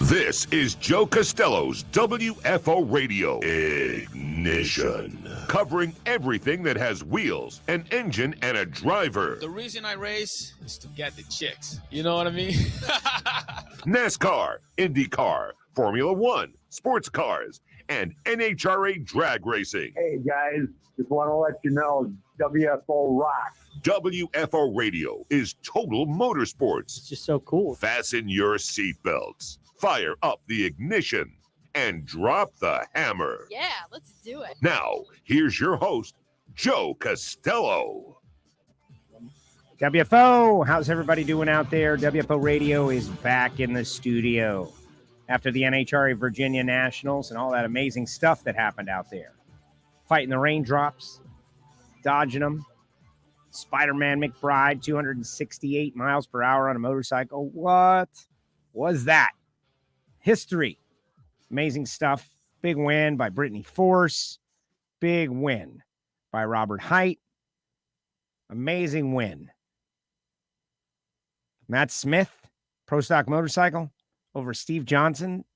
This is Joe Castello's WFO Radio Ignition, covering everything that has wheels, an engine, and a driver. The reason I race is to get the chicks. You know what I mean? NASCAR, IndyCar, Formula One, sports cars, and NHRA Drag Racing. Hey guys, just want to let you know, WFO rocks. WFO Radio is total motorsports. It's just so cool. Fasten your seatbelts, fire up the ignition, and drop the hammer. Yeah, let's do it. Now, here's your host, Joe Castello. WFO, how's everybody doing out there? WFO Radio is back in the studio after the NHRA Virginia Nationals and all that amazing stuff that happened out there. Fighting the raindrops, dodging them. Spider-Man McBride, 268 miles per hour on a motorcycle. What was that? History. Amazing stuff. Big win by Brittany Force. Big win by Robert Height. Amazing win. Matt Smith, Pro Stock Motorcycle, over Steve Johnson.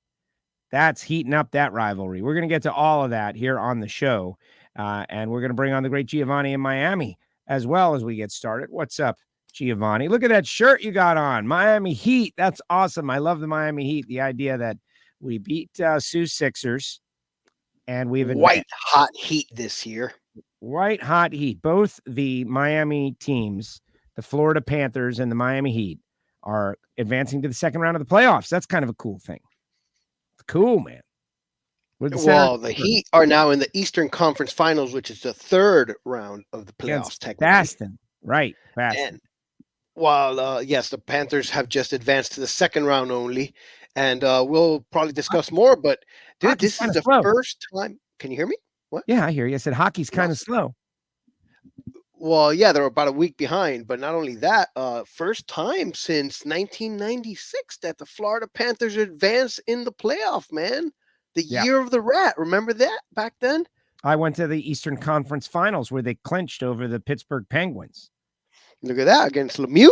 That's heating up that rivalry. We're going to get to all of that here on the show. And we're going to bring on the great Giovanni in Miami as well as we get started. What's up, Giovanni? Look at that shirt you got on. Miami Heat. That's awesome. I love the Miami Heat. The idea that we beat Sioux Sixers and we've white hot heat this year. White hot heat. Both the Miami teams, the Florida Panthers and the Miami Heat, are advancing to the second round of the playoffs. That's kind of a cool thing. It's cool, man. Well, the Heat are now in the Eastern Conference Finals, which is the third round of the playoffs. Technically, Baston, right? Baston. And while yes, the Panthers have just advanced to the second round only, and we'll probably discuss more. But dude, this is the first time. Can you hear me? What? Yeah, I hear you. I said hockey's kind of slow. Well, yeah, they're about a week behind, but not only that, first time since 1996 that the Florida Panthers advanced in the playoff, man. The year of the rat. Remember that back then? I went to the Eastern Conference Finals where they clinched over the Pittsburgh Penguins. Look at that, against Lemieux?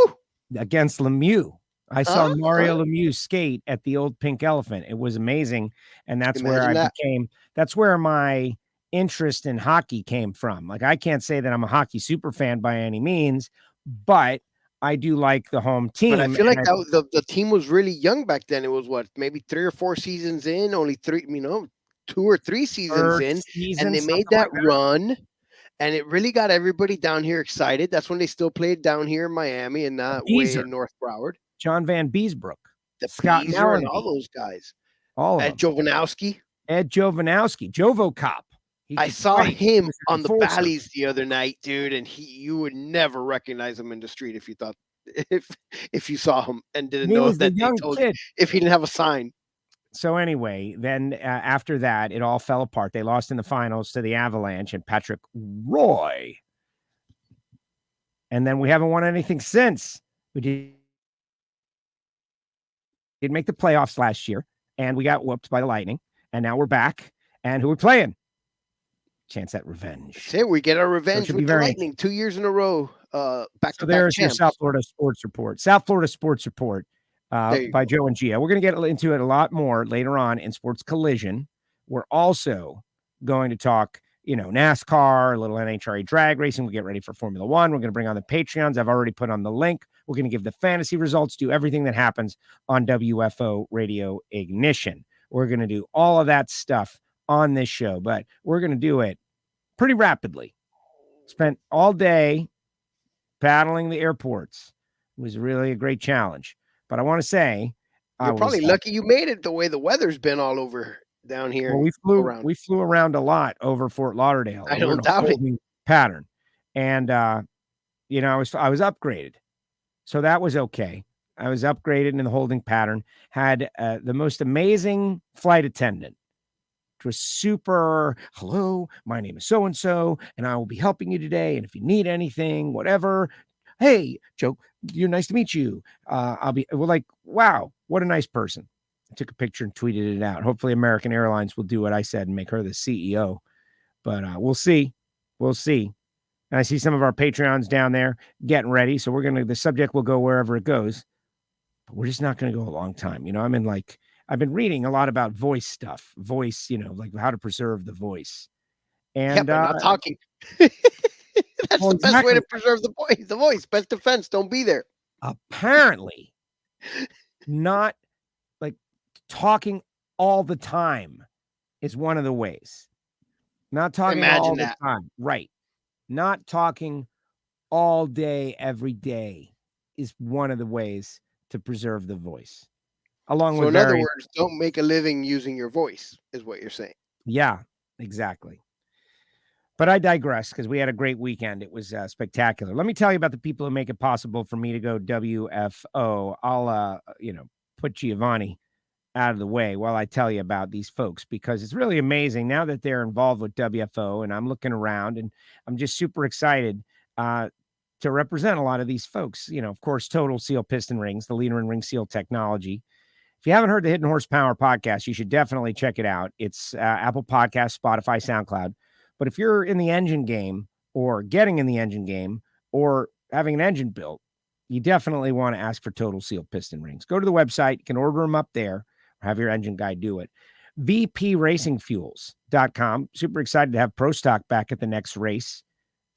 Against Lemieux. I saw Mario Lemieux skate at the old Pink Elephant. It was amazing. And that's that's where my interest in hockey came from. Like, I can't say that I'm a hockey super fan by any means, but I do like the home team. But I feel like the team was really young back then. It was maybe 3 or 4 seasons in, only 3, 2 or 3 seasons in, and they made that run, and it really got everybody down here excited. That's when they still played down here in Miami and not way in North Broward. John Van Beesbrook, Scott Mellery, and all those guys. Ed Jovanowski, JovoCop. I saw him on the Valleys the other night, dude, and you would never recognize him in the street if you thought if you saw him and didn't know that they told you if he didn't have a sign. So anyway, then after that, it all fell apart. They lost in the finals to the Avalanche and Patrick Roy. And then we haven't won anything since. We did make the playoffs last year, and we got whooped by the Lightning. And now we're back. And who are we playing? Chance at revenge. Say we get our revenge with the Lightning 2 years in a row. Back to there's your South Florida Sports Report. South Florida Sports Report by Joe and Gio. We're going to get into it a lot more later on in SportsCollision. We're also going to talk, NASCAR, a little NHRA drag racing. We'll get ready for Formula One. We're going to bring on the Patreons. I've already put on the link. We're going to give the fantasy results, do everything that happens on WFO Radio Ignition. We're going to do all of that stuff on this show, but we're going to do it pretty rapidly. Spent all day paddling the airports. It was really a great challenge. But I want to say, you're probably lucky you made it the way the weather's been all over down here. Well, we flew around a lot over Fort Lauderdale. I don't doubt it. Pattern. And I was upgraded. So that was okay. I was upgraded in the holding pattern, had the most amazing flight attendant. It was super, hello, my name is so-and-so, and I will be helping you today. And if you need anything, whatever, hey, Joe, you're nice to meet you. We're like, wow, what a nice person. I took a picture and tweeted it out. Hopefully American Airlines will do what I said and make her the CEO. But we'll see. We'll see. And I see some of our Patreons down there getting ready. So the subject will go wherever it goes. But we're just not going to go a long time. I'm in I've been reading a lot about voice stuff, like how to preserve the voice. And but not talking. That's the best way to preserve the voice. The voice, best defense. Don't be there. Apparently, not like talking all the time is one of the ways. Not talking all the time. Right. Not talking all day, every day is one of the ways to preserve the voice. In other words, don't make a living using your voice, is what you're saying. Yeah, exactly. But I digress because we had a great weekend. It was spectacular. Let me tell you about the people who make it possible for me to go WFO. I'll, put Giovanni out of the way while I tell you about these folks, because it's really amazing now that they're involved with WFO, and I'm looking around and I'm just super excited to represent a lot of these folks. Of course, Total Seal Piston Rings, the leader in ring seal technology. If you haven't heard the Hidden Horsepower podcast, you should definitely check it out. It's Apple Podcasts, Spotify, SoundCloud. But if you're in the engine game or getting in the engine game or having an engine built, you definitely want to ask for Total Seal Piston Rings. Go to the website. You can order them up there or have your engine guy do it. VPRacingFuels.com. Super excited to have Pro Stock back at the next race.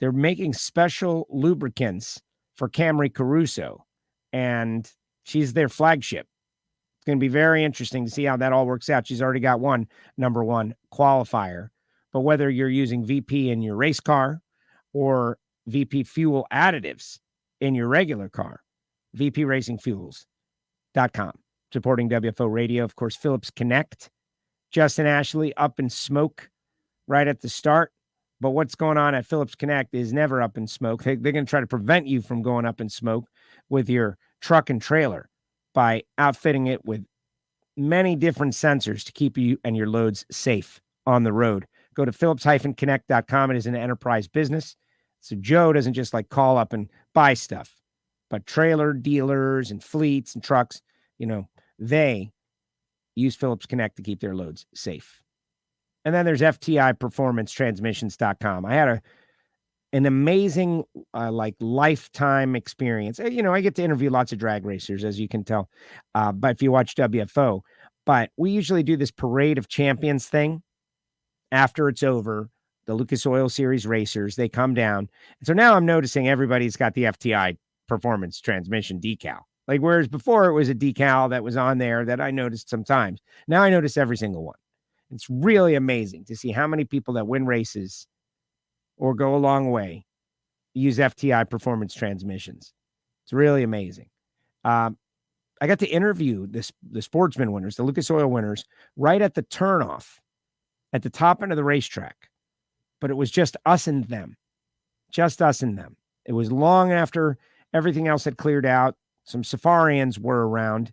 They're making special lubricants for Camry Caruso, and she's their flagship. It's going to be very interesting to see how that all works out. She's already got one number one qualifier. But whether you're using VP in your race car or VP fuel additives in your regular car, VPRacingFuels.com. Supporting WFO Radio. Of course, Phillips Connect. Justin Ashley up in smoke right at the start. But what's going on at Phillips Connect is never up in smoke. They're going to try to prevent you from going up in smoke with your truck and trailer by outfitting it with many different sensors to keep you and your loads safe on the road. Go to Phillips-Connect.com. It is an enterprise business. So Joe doesn't just call up and buy stuff, but trailer dealers and fleets and trucks, they use Phillips Connect to keep their loads safe. And then there's FTI Performance Transmissions.com. I had an amazing, lifetime experience. I get to interview lots of drag racers, as you can tell, but if you watch WFO, but we usually do this Parade of Champions thing. After it's over, the Lucas Oil Series racers, they come down. And so now I'm noticing everybody's got the FTI Performance Transmission decal. Whereas before it was a decal that was on there that I noticed sometimes. Now I notice every single one. It's really amazing to see how many people that win races or go a long way use FTI Performance Transmissions. It's really amazing. I got to interview the Sportsman winners, the Lucas Oil winners, right at the turnoff at the top end of the racetrack. But it was just us and them. Just us and them. It was long after everything else had cleared out. Some Safarians were around,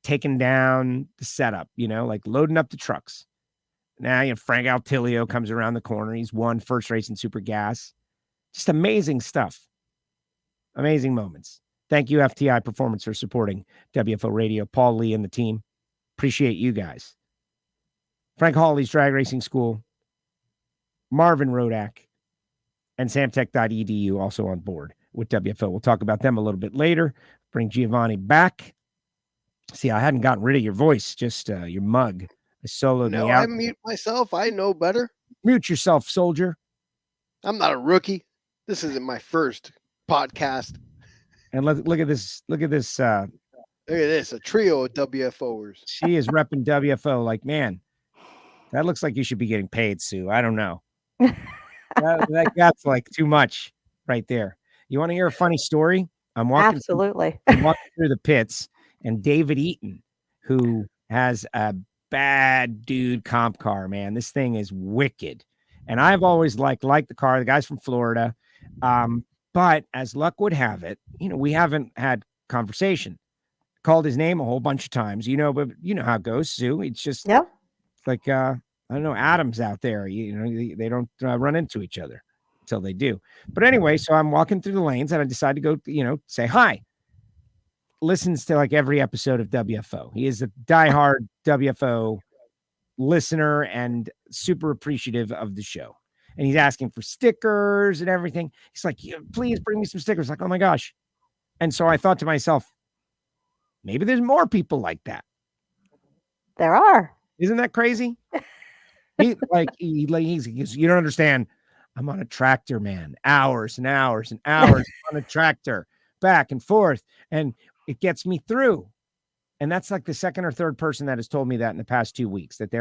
taking down the setup, loading up the trucks. Now, Frank Altilio comes around the corner. He's won first race in Super Gas. Just amazing stuff. Amazing moments. Thank you, FTI Performance, for supporting WFO Radio. Paul Lee and the team. Appreciate you guys. Frank Hawley's Drag Racing School. Marvin Rodak. And Samtech.edu also on board with WFO. We'll talk about them a little bit later. Bring Giovanni back. See, I hadn't gotten rid of your voice, just your mug. I soloed me out. I mute myself. I know better. Mute yourself, soldier. I'm not a rookie. This isn't my first podcast. And look at this. Look at this. Look at this. A trio of WFOers. She is repping WFO. Man, that looks like you should be getting paid, Sue. I don't know. That's too much right there. You want to hear a funny story? I'm walking through the pits, and David Eaton, who has a bad dude comp car, man. This thing is wicked. And I've always liked the car. The guy's from Florida. But as luck would have it, we haven't had conversation. Called his name a whole bunch of times, but you know how it goes, Sue. It's just I don't know, atoms out there. They don't run into each other until they do. But anyway, so I'm walking through the lanes and I decide to go, say hi. Listens to every episode of WFO. He is a diehard WFO listener and super appreciative of the show. And he's asking for stickers and everything. He's like, please bring me some stickers. Oh my gosh. And so I thought to myself, maybe there's more people like that. There are. Isn't that crazy? He goes, you don't understand. I'm on a tractor, man. Hours and hours and hours on a tractor, back and forth, and it gets me through. And that's like the second or third person that has told me that in the past 2 weeks, that they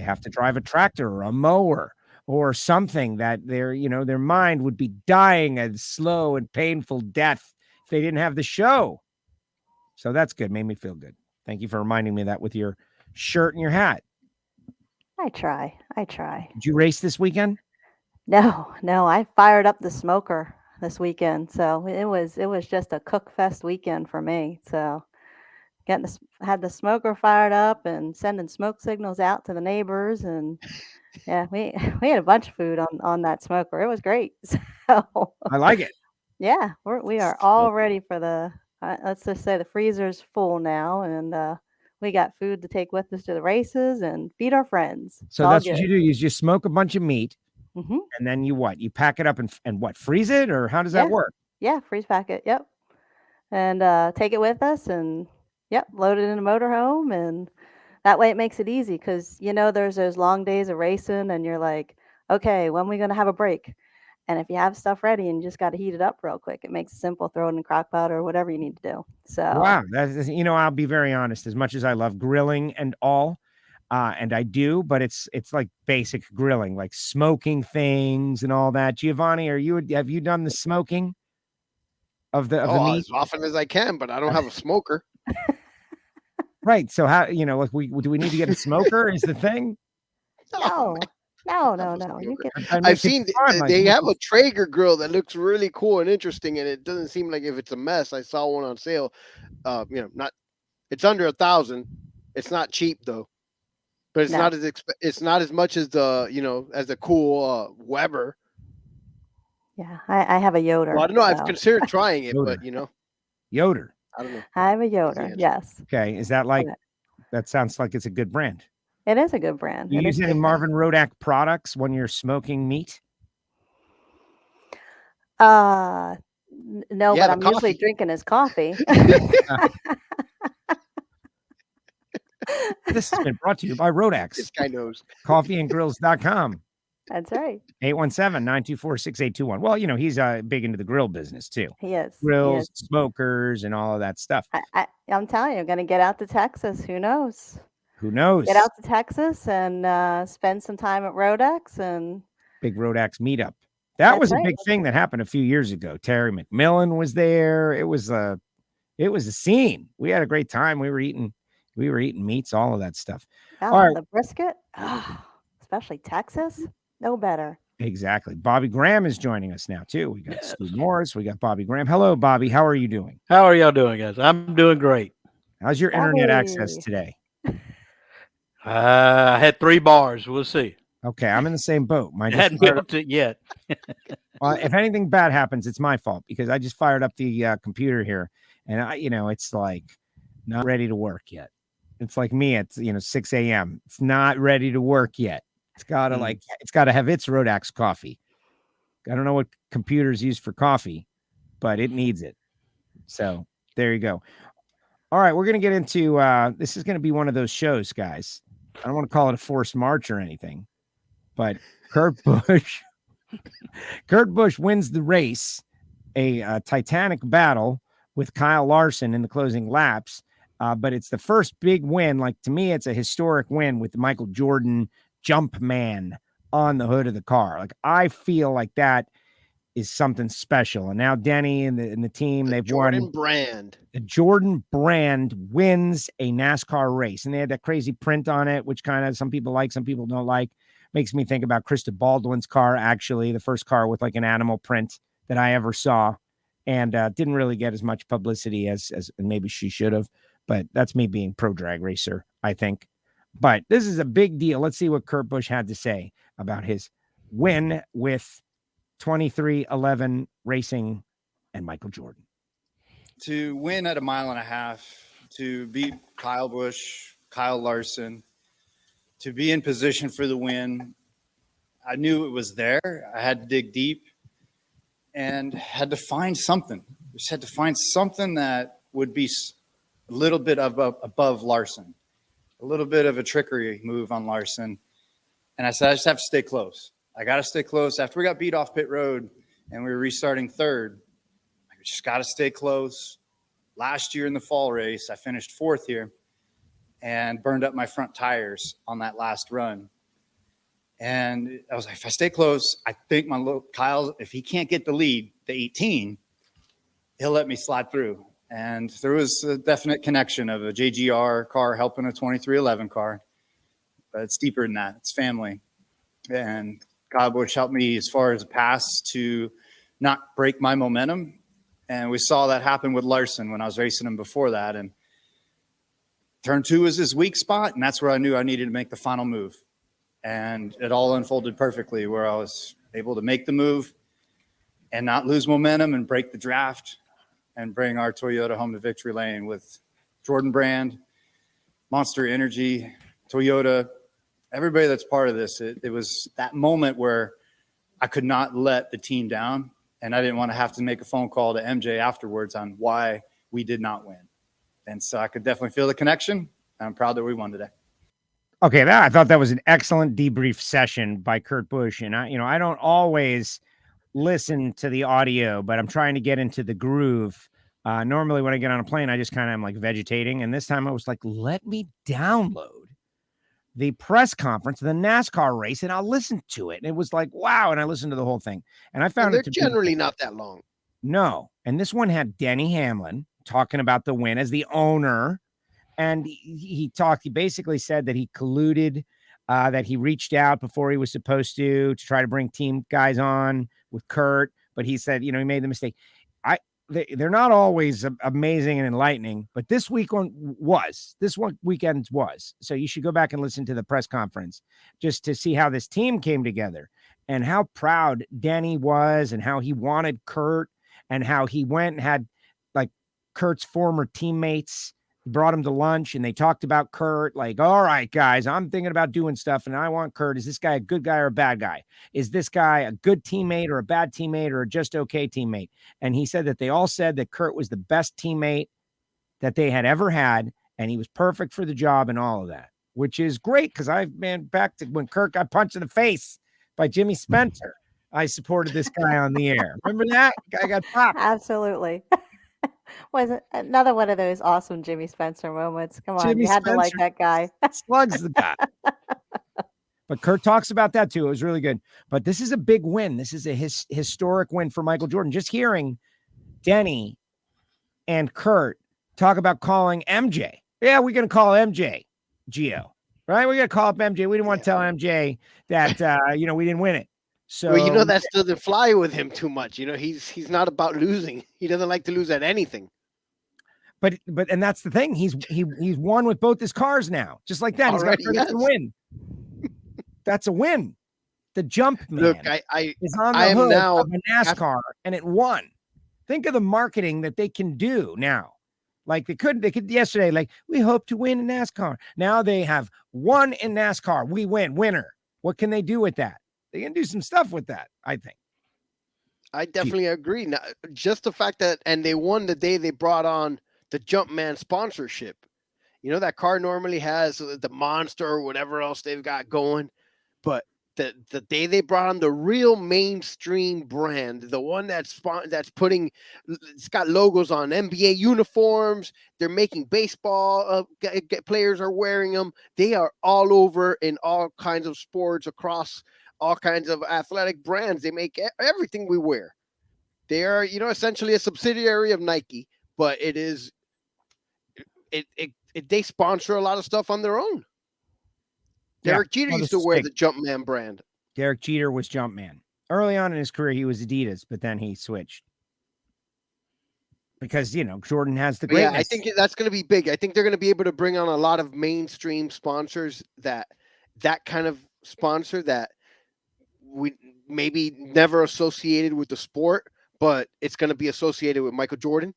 have to drive a tractor or a mower or something that their mind would be dying a slow and painful death if they didn't have the show. So that's good. Made me feel good. Thank you for reminding me of that with your shirt and your hat. I try. Did you race this weekend? No, I fired up the smoker this weekend. So it was just a cook fest weekend for me. So had the smoker fired up and sending smoke signals out to the neighbors, and yeah, we had a bunch of food on that smoker. It was great. So I like it. Yeah, we are all ready for the let's just say the freezer's full now, and we got food to take with us to the races and feed our friends. So that's what you do. You just smoke a bunch of meat, mm-hmm. and then you pack it up and what, freeze it, or how does that work? Yeah, freeze pack it. Yep, and take it with us, and load it in a motorhome, and that way it makes it easy because there's those long days of racing, and you're like, okay, when are we gonna have a break? And if you have stuff ready and you just got to heat it up real quick, it makes it simple. Throw it in a crock pot or whatever you need to do. So wow, that's I'll be very honest. As much as I love grilling and all, and I do, but it's like basic grilling, like smoking things and all that. Giovanni, have you done the smoking of the meat? As often as I can, but I don't have a smoker. Right. So how do we need to get a smoker? Is the thing? No. I've seen they have a Traeger grill that looks really cool and interesting, and it doesn't seem like if it's a mess. I saw one on sale. It's under $1,000. It's not cheap though, but it's not as much as the cool Weber. Yeah, I have a Yoder. Well, I don't know. I've considered trying it, but Yoder. I don't know. I have a Yoder. Yes. Okay. Is that that sounds like it's a good brand? It is a good brand. Do you use any Marvin Rodak products when you're smoking meat? No, but I'm usually drinking his coffee. This has been brought to you by Rodax. This guy knows. Coffeeandgrills.com. That's right. 817-924-6821. Well, he's big into the grill business too. He is. Grills, smokers, and all of that stuff. I'm telling you, I'm going to get out to Texas. Who knows? Who knows? Get out to Texas and spend some time at Rodax and big Rodax meetup. That was a big thing that happened a few years ago. Terry McMillan was there. It was a scene. We had a great time. We were eating meats, all of that stuff. Oh, all right. The brisket, especially Texas, no better. Exactly. Bobby Graham is joining us now too. We got Stu Morris. We got Bobby Graham. Hello, Bobby. How are you doing? How are y'all doing, guys? I'm doing great. How's your internet access today? I had 3 bars. We'll see. Okay, I'm in the same boat. Mine hadn't built it yet. Well, if anything bad happens, it's my fault because I just fired up the computer here, and it's like not ready to work yet. It's like me at 6 a.m. It's not ready to work yet. It's gotta it's gotta have its Rodax coffee. I don't know what computers use for coffee, but it needs it. So there you go. All right, we're gonna get into this is gonna be one of those shows, guys. I don't want to call it a forced march or anything, but Kurt Busch wins the race, a titanic battle with Kyle Larson in the closing laps. But it's the first big win. Like, to me, it's a historic win with the Michael Jordan jump man on the hood of the car. Like, I feel like that is something special. And now Denny and the team, they've won. The Jordan brand wins a NASCAR race. And they had that crazy print on it, which kind of some people like, some people don't like. Makes me think about Krista Baldwin's car, actually, the first car with like an animal print that I ever saw. And didn't really get as much publicity as maybe she should have. But that's me being pro drag racer, I think. But this is a big deal. Let's see what Kurt Busch had to say about his win with 2311 Racing and Michael Jordan. To win at 1.5 miles, to beat Kyle Busch, Kyle Larson, to be in position for the win, I knew it was there. I had to dig deep and had to find something. Just had to find something that would be a little bit above Larson, a little bit of a trickery move on Larson. And I said, I just have to stay close. I got to stay close. After we got beat off pit road and we were restarting third, I just got to stay close. Last year in the fall race, I finished fourth here and burned up my front tires on that last run. And I was like, if I stay close, I think my little Kyle, if he can't get the lead, the 18, he'll let me slide through. And there was a definite connection of a JGR car helping a 2311 car. But it's deeper than that. It's family. And Kyle Busch helped me as far as a pass to not break my momentum. And we saw that happen with Larson when I was racing him before that. And turn 2 was his weak spot. And that's where I knew I needed to make the final move. And it all unfolded perfectly where I was able to make the move and not lose momentum and break the draft and bring our Toyota home to victory lane with Jordan Brand, Monster Energy, Toyota, everybody that's part of this. It was that moment where I could not let the team down, and I didn't want to have to make a phone call to MJ afterwards on why we did not win. And so I could definitely feel the connection. I'm proud that we won today. Okay, I thought that was an excellent debrief session by Kurt Busch, and I don't always listen to the audio, but I'm trying to get into the groove. Normally, when I get on a plane, I just kind of am like vegetating, and this time I was like, let me download the press conference, the NASCAR race, and I'll listen to it. And it was like, wow, and I listened to the whole thing, and I found they're generally not that long. No, and this one had Denny Hamlin talking about the win as the owner. And he basically said that he colluded, that he reached out before he was supposed to try to bring team guys on with Kurt. But he said, he made the mistake. They're not always amazing and enlightening, but this weekend was. So you should go back and listen to the press conference just to see how this team came together and how proud Denny was and how he wanted Kurt and how he went and had like Kurt's former teammates brought him to lunch and they talked about Kurt, like, all right, guys, I'm thinking about doing stuff and I want Kurt. Is this guy a good guy or a bad guy? Is this guy a good teammate or a bad teammate or a just okay teammate? And he said that they all said that Kurt was the best teammate that they had ever had. And he was perfect for the job and all of that, which is great. Cause I've been back to when Kurt got punched in the face by Jimmy Spencer. I supported this guy on the air. Remember that guy got popped? Absolutely. Was it another one of those awesome Jimmy Spencer moments? Come on, Jimmy you had Spencer to like that guy. Slugs the guy. But Kurt talks about that too. It was really good. But this is a big win. This is a historic win for Michael Jordan. Just hearing Denny and Kurt talk about calling MJ. Yeah, we're going to call MJ Gio, right? We're going to call up MJ. We didn't want to tell MJ that, we didn't win it. So Well, that doesn't fly with him too much. He's not about losing. He doesn't like to lose at anything. But and that's the thing. He's won with both his cars now. Just like that. He's got to win. That's a win. The jump man Look, I is on the hood of a NASCAR and it won. Think of the marketing that they can do now. Like they could yesterday, like we hope to win in NASCAR. Now they have won in NASCAR. We win, winner. What can they do with that? They can do some stuff with that, I think. I definitely agree. Now, just the fact that, and they won the day they brought on the Jumpman sponsorship. That car normally has the Monster or whatever else they've got going. But the day they brought on the real mainstream brand, the one that's putting, it's got logos on NBA uniforms. They're making baseball players are wearing them. They are all over in all kinds of sports across all kinds of athletic brands. They make everything we wear. They are, essentially a subsidiary of Nike, but they sponsor a lot of stuff on their own. Derek Jeter used to wear the Jumpman brand. Derek Jeter was Jumpman. Early on in his career, he was Adidas, but then he switched. Because, Jordan has the greatness. Yeah, I think that's going to be big. I think they're going to be able to bring on a lot of mainstream sponsors that kind of sponsor that we maybe never associated with the sport, but it's going to be associated with Michael Jordan.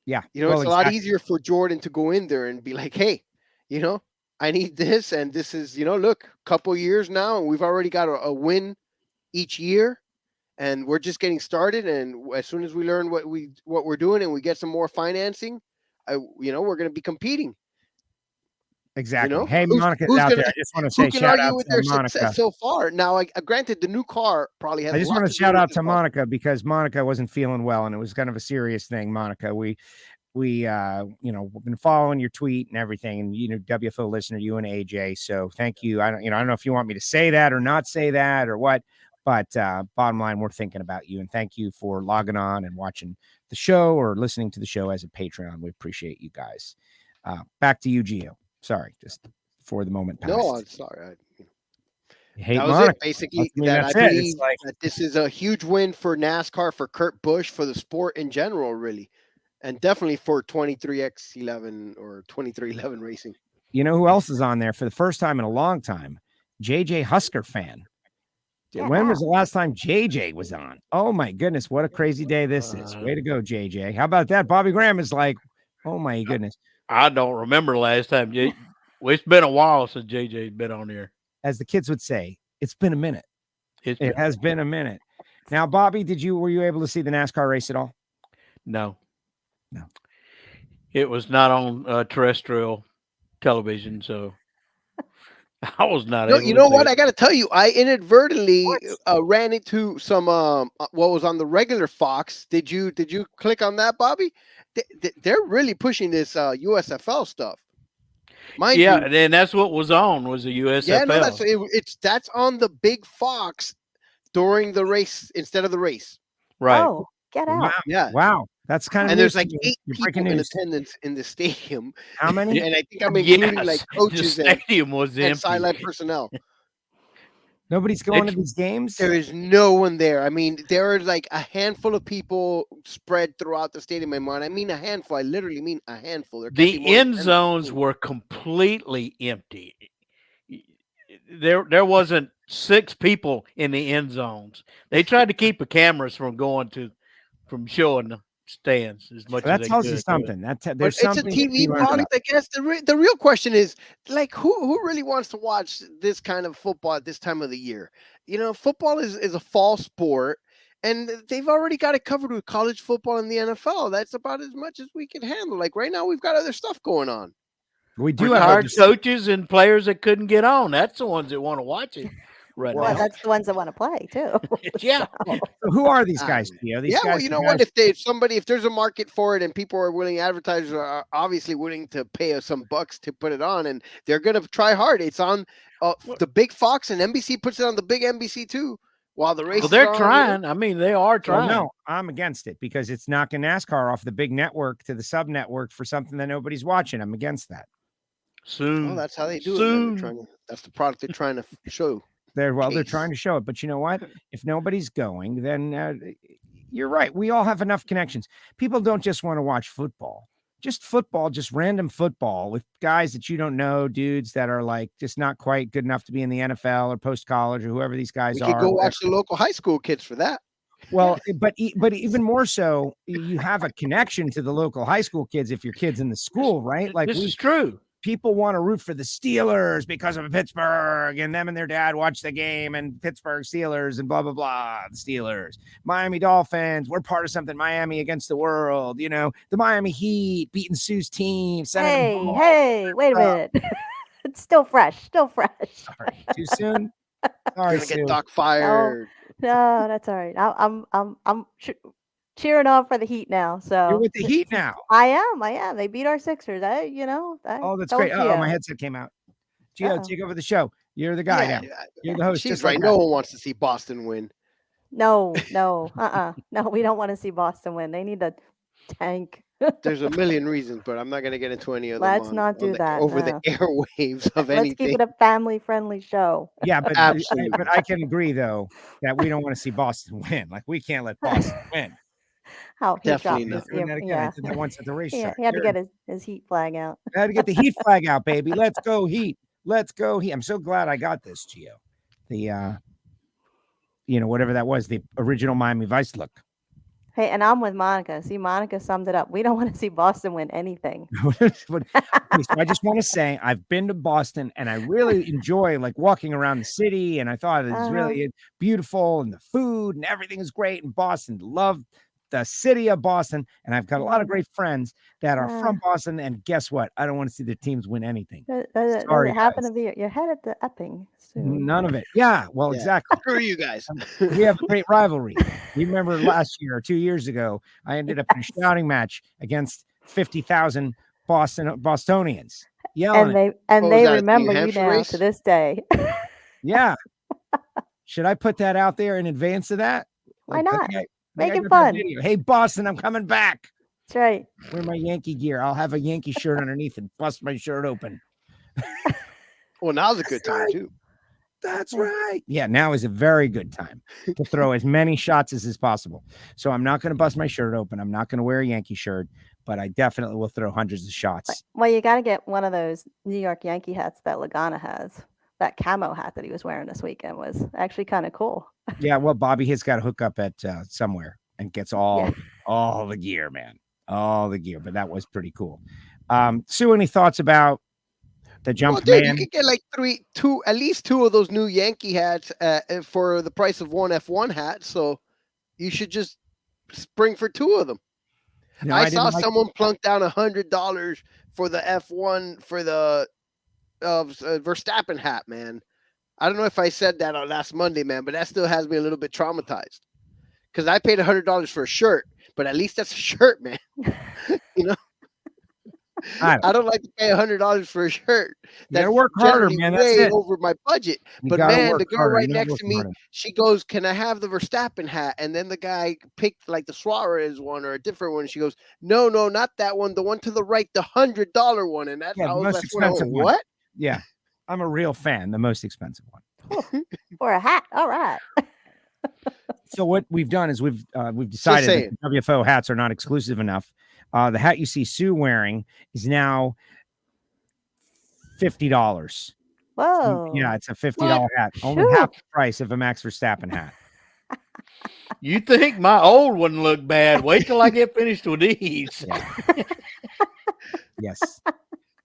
Yeah. It's a lot easier for Jordan to go in there and be like, hey, I need this. And this is, look, couple years now, and we've already got a win each year and we're just getting started. And as soon as we learn what we're doing and we get some more financing, we're going to be competing. Exactly. You know? Hey, Monica's who's out gonna- there. I just want to Who say can shout argue out with to their Monica. success so far? Now, granted, the new car probably has. I just a lot want to do shout with out this to also. Monica because Monica wasn't feeling well and it was kind of a serious thing. Monica, we've been following your tweet and everything, and WFO listener, you and AJ. So thank you. I don't know if you want me to say that or not say that or what, but bottom line, we're thinking about you, and thank you for logging on and watching the show or listening to the show as a Patreon. We appreciate you guys. Back to you, Gio. Sorry, just for the moment passed. No, I'm sorry. You hate That was Monica. it. Basically, I mean, that that's I it. believe It's like, that this is a huge win for NASCAR, for Kurt Busch, for the sport in general, really, and definitely for 23x11 or 2311 racing. you know who else is on there for the first time in a long time? JJ Husker fan. Yeah. When was the last time JJ was on? Oh my goodness, what a crazy day this is. Way to go, JJ. How about that? Bobby Graham is like, oh my goodness. I don't remember last time. It's been a while since JJ's been on here. As the kids would say, it's been a minute. It It has been a minute. Now, Bobby, were you able to see the NASCAR race at all? No. No. It was not on terrestrial television, so I was not No, able you to know see what? it. I got to tell you, I inadvertently ran into some what was on the regular Fox. Did you click on that, Bobby? They're really pushing this USFL stuff. Mind you, and that's what was on was the USFL. yeah, no, that's on the big Fox during the race instead of the race. right. Oh, get out. Wow. Yeah, Wow. That's kind of and news there's like to me. 8 You're people breaking in news. attendance in the stadium, How many? and I think I'm including like Yes, coaches the stadium was and empty. sideline personnel. Nobody's going to these games? There is no one there. I mean, there are like a handful of people spread throughout the stadium. And when I mean a handful, I literally mean a handful. There can't be The more than end 10 zones people. were completely empty. There wasn't 6 people in the end zones. They tried to keep the cameras from from showing the stands as much That as they tells could. you something. There's But it's a something to TV be learned product, I guess. The real question is, like, who really wants to watch this kind of football at this time of the year? You know, football is a fall sport, and they've already got it covered with college football and the NFL. That's about as much as we can handle. Like right now, we've got other stuff going on. We do have Retired others. coaches and players that couldn't get on. That's the ones that want to watch it right Well, now. that's the ones that want to play too. Yeah. So who are these guys, Gio? These Yeah, guys well, you are know what? guys- If there's a market for it and people are willing, advertisers are obviously willing to pay us some bucks to put it on, and they're going to try hard. It's on the big Fox, and NBC puts it on the big NBC too. While the race, Well, they're trying. I mean, they are Well, trying. no, I'm against it because it's knocking NASCAR off the big network to the sub network for something that nobody's watching. I'm against that. Soon. Well, that's how they do Soon. it. That's the product they're trying to show. They're Case. trying to show it, but you know what? If nobody's going, then you're right. We all have enough connections. People don't just want to watch football. Just football, just random football with guys that you don't know, dudes that are like just not quite good enough to be in the NFL or post college or whoever these guys We are. could go watch the local high school kids for that. Well, but even more so, you have a connection to the local high school kids if your kid's in the school, right? Like This is true. people want to root for the Steelers because of Pittsburgh, and them and their dad watch the game and Pittsburgh Steelers and blah, blah, blah. The Steelers, Miami Dolphins. We're part of something. Miami against the world, the Miami Heat beating Sue's team. Hey, wait a minute. It's still fresh. Sorry, too soon. Sorry, Gonna Sue. get Doc fired. No, that's all right. I'm cheering on for the Heat now. So You're with the Heat now. I am. They beat our Sixers. Oh, that's told great. Oh, Gio. my headset came out. Gio, Uh-oh. take over the show. You're the guy now. You're the host. She's just right. like No that. one wants to see Boston win. No, no, we don't want to see Boston win. They need to tank. There's a million reasons, but I'm not going to get into any of them. Let's not do that, over no. the airwaves of Let's anything. keep it a family-friendly show. Yeah, but Absolutely. but I can agree though that we don't want to see Boston win. Like we can't let Boston win. How he Definitely dropped not. his, Doing that again. yeah. I did that once at the racetrack. He had to get his Heat flag out. I had to get the Heat flag out, baby. Let's go Heat. Let's go Heat. I'm so glad I got this, Gio. The whatever that was, the original Miami Vice look. Hey, and I'm with Monica. See, Monica summed it up. We don't want to see Boston win anything. So I just want to say I've been to Boston and I really enjoy like walking around the city, and I thought it's really beautiful and the food and everything is great in Boston. Love the city of Boston. And I've got a lot of great friends that are from Boston. And guess what? I don't want to see their teams win anything. Does it happen to be? You're headed to Epping soon. None of it. Yeah, well, exactly. Screw you guys. We have a great rivalry. You remember last year or 2 years ago, I ended up in a shouting match against 50,000 Bostonians. Yelling. And they remember you now to this day. Yeah. Should I put that out there in advance of that? Why not? Make it fun. Hey, Boston, I'm coming back. That's right. Wear my Yankee gear. I'll have a Yankee shirt underneath and bust my shirt open. Well, now's a good time too. That's right. Yeah, now is a very good time to throw as many shots as is possible. So I'm not going to bust my shirt open. I'm not going to wear a Yankee shirt, but I definitely will throw hundreds of shots. Well, you got to get one of those New York Yankee hats that Lagana has. That camo hat that he was wearing this weekend was actually kind of cool. Yeah, well, Bobby has got to hook up at somewhere and gets all the gear, man. All the gear. But that was pretty cool. Sue, any thoughts about the jump dude, man? You could get like at least two of those new Yankee hats for the price of one F1 hat. So you should just spring for two of them. No, I saw someone plunk down $100 for the F1 for the Verstappen hat, man. I don't know if I said that on last Monday, man, but that still has me a little bit traumatized because I paid $100 for a shirt, but at least that's a shirt, man. You know, I don't like to pay $100 for a shirt. That's work harder, man. That's way it. over my budget. But man, the girl right next to me, she goes, "Can I have the Verstappen hat?" And then the guy picked like the Suarez one or a different one. She goes, "No, not that one. The one to the right, the $100 one." And that's the most expensive one. What? Yeah, I'm a real fan. The most expensive one for a hat. All right. So what we've done is we've decided that WFO hats are not exclusive enough. The hat you see Sue wearing is now $50. Whoa! Yeah, it's a $50 hat. Only half the price of a Max Verstappen hat. You think my old one look bad? Wait till I get finished with these. Yeah. Yes.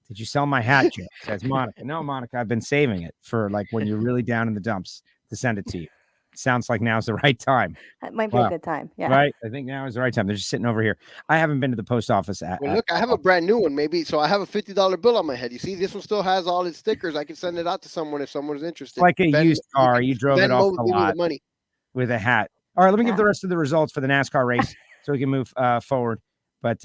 Did you sell my hat, Joe? Says Monica. No, Monica, I've been saving it for like when you're really down in the dumps to send it to you. Sounds like now's the right time. That might be a good time. Yeah. Right. I think now is the right time. They're just sitting over here. I haven't been to the post office. Look, I have a brand new one, maybe. So I have a $50 bill on my head. You see, this one still has all its stickers. I can send it out to someone if someone's interested. Like a used car. You drove it off the lot money with a hat. All right. Let me give the rest of the results for the NASCAR race so we can move forward. But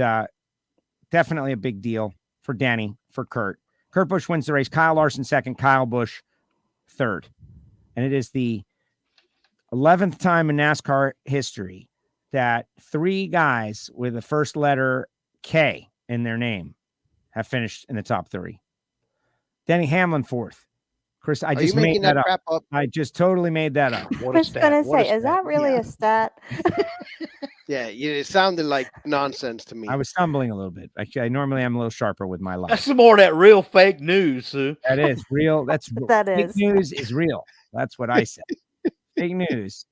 definitely a big deal for Danny, for Kurt. Kurt Busch wins the race. Kyle Larson second. Kyle Busch third. And it is the 11th time in NASCAR history that three guys with the first letter K in their name have finished in the top 3. Denny Hamlin fourth. Chris, I just made that up. I just totally made that up. I was going to say, is that really a stat? Yeah, it sounded like nonsense to me. I was stumbling a little bit. Actually, I normally am a little sharper with my life. That's some more of that real fake news, Sue. That is real. Fake news is real. That's what I said. Fake news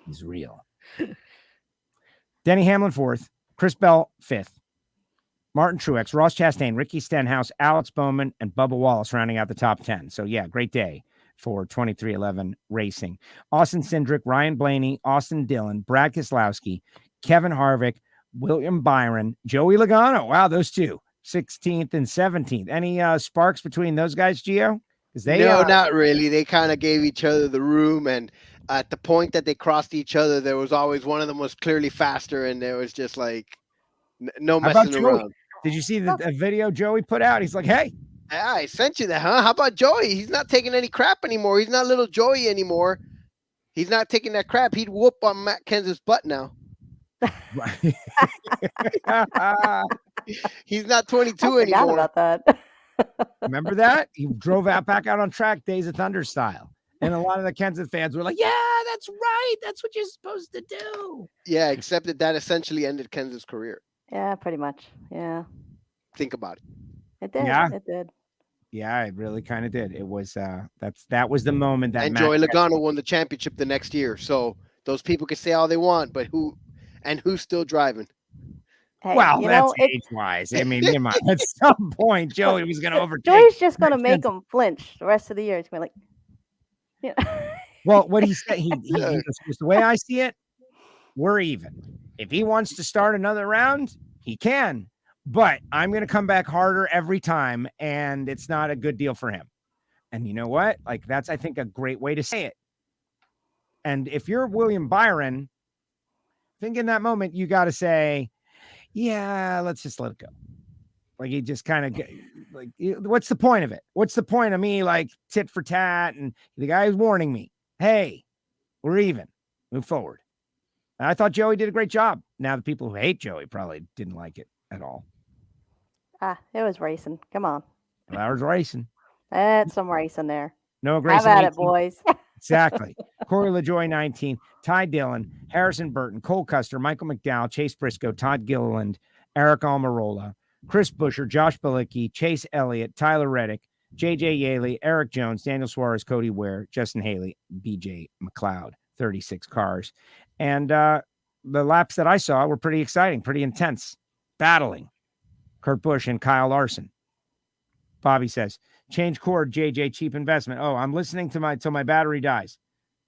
is real. Denny Hamlin fourth, Chris Bell fifth, Martin Truex, Ross Chastain, Ricky Stenhouse, Alex Bowman, and Bubba Wallace rounding out the top 10. So yeah, great day for 2311 racing. Austin Cindric, Ryan Blaney, Austin Dillon, Brad Keselowski, Kevin Harvick, William Byron, Joey Logano. Wow, those two, 16th and 17th. Any sparks between those guys, Gio? No, not really. They kind of gave each other the room, and at the point that they crossed each other, there was always one of them was clearly faster, and there was just like no messing around. Did you see the video Joey put out? He's like, "Hey, I sent you that, huh? How about Joey? He's not taking any crap anymore. He's not little Joey anymore. He's not taking that crap. He'd whoop on Matt Kenseth's butt now." He's not 22 anymore. About that. Remember that? He drove back out on track, Days of Thunder style. And a lot of the Kenseth fans were like, "Yeah, that's right. That's what you're supposed to do." Yeah, except that essentially ended Kenseth's career. Yeah, pretty much. Yeah. Think about it. It did. Yeah. It did. Yeah, it really kind of did. It was that was the moment that Joey Logano won the championship the next year. So those people can say all they want, but who's still driving? Hey, well, that's age-wise. I mean, come on. At some point, Joey was going to overtake. Joey's just going to make him flinch the rest of the year. It's going to be like, Well, what he said, he the way I see it, we're even. If he wants to start another round, he can. But I'm going to come back harder every time, and it's not a good deal for him. And you know what? Like, that's, I think, a great way to say it. And if you're William Byron, I think in that moment, you got to say, yeah, let's just let it go. Like, he just kind of like, what's the point of it? What's the point of me like tit for tat? And the guy is warning me, hey, we're even. Move forward. And I thought Joey did a great job. Now the people who hate Joey probably didn't like it at all. It was racing. Come on. Well, that was racing. That's some racing there. No Grayson. Have at 18. it, boys. Exactly. Corey LaJoy, 19. Ty Dillon, Harrison Burton, Cole Custer, Michael McDowell, Chase Briscoe, Todd Gilliland, Eric Almirola, Chris Busher, Josh Balicki, Chase Elliott, Tyler Reddick, JJ Yaley, Eric Jones, Daniel Suarez, Cody Ware, Justin Haley, BJ McLeod, 36 cars. And the laps that I saw were pretty exciting, pretty intense, battling. Kurt Busch and Kyle Larson. Bobby says, change cord, JJ, cheap investment. Oh, I'm listening to till my battery dies.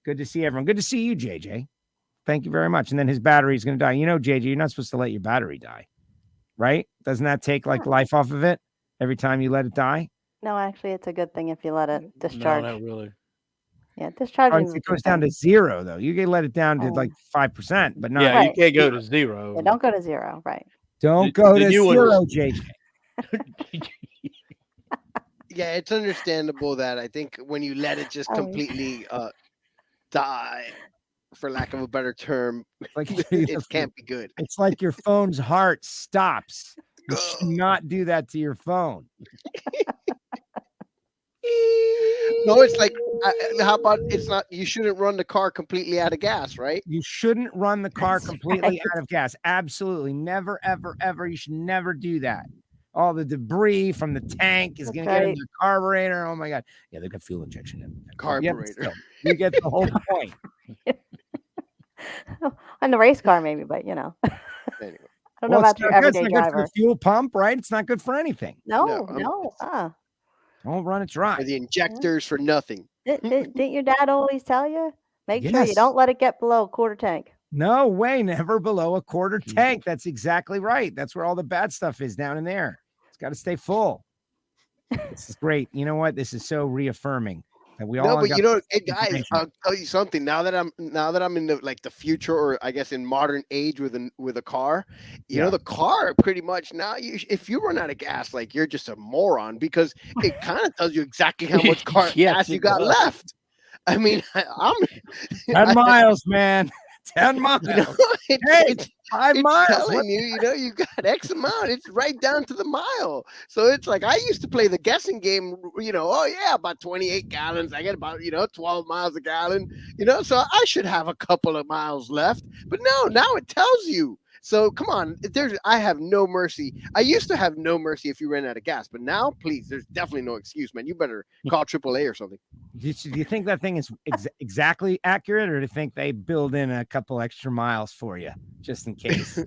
Good to see everyone. Good to see you, JJ. Thank you very much. And then his battery is going to die. You know, JJ, you're not supposed to let your battery die, right? Doesn't that take like life off of it every time you let it die? No, actually, it's a good thing if you let it discharge. No, not really. Yeah, discharging. It goes down to 0, though. You can let it down to like 5%, but not. Yeah, Right. you can't go to 0. Yeah, don't go to 0, right? Don't go to The new 0, one JJ. Yeah, it's understandable that I think when you let it just completely die, for lack of a better term, Like it can't be good. It's like your phone's heart stops. You should not do that to your phone. No, it's like, how about it's not, you shouldn't run the car completely out of gas, right? You shouldn't run the car completely out of gas. Absolutely. Never, ever, ever. You should never do that. All the debris from the tank is going to get into the carburetor. Oh my God. Yeah, they've got fuel injection in the Carburetor. You get the whole point. On the race car, maybe, but you know. Anyway. I don't know about your everyday it's not driver. good for the fuel pump, right? It's not good for anything. No. Don't run it dry. Or the injectors for nothing. Didn't your dad always tell you? Make sure Yes. you don't let it get below a quarter tank. No way, never below a quarter tank. That's exactly right. That's where all the bad stuff is, down in there. It's got to stay full. This is great. You know what? This is so reaffirming that we all. No, but you know, hey guys, I'll tell you something. Now that I'm in the future, or I guess in modern age with a car, you know, the car pretty much now. If you run out of gas, like, you're just a moron, because it kind of tells you exactly how much gas you got left. I mean, I'm 10 miles, man. 10 miles. You know, it's 5 miles. Telling you know, you got X amount. It's right down to the mile. So it's like, I used to play the guessing game, you know, oh yeah, about 28 gallons. I get about, 12 miles a gallon, so I should have a couple of miles left. But no, now it tells you. So come on, I have no mercy. I used to have no mercy if you ran out of gas, but now, please, there's definitely no excuse, man. You better call AAA or something. Do you think that thing is exactly accurate, or do you think they build in a couple extra miles for you just in case?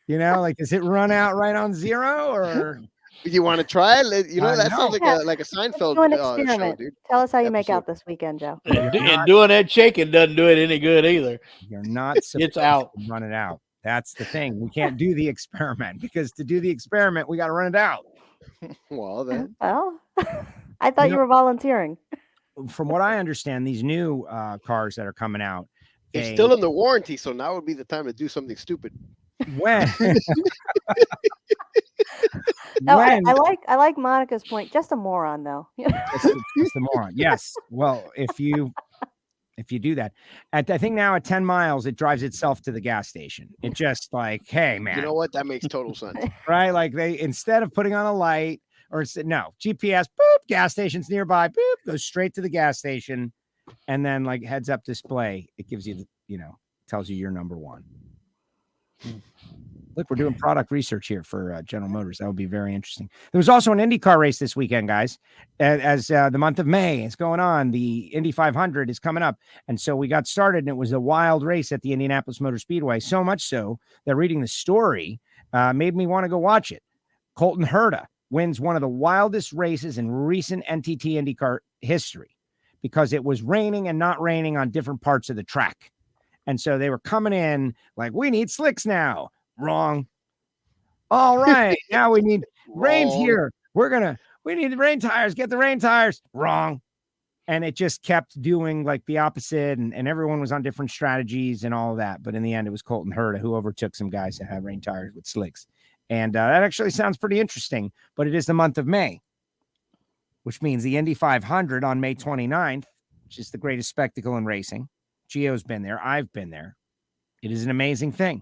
Like, does it run out right on 0, or? You want to try it? That sounds like a Seinfeld do an show, experiment. dude. Tell us how you make out this weekend, Joe. And doing that shaking doesn't do it any good either. You're not supposed It's out. to run it out. That's the thing. We can't do the experiment, because to do the experiment, we got to run it out. Well, then. Well, I thought you were volunteering. From what I understand, these new cars that are coming out, It's still in the warranty, so now would be the time to do something stupid. When? No, I like Monica's point. Just a moron, though. Just a moron. Yes. Well, if you do that, I think now at 10 miles, it drives itself to the gas station. It just like, hey, man. You know what? That makes total sense. Right? Like, they, instead of putting on a light, or no, GPS, boop, gas station's nearby, boop, goes straight to the gas station, and then like heads up display. It gives you tells you you're number one. Look, we're doing product research here for General Motors. That would be very interesting. There was also an IndyCar race this weekend, guys. As the month of May is going on, the Indy 500 is coming up. And so we got started, and it was a wild race at the Indianapolis Motor Speedway. So much so that reading the story made me want to go watch it. Colton Herta wins one of the wildest races in recent NTT IndyCar history, because it was raining and not raining on different parts of the track. And so they were coming in like, we need slicks now. Wrong. All right. Now we need rain's here. We need the rain tires. Get the rain tires. Wrong. And it just kept doing like the opposite. And everyone was on different strategies and all of that. But in the end, it was Colton Herta who overtook some guys that had rain tires with slicks. And that actually sounds pretty interesting. But it is the month of May, which means the Indy 500 on May 29th, which is the greatest spectacle in racing. Gio's been there. I've been there. It is an amazing thing.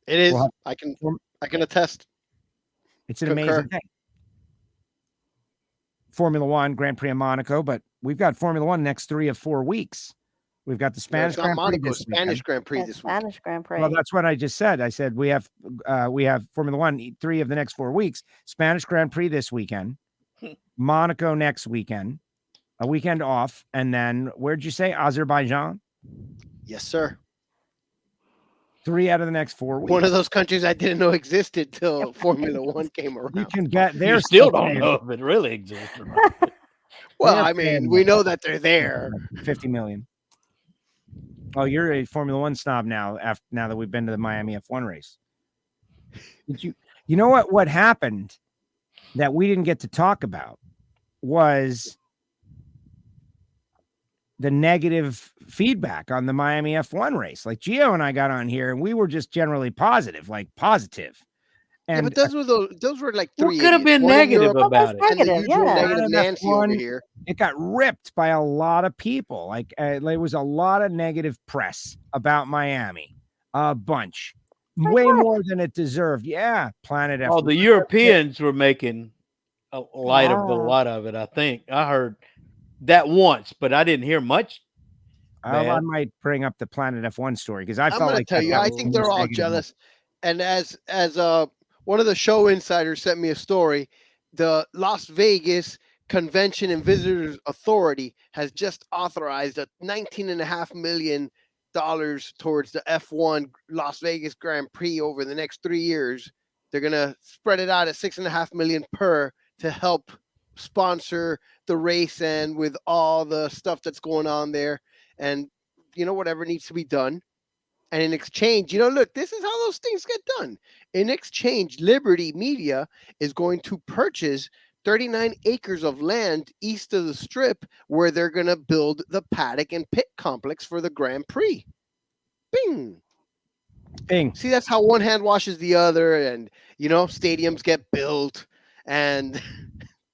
It is. I can attest. It's an amazing thing. Formula One, Grand Prix of Monaco, but we've got Formula One next 3 of 4 weeks. We've got the Spanish Grand Prix this weekend. Spanish Grand Prix this week. Spanish Grand Prix. Well, that's what I just said. I said we have Formula One 3 of the next 4 weeks. Spanish Grand Prix this weekend, Monaco next weekend, a weekend off, and then where'd you say Azerbaijan? Yes, sir. 3 out of the next 4 weeks. One of those countries I didn't know existed till Formula One came around. You can get there. You still don't know if it really exists or not. Well, I mean, we know that they're there. 50 million. Oh, you're a Formula One snob now. Now that we've been to the Miami F1 race, you know what happened that we didn't get to talk about was the negative feedback on the Miami F1 race. Like Gio and I got on here and we were just generally positive. And but those were like 3. What could have been negative about it? Negative, negative Nancy over here. It got ripped by a lot of people. There was a lot of negative press about Miami, a bunch, way more than it deserved. Yeah, Planet F1. Oh, the Europeans were making a light of a lot of it. I think I heard that once, but I didn't hear much. I might bring up the Planet F1 story because I felt like tell you, I think they're all jealous. And as one of the show insiders sent me a story, the Las Vegas Convention and Visitors Authority has just authorized a $19.5 million towards the F1 Las Vegas Grand Prix over the next 3 years. They're gonna spread it out at $6.5 million per to help sponsor the race and with all the stuff that's going on there, and whatever needs to be done. And in exchange, look, this is how those things get done. In exchange, Liberty Media is going to purchase 39 acres of land east of the Strip where they're going to build the paddock and pit complex for the Grand Prix. Bing. Bing. See, that's how one hand washes the other, and, stadiums get built. And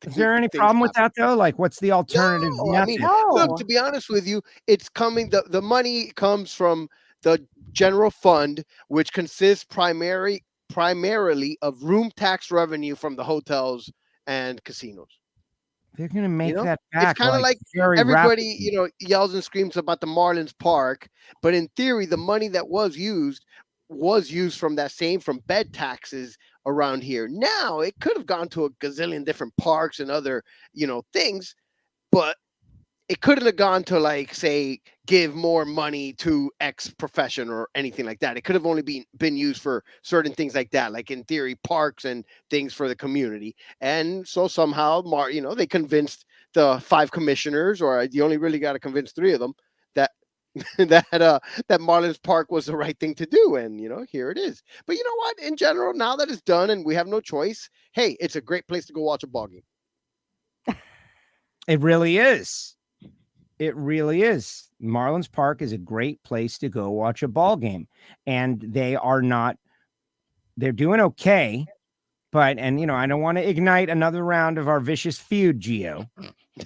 is there any problem with that, though? Like, what's the alternative? No, I mean, look, to be honest with you, it's coming. The money comes from the general fund, which consists primarily of room tax revenue from the hotels and casinos. They're going to make that back. It's kind of like everybody, yells and screams about the Marlins Park, but in theory, the money that was used from from bed taxes around here. Now it could have gone to a gazillion different parks and other, things, but it couldn't have gone to, like, say, give more money to X profession or anything like that. It could have only been used for certain things like that, like in theory, parks and things for the community. And so somehow, they convinced the 5 commissioners, or you only really got to convince 3 of them, that that Marlins Park was the right thing to do. And, here it is. But you know what? In general, now that it's done and we have no choice, hey, it's a great place to go watch a ball game. It really is. It really is. Marlins Park is a great place to go watch a ball game. And they're doing okay. But, I don't want to ignite another round of our vicious feud, Gio,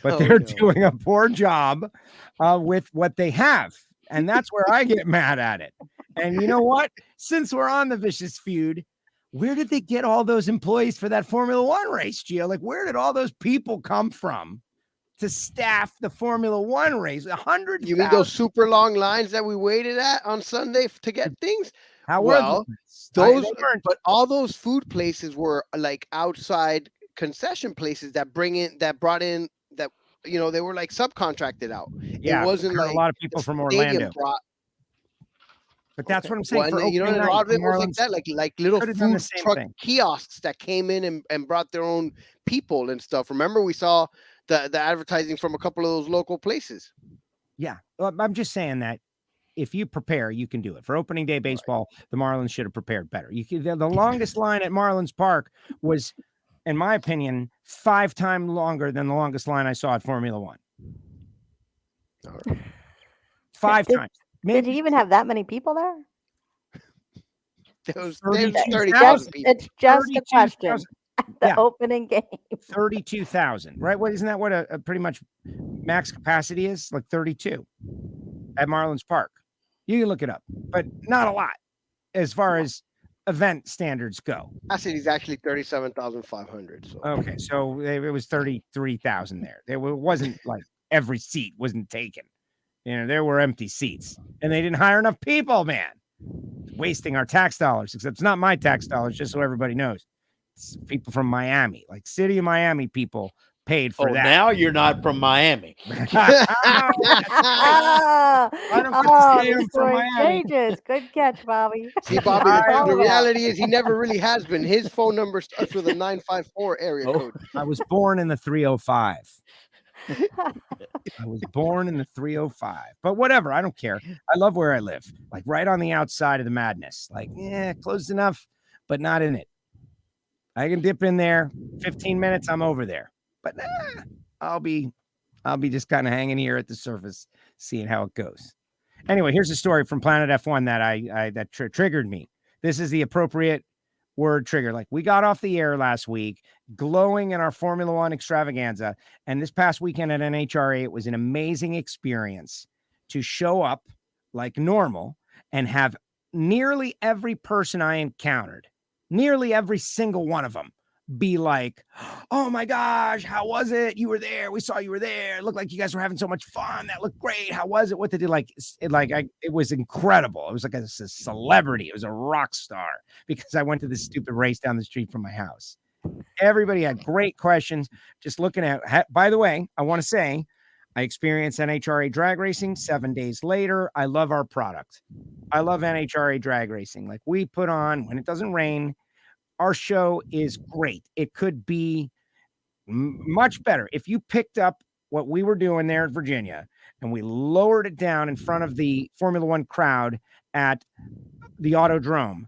but they're doing a poor job with what they have. And that's where I get mad at it. And you know what? Since we're on the vicious feud, where did they get all those employees for that Formula One race, Gio? Like, where did all those people come from to staff the Formula One race? 100,000. You mean those super long lines that we waited at on Sunday to get things? How well, but all those food places were like outside concession places that brought in, they were like subcontracted out. Yeah, it wasn't like a lot of people from Orlando. But that's what I'm saying. Well, a lot of it was like that, like little food truck kiosks that came in and brought their own people and stuff. Remember, we saw the advertising from a couple of those local places. Yeah, well, I'm just saying that if you prepare, you can do it. For opening day baseball, the Marlins should have prepared better. The longest line at Marlins Park was, in my opinion, 5 times longer than the longest line I saw at Formula One. All right. 5 times. Did you even have that many people there? There was 30,000 people. It's just a question. The Yeah. opening game. 32,000, right? What isn't that what a pretty much max capacity is? Like 32 at Marlins Park. You can look it up, but not a lot as far as event standards go. Capacity is actually 37,500. So. Okay, so it was 33,000 there. It wasn't like every seat wasn't taken. There were empty seats, and they didn't hire enough people, man. Wasting our tax dollars, except it's not my tax dollars, just so everybody knows. It's people from Miami, like City of Miami people paid for that. Now you're not from Miami. The story changes. Good catch, Bobby. See, Bobby, the reality is he never really has been. His phone number starts with a 954 area code. I was born in the 305. I was born in the 305, but whatever. I don't care. I love where I live, like right on the outside of the madness. Like, close enough, but not in it. I can dip in there 15 minutes. I'm over there, but I'll be just kind of hanging here at the surface, seeing how it goes. Anyway, here's a story from Planet F1 that triggered me. This is the appropriate word, trigger. Like, we got off the air last week glowing in our Formula One extravaganza. And this past weekend at NHRA, it was an amazing experience to show up like normal and have nearly every person I encountered, nearly every single one of them, be like, oh my gosh, how was it? You were there. We saw you were there. It looked like you guys were having so much fun. That looked great. How was it? What did it like? It was incredible. It was like a celebrity. It was a rock star because I went to this stupid race down the street from my house. Everybody had great questions. Just looking at, by the way, I want to say I experienced NHRA Drag Racing 7 days later. I love our product. I love NHRA Drag Racing. Like, we put on, when it doesn't rain, our show is great. It could be much better. If you picked up what we were doing there in Virginia and we lowered it down in front of the Formula One crowd at the Autodrome,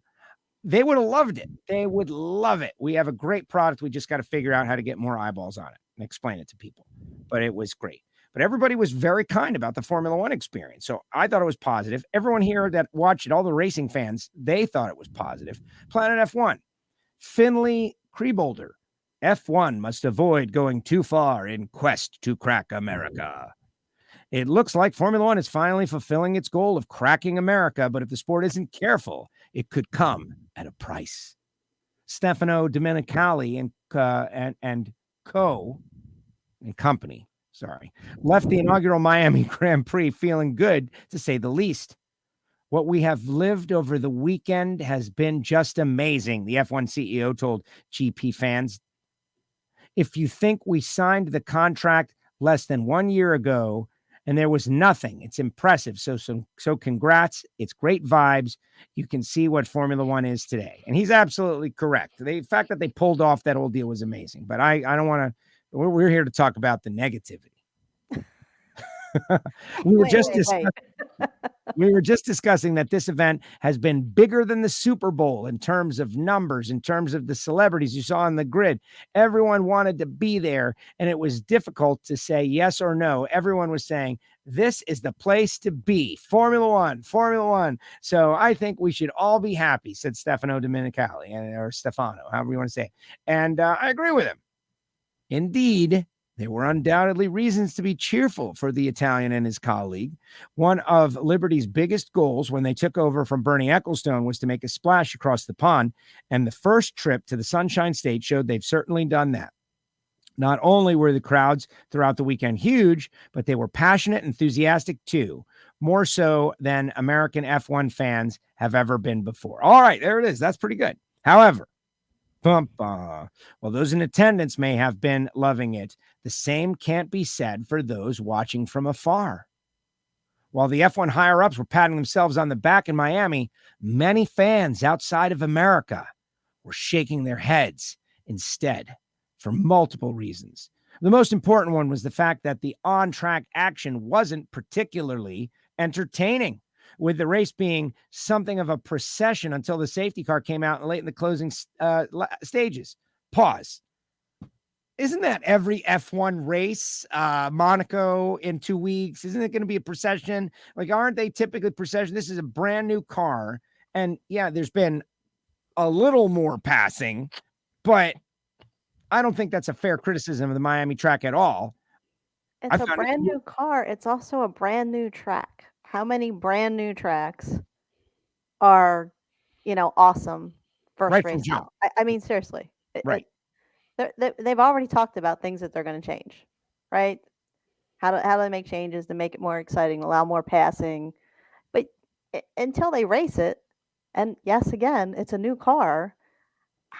they would have loved it. They would love it. We have a great product. We just got to figure out how to get more eyeballs on it and explain it to people. But it was great. But everybody was very kind about the Formula One experience. So I thought it was positive. Everyone here that watched it, all the racing fans, they thought it was positive. Planet F1. Finley Krieboulder, F1 must avoid going too far in quest to crack America. It looks like Formula One is finally fulfilling its goal of cracking America, but if the sport isn't careful, it could come at a price. Stefano Domenicali and company, left the inaugural Miami Grand Prix feeling good, to say the least. What we have lived over the weekend has been just amazing, the F1 CEO told GP fans. If you think we signed the contract less than 1 year ago and there was nothing, it's impressive. So congrats. It's great vibes. You can see what Formula One is today. And he's absolutely correct. The fact that they pulled off that whole deal was amazing. But I don't want to, we're here to talk about the negativity. We were just discussing that this event has been bigger than the Super Bowl in terms of numbers, in terms of the celebrities you saw on the grid. Everyone wanted to be there, and it was difficult to say yes or no. Everyone was saying, this is the place to be. Formula One. So I think we should all be happy, said Stefano Domenicali, or Stefano, however you want to say it. And I agree with him. Indeed, there were undoubtedly reasons to be cheerful for the Italian and his colleague. One of Liberty's biggest goals when they took over from Bernie Ecclestone was to make a splash across the pond, and the first trip to the Sunshine State showed they've certainly done that. Not only were the crowds throughout the weekend huge, but they were passionate and enthusiastic too, more so than American F1 fans have ever been before. All right, there it is. That's pretty good. However, while those in attendance may have been loving it, the same can't be said for those watching from afar. While the F1 higher-ups were patting themselves on the back in Miami, many fans outside of America were shaking their heads instead for multiple reasons. The most important one was the fact that the on-track action wasn't particularly entertaining. with the race being something of a procession until the safety car came out late in the closing stages. Pause. Isn't that every F1 race? Monaco in 2 weeks. Isn't it going to be a procession? Like, aren't they typically procession? This is a brand new car. And yeah, there's been a little more passing, but I don't think that's a fair criticism of the Miami track at all. It's a brand new car. It's also a brand new track. How many brand new tracks are, awesome first race out? I mean, seriously. Right. They've already talked about things that they're going to change, right? How do they make changes to make it more exciting, allow more passing? But until they race it, and yes, again, it's a new car.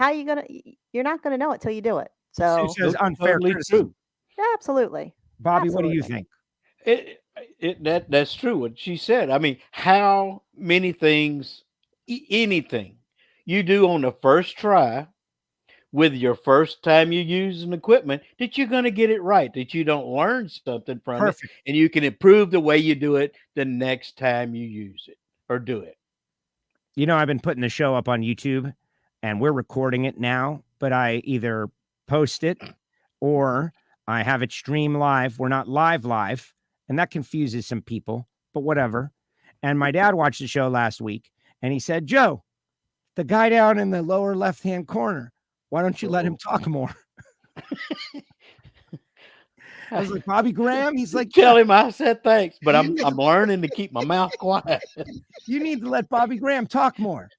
You're not going to know it till you do it. So it's unfair criticism. Yeah, absolutely. Bobby, absolutely. What do you think? That's true what she said. I mean, how many things, anything you do on the first try with your first time you use an equipment, that you're going to get it right, that you don't learn something from it, and you can improve the way you do it the next time you use it or do it. I've been putting the show up on YouTube, and we're recording it now, but I either post it or I have it stream live. We're not live, and that confuses some people, but whatever. And my dad watched the show last week, and he said, Joe, the guy down in the lower left-hand corner, why don't you let him talk more? I was like, Bobby Graham? He's like, tell him I said thanks, but I'm learning to keep my mouth quiet. You need to let Bobby Graham talk more.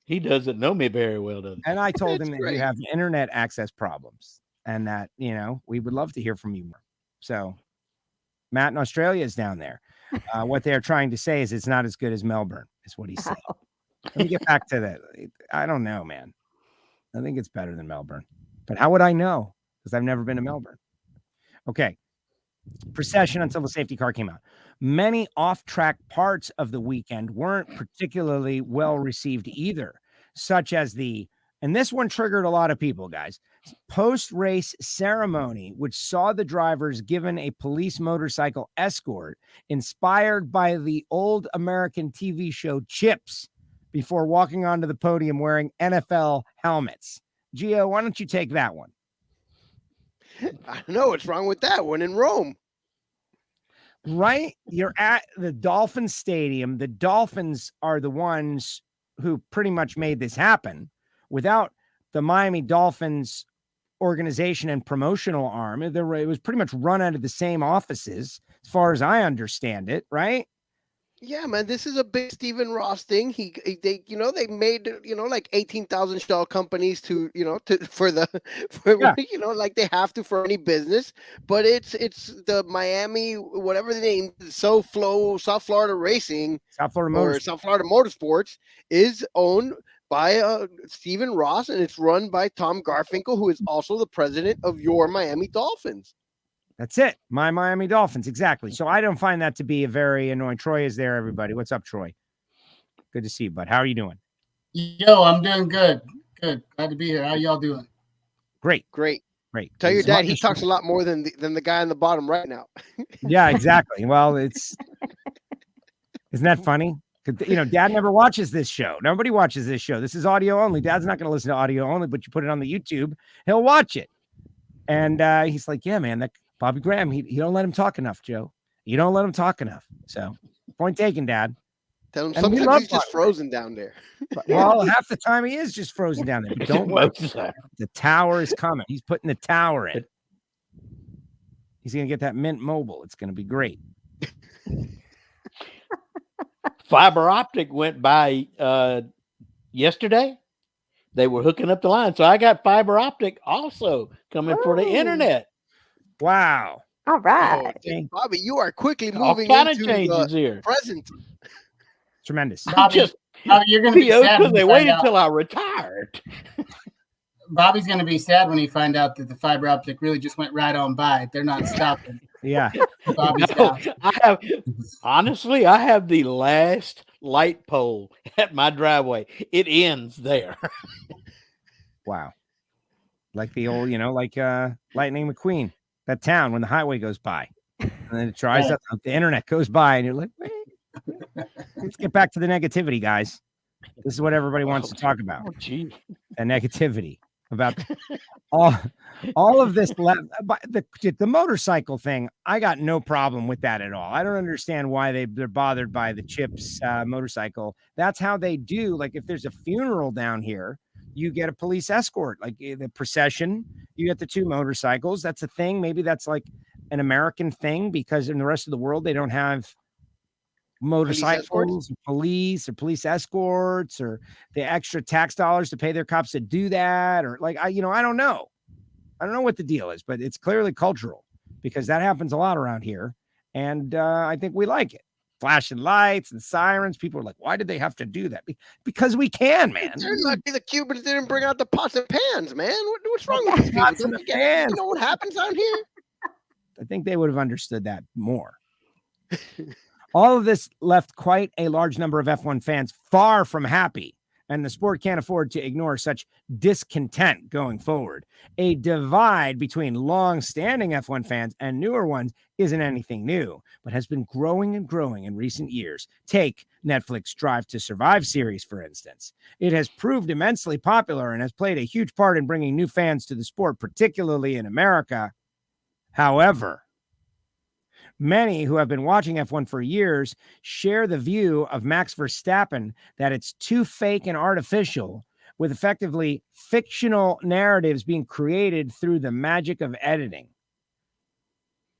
He doesn't know me very well, does he? And I told him that you have internet access problems and that, we would love to hear from you more. So Matt in Australia is down there. What they're trying to say is it's not as good as Melbourne, is what he said. Let me get back to that. I don't know, man. I think it's better than Melbourne, but how would I know? Because I've never been to Melbourne. Okay. Procession until the safety car came out. Many off-track parts of the weekend weren't particularly well received either, such as and this one triggered a lot of people, guys, post-race ceremony, which saw the drivers given a police motorcycle escort inspired by the old American TV show Chips, before walking onto the podium wearing NFL helmets. Gio, why don't you take that one? I don't know what's wrong with that one in Rome. Right? You're at the Dolphins Stadium. The Dolphins are the ones who pretty much made this happen. Without the Miami Dolphins organization and promotional arm, it was pretty much run out of the same offices, as far as I understand it, right? Yeah, man, this is a big Stephen Ross thing. They made, like 18,000 shell companies to like they have to for any business. But it's the Miami, whatever the name, South Florida Racing, South Florida Motorsports is owned by Stephen Ross, and it's run by Tom Garfinkel, who is also the president of your Miami Dolphins. That's it. My Miami Dolphins. Exactly. So I don't find that to be a very annoying. Troy is there, everybody. What's up, Troy? Good to see you, bud. How are you doing? Yo, I'm doing good. Good. Glad to be here. How y'all doing? Great. Tell your dad he talks a lot more than the guy on the bottom right now. Yeah, exactly. Well, isn't that funny? Dad never watches this show. Nobody watches this show. This is audio only. Dad's not going to listen to audio only, but you put it on the YouTube, he'll watch it. And he's like, yeah, man, that Bobby Graham, he don't let him talk enough, Joe. You don't let him talk enough. So point taken, Dad. Tell him sometimes he's just frozen down there. Well, half the time he is just frozen down there. But don't worry. The tower is coming. He's putting the tower in. He's going to get that Mint Mobile. It's going to be great. Fiber optic went by yesterday. They were hooking up the line. So I got fiber optic also coming for the internet. Wow. All right. Oh, Bobby, you are quickly moving all into changes here. Present. Tremendous. Bobby, you're going to be sad because they waited until I retired. Bobby's going to be sad when he find out that the fiber optic really just went right on by. They're not stopping. Yeah. I have the last light pole at my driveway. It ends there. Wow. Like the old, Lightning McQueen, that town when the highway goes by. And then it tries up, the internet goes by, and you're like, Let's get back to the negativity, guys. This is what everybody wants to talk about. Oh, gee. The negativity about all of this. The motorcycle thing, I got no problem with that at all. I don't understand why they're bothered by the Chips motorcycle. That's how they do. Like if there's a funeral down here, you get a police escort. Like the procession, you get the 2 motorcycles. That's a thing. Maybe that's like an American thing because in the rest of the world, they don't have motorcycles, police escorts, or the extra tax dollars to pay their cops to do that, or like I don't know what the deal is, but it's clearly cultural because that happens a lot around here, and I think we like it. Flashing lights and sirens. People are like, why did they have to do that? Because we can, man. They're lucky the Cubans didn't bring out the pots and pans, man. What's wrong with these Pots people? and pans. You know what happens out here? I think they would have understood that more. All of this left quite a large number of F1 fans far from happy, and the sport can't afford to ignore such discontent going forward. A divide between long-standing F1 fans and newer ones isn't anything new, but has been growing and growing in recent years. Take Netflix Drive to Survive series, for instance. It has proved immensely popular and has played a huge part in bringing new fans to the sport, particularly in America. However, many who have been watching F1 for years share the view of Max Verstappen that it's too fake and artificial, with effectively fictional narratives being created through the magic of editing.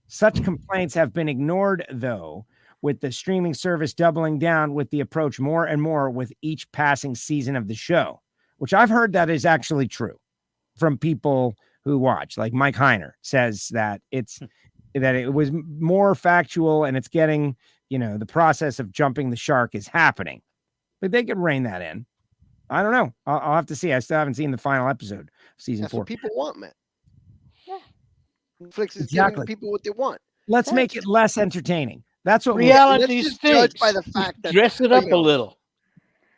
Such complaints have been ignored, though, with the streaming service doubling down with the approach more and more with each passing season of the show, which I've heard that is actually true from people who watch. Like Mike Heiner says that it was more factual and it's getting, the process of jumping the shark is happening, but they could rein that in. I don't know. I'll have to see. I still haven't seen the final episode of season 4. What people want, man. Yeah. Netflix is giving people what they want. Let's make it less entertaining. That's what reality let's stinks. judge by the fact that Dress it up a little.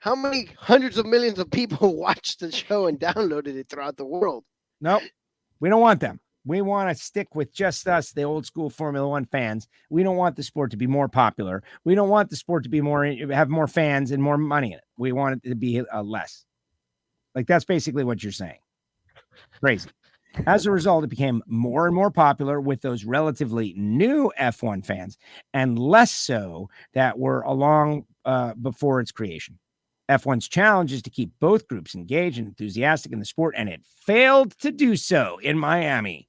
How many hundreds of millions of people watched the show and downloaded it throughout the world? Nope. We don't want them. We want to stick with just us, the old school Formula One fans. We don't want the sport to be more popular. We don't want the sport to be have more fans and more money in it. We want it to be less. Like that's basically what you're saying. Crazy. As a result, it became more and more popular with those relatively new F1 fans and less so that were along before its creation. F1's challenge is to keep both groups engaged and enthusiastic in the sport, and it failed to do so in Miami.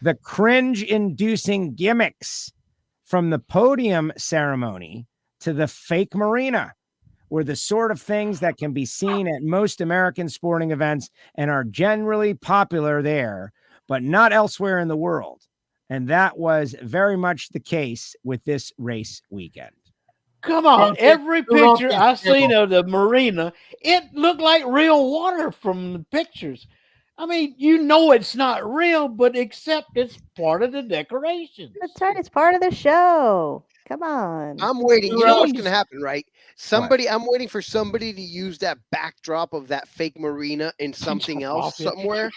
The cringe-inducing gimmicks from the podium ceremony to the fake marina were the sort of things that can be seen at most American sporting events and are generally popular there, but not elsewhere in the world. And that was very much the case with this race weekend. Come on, every picture I seen of the marina, it looked like real water from the pictures. I mean, it's not real, but except it's part of the decoration. That's right. It's part of the show. Come on. I'm waiting. You know what's going to happen, right? I'm waiting for somebody to use that backdrop of that fake marina in something else somewhere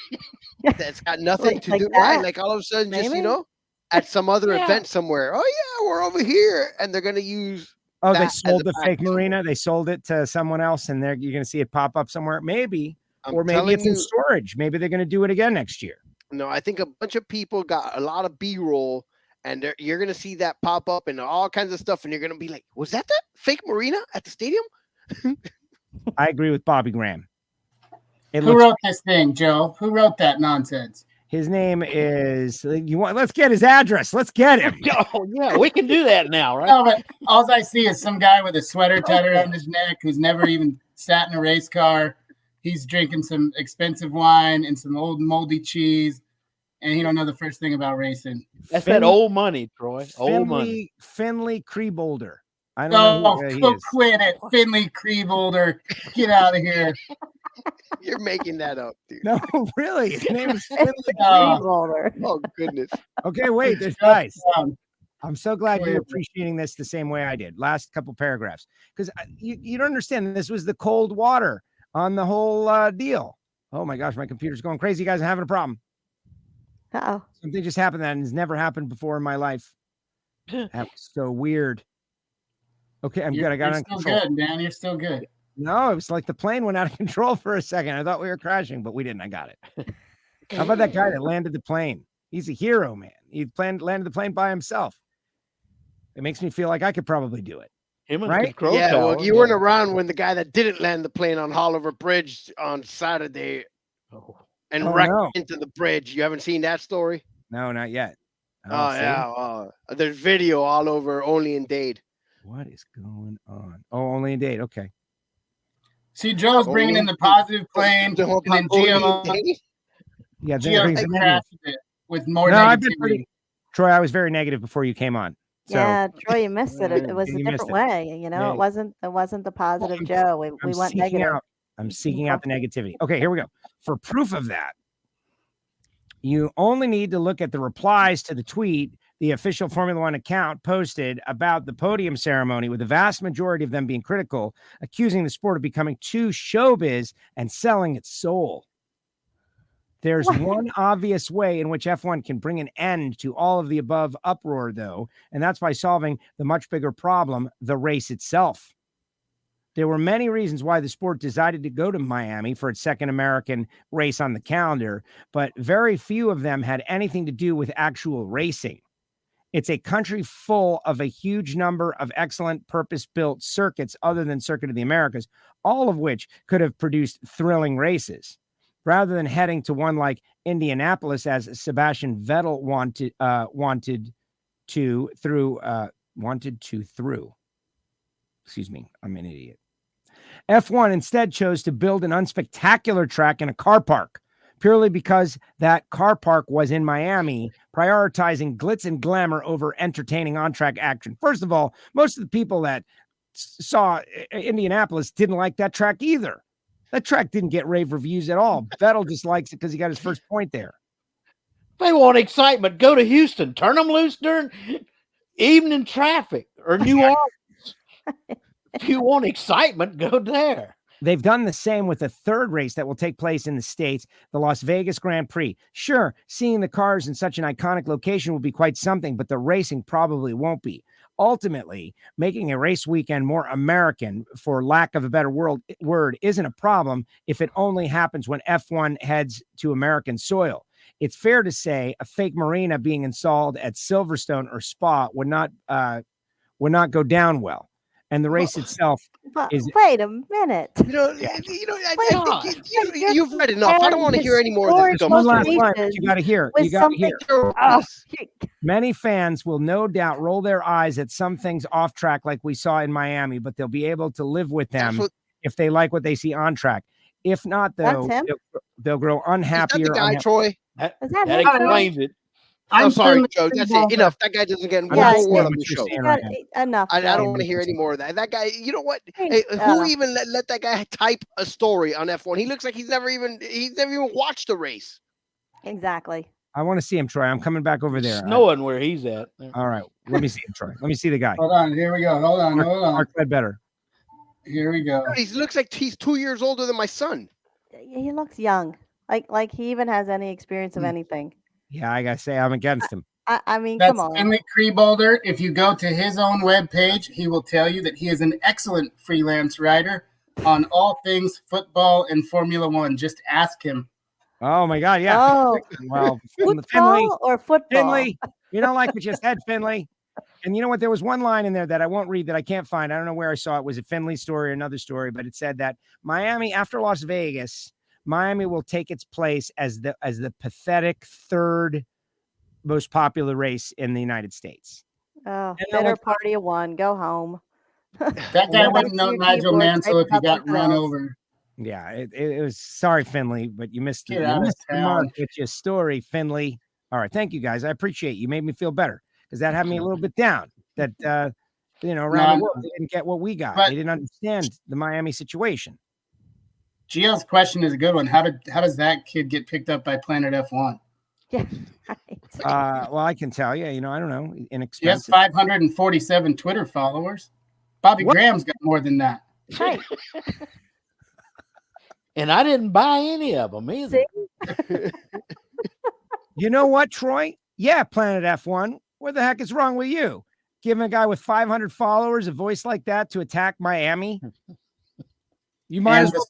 that's got nothing to do. Right? Like all of a sudden, just, at some other event somewhere. Oh, yeah, we're over here. And they're going to use. Oh, they sold the fake marina. They sold it to someone else, and you're going to see it pop up somewhere. Maybe. Or maybe it's in storage. Maybe they're going to do it again next year. No, I think a bunch of people got a lot of B-roll, and you're going to see that pop up and all kinds of stuff, and you're going to be like, was that fake marina at the stadium? I agree with Bobby Graham. Who wrote this thing, Joe? Who wrote that nonsense? His name is, let's get his address. Let's get him. Oh, yeah, we can do that now, right? No, but all I see is some guy with a sweater tied around his neck who's never even sat in a race car. He's drinking some expensive wine and some old moldy cheese, and he don't know the first thing about racing. That's that old money, Troy. Old money. Finley Kribolder. I don't know. Oh, quit it. Finley Kribolder. Get out of here. You're making that up, dude. No, really. His name is Finley Kribolder. Oh, goodness. Okay, wait. There's guys. I'm so glad you're appreciating this the same way I did. Last couple paragraphs. Because you don't understand. This was the cold water on the whole deal. Oh my gosh, my computer's going crazy. You guys are having a problem. Uh-oh. Something just happened that has never happened before in my life. That was so weird. Okay, I'm good. I got You're on still control. good, man. You're still good. No, it was like the plane went out of control for a second. I thought we were crashing, but we didn't. I got it. How about that guy that landed the plane? He's a hero, man. He landed the plane by himself. It makes me feel like I could probably do it. Him and Right? the control Yeah, well, tower, you weren't around when the guy that didn't land the plane on Oliver Bridge on Saturday and Oh, wrecked no. into the bridge. You haven't seen that story? No, not yet. Oh, see? yeah. There's video all over Only in Dade. What is going on? Oh, only in Dade. Okay. See, Joe's bringing in the positive plane, and then Gio, Yeah, that Gio brings the negative. crashed it with more No, I've been negativity. pretty. Troy, I was very negative before you came on. So Yeah, Troy, you missed it. It was a you missed different it. way. You know, Yeah. it wasn't the positive Joe. We I'm went seeking negative. out. I'm seeking out the negativity. Okay, here we go. For proof of that, you only need to look at the replies to the tweet the official Formula One account posted about the podium ceremony, with the vast majority of them being critical, accusing the sport of becoming too showbiz and selling its soul. There's one obvious way in which F1 can bring an end to all of the above uproar, though, and that's by solving the much bigger problem, the race itself. There were many reasons why the sport decided to go to Miami for its second American race on the calendar, but very few of them had anything to do with actual racing. It's a country full of a huge number of excellent purpose-built circuits other than Circuit of the Americas, all of which could have produced thrilling races. Rather than heading to one like Indianapolis, as Sebastian Vettel wanted to through. Excuse me, I'm an idiot. F1 instead chose to build an unspectacular track in a car park, purely because that car park was in Miami, prioritizing glitz and glamour over entertaining on-track action. First of all, most of the people that saw Indianapolis didn't like that track either. That track didn't get rave reviews at all. Vettel just likes it because he got his first point there. They want excitement. Go to Houston. Turn them loose during evening traffic or New Orleans. If you want excitement, go there. They've done the same with the third race that will take place in the States, the Las Vegas Grand Prix. Sure, seeing the cars in such an iconic location will be quite something, but the racing probably won't be. Ultimately, making a race weekend more American, for lack of a better word, isn't a problem if it only happens when F1 heads to American soil. It's fair to say a fake marina being installed at Silverstone or Spa would not go down well. And the race itself is. Wait a minute. I think you've read enough. I don't want to hear any more of this. One last line. You got to hear. You got to hear. Many fans will no doubt roll their eyes at some things off track, like we saw in Miami, but they'll be able to live with them if they like what they see on track. If not, though, they'll grow unhappier. Is that the guy, Troy? That explains it. I'm sorry, Joe. That's it. Enough. That guy doesn't get one word on the show. Enough. I don't want to hear any more of that. That guy, you know what? Hey, who even let that guy type a story on F1? He looks like he's never even watched a race. Exactly. I want to see him, Troy. I'm coming back over there. Snowing where he's at. All right. Let me see him, Troy. Let me see the guy. Hold on. Here we go. Hold on. Mark better. Here we go. He looks like he's 2 years older than my son. He looks young. Like he even has any experience of anything. Yeah, I gotta say I'm against him. I mean, That's come on. Finley Kreebolder. If you go to his own webpage, he will tell you that he is an excellent freelance writer on all things football and Formula One. Just ask him. Oh my God, yeah. Oh, well, football Finley, or football? Finley, you don't like what you said, Finley. And you know what? There was one line in there that I won't read that I can't find. I don't know where I saw it. Was it Finley's story or another story? But it said that Miami, after Las Vegas, Miami will take its place as the pathetic third most popular race in the United States. Oh, better party of one. Go home. That guy wouldn't know Nigel Mansell if he got run over. Yeah, it was sorry, Finley, but you missed the mark with your story, Finley. All right, thank you guys. I appreciate you. Made me feel better because that had me a little bit down. That around the world they didn't get what we got. They didn't understand the Miami situation. Gio's question is a good one. How does that kid get picked up by Planet F1? Yeah, right. Well, I can tell you. I don't know. Inexpensive. He has 547 Twitter followers. Bobby Graham's got more than that. Right. And I didn't buy any of them either. You know what, Troy? Yeah, Planet F1. What the heck is wrong with you? Giving a guy with 500 followers a voice like that to attack Miami. You might as well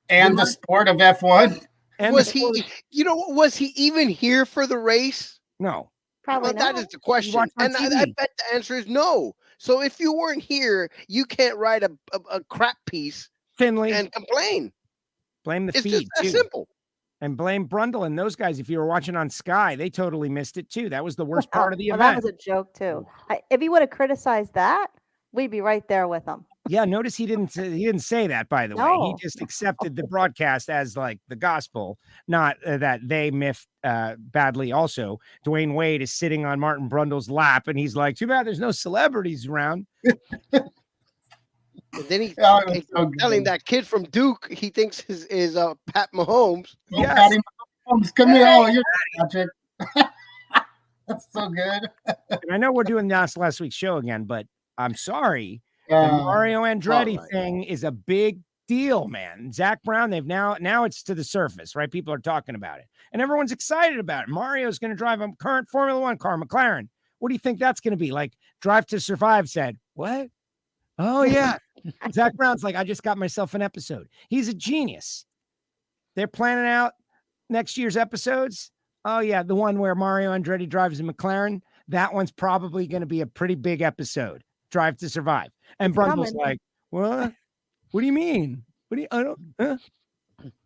the sport of F1. And was he? You know, was he even here for the race? No, probably well, not. that is the question, and I bet the answer is no. So if you weren't here, you can't write a crap piece Finley and complain. Blame the it's feed. Just that simple. And blame Brundle and those guys. If you were watching on Sky, they totally missed it too. That was the worst part of the event. That was a joke too. If he would have criticized that, we'd be right there with him. Yeah, notice he didn't say that, by the way. He just accepted the broadcast as like the gospel, not that they miffed badly. Also, Dwayne Wade is sitting on Martin Brundle's lap, and he's like, "Too bad there's no celebrities around." And then he's telling that kid from Duke he thinks is Pat Mahomes. Yeah, Patty Mahomes, come here. Oh, you're Patrick. That's so good. And I know we're doing last week's show again, but I'm sorry. The Mario Andretti thing is a big deal, man. Zach Brown, they've now it's to the surface, right? People are talking about it, and everyone's excited about it. Mario's going to drive a current Formula One car, McLaren. What do you think that's going to be? Like Drive to Survive said, what? Oh, yeah. Zach Brown's like, I just got myself an episode. He's a genius. They're planning out next year's episodes. Oh, yeah, the one where Mario Andretti drives a McLaren. That one's probably going to be a pretty big episode. Drive to Survive. And Brundle's like, what? What do you mean? What do you, I don't, huh?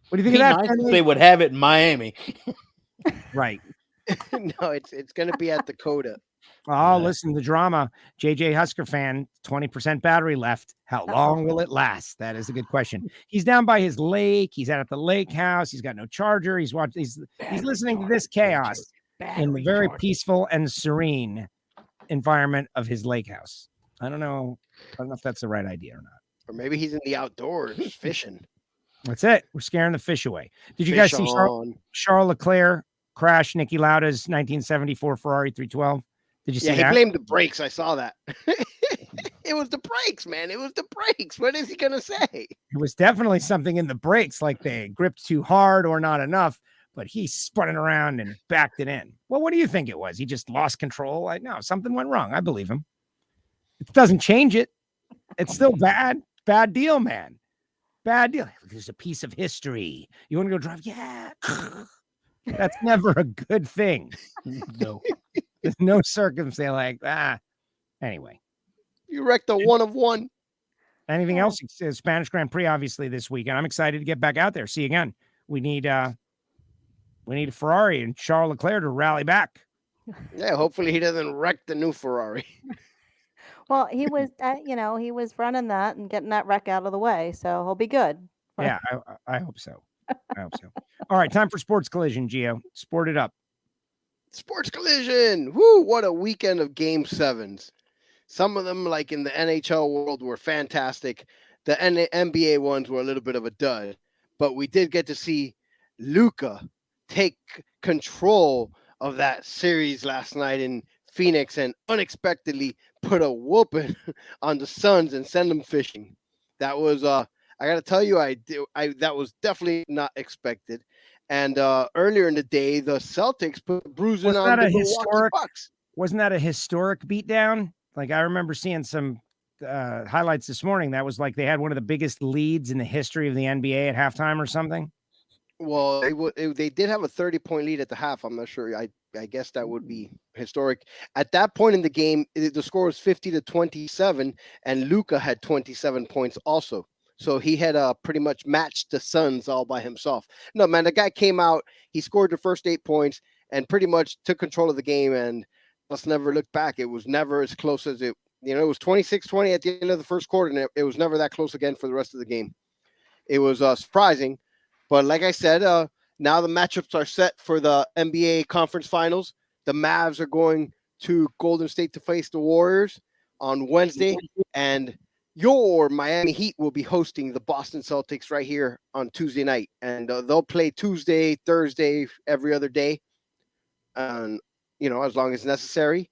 What do you think of that? Nice they would have it in Miami. Right. No, it's going to be at Dakota. Oh, listen, the drama. JJ Husker fan, 20% battery left. How long will it last? That is a good question. He's down by his lake. He's out at the lake house. He's got no charger. He's watching. He's listening to this chaos in the very peaceful and serene environment of his lake house. I don't know if that's the right idea or not. Or maybe he's in the outdoors fishing. That's it. We're scaring the fish away. Did you guys see Charles Leclerc crash Niki Lauda's 1974 Ferrari 312? Did you see that? Yeah, he blamed the brakes. I saw that. It was the brakes, man. It was the brakes. What is he going to say? It was definitely something in the brakes, like they gripped too hard or not enough, but he spun it around and backed it in. Well, what do you think it was? He just lost control? No, something went wrong. I believe him. It doesn't change it. It's still bad. Bad deal, man. Bad deal. There's a piece of history. You want to go drive? Yeah. That's never a good thing. No. There's no circumstance like Anyway. You wrecked a one of one. Anything else? Spanish Grand Prix, obviously, this weekend. I'm excited to get back out there. See you again. We need a Ferrari and Charles Leclerc to rally back. Yeah, hopefully he doesn't wreck the new Ferrari. Well, he was, he was running that and getting that wreck out of the way, so he'll be good. Yeah, I hope so. I hope so. All right, time for Sports Collision, Gio. Sport it up. Sports Collision. Woo, what a weekend of Game 7s. Some of them, like in the NHL world, were fantastic. The NBA ones were a little bit of a dud. But we did get to see Luka take control of that series last night in Phoenix and unexpectedly put a whooping on the Suns and send them fishing. That was, I got to tell you, that was definitely not expected. And earlier in the day, the Celtics put a bruising on the Milwaukee Bucks. Wasn't that a historic beatdown? Like, I remember seeing some highlights this morning. That was like they had one of the biggest leads in the history of the NBA at halftime or something. Well, they did have a 30-point lead at the half. I'm not sure. I guess that would be historic. At that point in the game, the score was 50-27, and Luka had 27 points also. So he had pretty much matched the Suns all by himself. No, man, the guy came out, he scored the first 8 points, and pretty much took control of the game, and let's never look back. It was never as close as it was 26-20 at the end of the first quarter, and it was never that close again for the rest of the game. It was surprising. But like I said, now the matchups are set for the NBA Conference Finals. The Mavs are going to Golden State to face the Warriors on Wednesday, and your Miami Heat will be hosting the Boston Celtics right here on Tuesday night. And they'll play Tuesday, Thursday, every other day, as long as necessary.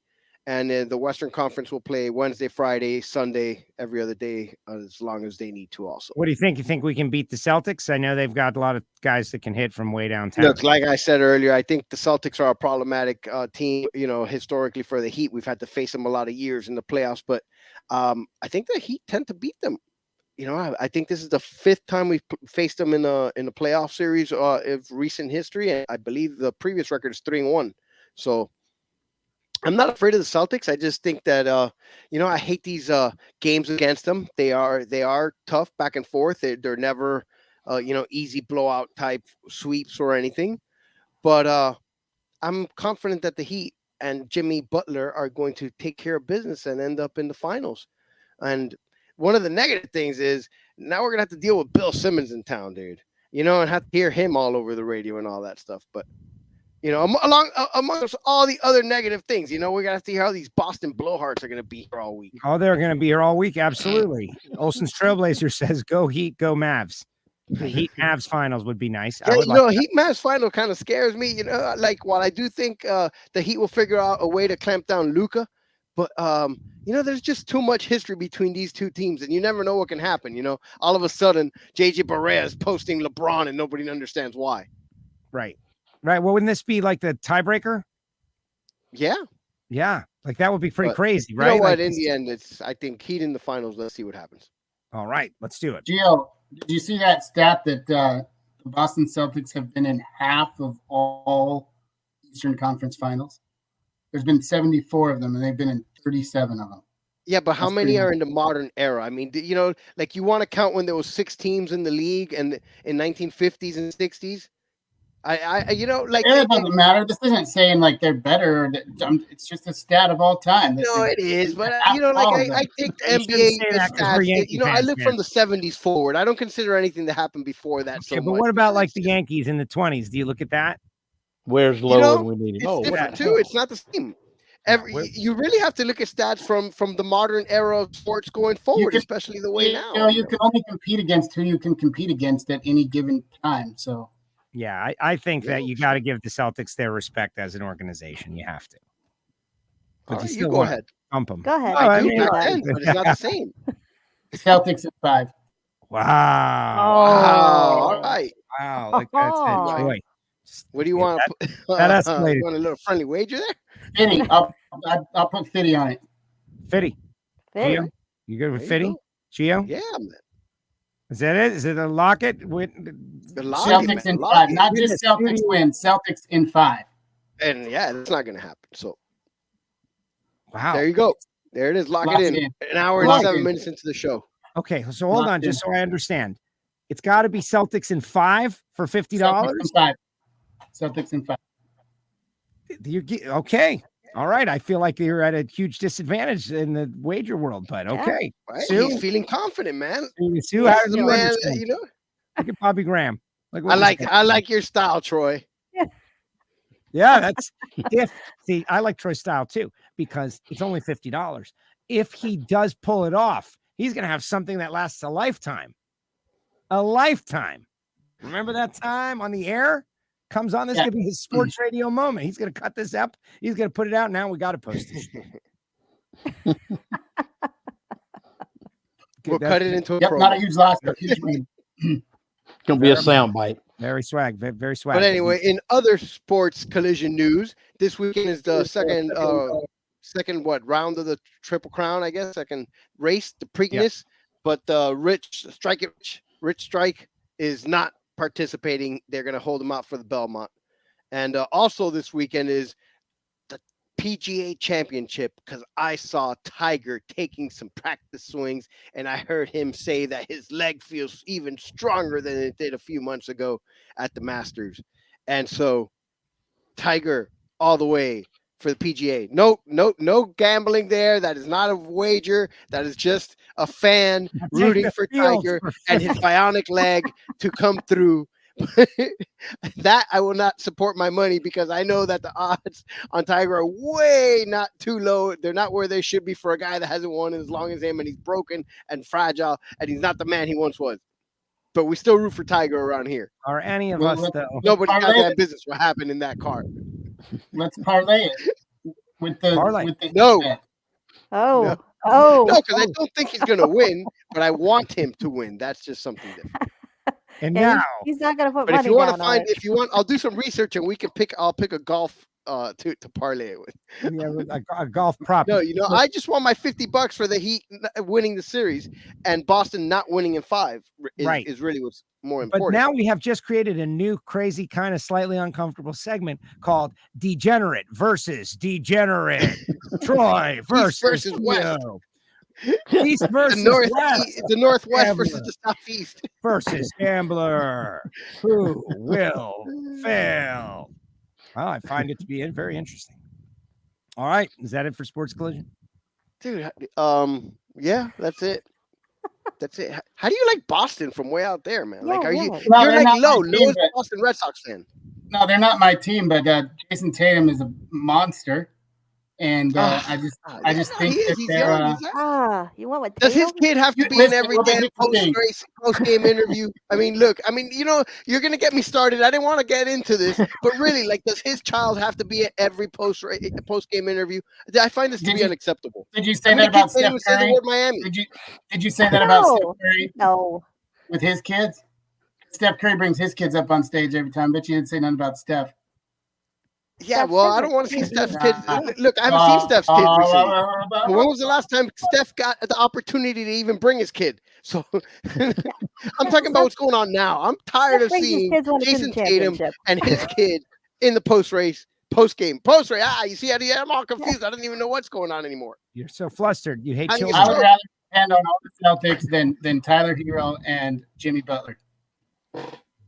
And then the Western Conference will play Wednesday, Friday, Sunday, every other day, as long as they need to also. What do you think? You think we can beat the Celtics? I know they've got a lot of guys that can hit from way downtown. Look, like I said earlier, I think the Celtics are a problematic team, historically for the Heat. We've had to face them a lot of years in the playoffs, but I think the Heat tend to beat them. I think this is the 5th time we've faced them in the playoff series of recent history. And I believe the previous record is 3-1. So I'm not afraid of the Celtics. I just think that, I hate these games against them. They are tough back and forth. They're never, easy blowout type sweeps or anything. But I'm confident that the Heat and Jimmy Butler are going to take care of business and end up in the finals. And one of the negative things is now we're going to have to deal with Bill Simmons in town, dude, and have to hear him all over the radio and all that stuff. But, amongst all the other negative things, we're going to have to hear how these Boston Blowhards are going to be here all week. Oh, they're going to be here all week. Absolutely. Olsen's Trailblazer says, go Heat, go Mavs. The Heat Mavs finals would be nice. Yeah, Heat Mavs final kind of scares me. While I do think the Heat will figure out a way to clamp down Luka, but there's just too much history between these two teams, and you never know what can happen. All of a sudden, JJ Barea is posting LeBron, and nobody understands why. Right. Well, wouldn't this be like the tiebreaker? Yeah. Like that would be pretty crazy, right? You know what? In the end, I think Heat in the finals. Let's see what happens. All right, let's do it. Gio, did you see that stat that the Boston Celtics have been in half of all Eastern Conference finals? There's been 74 of them, and they've been in 37 of them. Yeah, but how many are in the modern era? I mean, you want to count when there was 6 teams in the league and in 1950s and 60s? It doesn't matter. This isn't saying like they're better. It's just a stat of all time. No, it is. But I take the NBA stats. I live from the 70s forward. I don't consider anything that happened before that. Okay, but what about like the Yankees in the 20s? Do you look at that? Where's lower than we need it? It's different too. It's not the same. You really have to look at stats from the modern era of sports going forward, especially the way now. You can only compete against who you can compete against at any given time. So. Yeah, I think that you got to give the Celtics their respect as an organization. You have to. But you still go ahead. Pump them. Go ahead. No, I do back then, but it's not the same. Celtics at 5. Wow. All right. Wow. Like that's it. Boy. What do you want? That escalated. You want a little friendly wager there? Fitty. I'll put Fitty on it. Fitty. Gio? You good with Fitty? Gio? Yeah, man. Is that it? Is it a lock it? Celtics in 5. Not just Celtics win. Celtics in 5. And yeah, that's not going to happen. So, wow. There you go. There it is. Lock it in. An hour and 7 minutes into the show. Okay, so hold on, just so I understand. It's got to be Celtics in 5 for $50. Celtics in 5. Okay. All right. I feel like you're at a huge disadvantage in the wager world, but okay. Right. He's feeling confident, man. Sue, how does it Look at Bobby Graham. I like your style, Troy. Yeah, that's see, I like Troy's style too, because it's only $50. If he does pull it off, he's gonna have something that lasts a lifetime. A lifetime. Remember that time on the air? Comes on, this could be his sports radio moment. He's gonna cut this up, he's gonna put it out. Now we gotta post it. We'll cut it into a program. Not a huge loss, but huge win. Gonna be a soundbite. Very swag, very swag. But anyway, in other sports collision news, this weekend is the second round of the Triple Crown, I guess, second race, the Preakness. Yep. But Rich Strike is not participating. They're going to hold him out for the Belmont. And also this weekend is the PGA Championship, because I saw Tiger taking some practice swings, and I heard him say that his leg feels even stronger than it did a few months ago at the Masters. And so Tiger all the way for the PGA. No gambling there. That is not a wager. That is just a fan rooting for Tiger and his bionic leg to come through. That I will not support my money, because I know that the odds on Tiger are way not too low. They're not where they should be for a guy that hasn't won as long as him, and he's broken and fragile, and he's not the man he once was. But we still root for Tiger around here. Are any of us though? Nobody got that business what happened in that car. Let's parlay it. with the no. Oh, No, because I don't think he's going to win, but I want him to win. That's just something different. And yeah, now, he's not gonna put But money if you want to down on find, it. if you want, I'll do some research and we can pick. I'll pick a golf to parlay it with. yeah, with a golf prop. No, I just want my $50 for the Heat winning the series and Boston not winning in 5 is really what's more important. But now we have just created a new crazy kind of slightly uncomfortable segment called Degenerate versus Degenerate. Troy versus West. East versus West. The Northwest Gambler versus the Southeast. versus Gambler. Who will fail? Well, I find it to be very interesting. All right. Is that it for Sports Collision? Dude, yeah, that's it. That's it. How do you like Boston from way out there, man? Like, you're like lowest Boston Red Sox fan. No, they're not my team, but Jason Tatum is a monster. And I just think that they're you went with Does his kid have to be in every damn post-game interview? I mean, look, you're gonna get me started. I didn't want to get into this, but really, like, does his child have to be at every post-game interview? I find this to be unacceptable. Did you say that about Steph Curry? Miami. Did you say that about Steph Curry? No. With his kids? Steph Curry brings his kids up on stage every time. Bet you didn't say nothing about Steph. Yeah, well, I don't want to see Steph's kids. Look, I haven't seen Steph's kids recently. When was the last time Steph got the opportunity to even bring his kid? So I'm talking about what's going on now. I'm tired of seeing Jason Tatum and his kid in the post-game. You see, I'm all confused. I don't even know what's going on anymore. You're so flustered. You hate children. I would rather depend on all the Celtics than Tyler Hero and Jimmy Butler.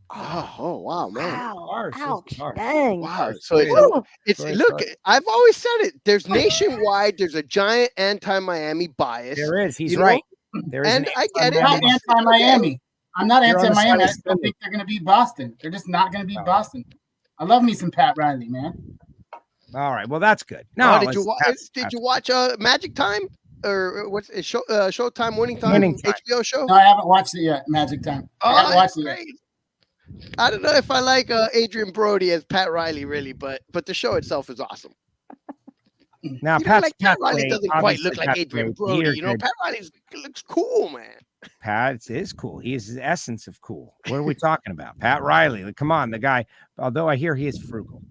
Oh wow, man! Ouch! Dang! Wow. So it's look. I've always said it. There's nationwide. There's a giant anti-Miami bias. There is. He's right. There is, and I get it. I'm not anti-Miami. I'm not anti-Miami. I still think they're going to beat Boston. They're just not going to beat Boston. I love me some Pat Riley, man. All right. Well, that's good. No, did you watch Magic Time or what's it? Showtime Winning Time? HBO show? No, I haven't watched it yet. Magic Time. I haven't watched it yet. I don't know if I like Adrian Brody as Pat Riley, really, but the show itself is awesome. Now, Pat Riley doesn't quite look like Adrian Brody. Pat Riley looks cool, man. Pat is cool. He is the essence of cool. What are we talking about? Pat Riley. Like, come on, the guy. Although I hear he is frugal.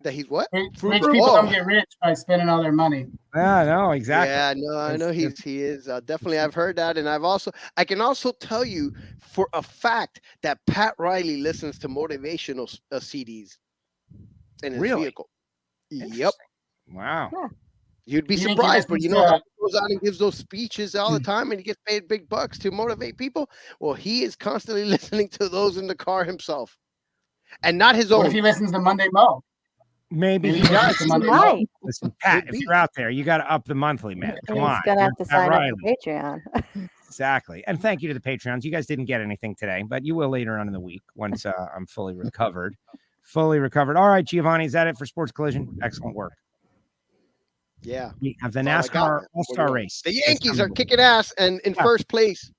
That he's what? Rich people don't get rich by spending all their money. Yeah, no, exactly. Yeah, no, I know he is. Definitely, I've heard that, and I can also tell you for a fact that Pat Riley listens to motivational CDs in his vehicle. Yep. Wow. Yeah. You'd be surprised, but he goes out and gives those speeches all the time, and he gets paid big bucks to motivate people. Well, he is constantly listening to those in the car himself, and not his own. What if he listens to Monday Mo? Maybe he does. Right. Listen, Pat, if you're out there, you got to up the monthly, man. Come on. He's going to have to sign up for Patreon. Exactly. And thank you to the Patreons. You guys didn't get anything today, but you will later on in the week once I'm fully recovered. All right, Giovanni, is that it for Sports Collision? Excellent work. Yeah. We have the NASCAR All-Star Race. The Yankees are kicking ass and in first place.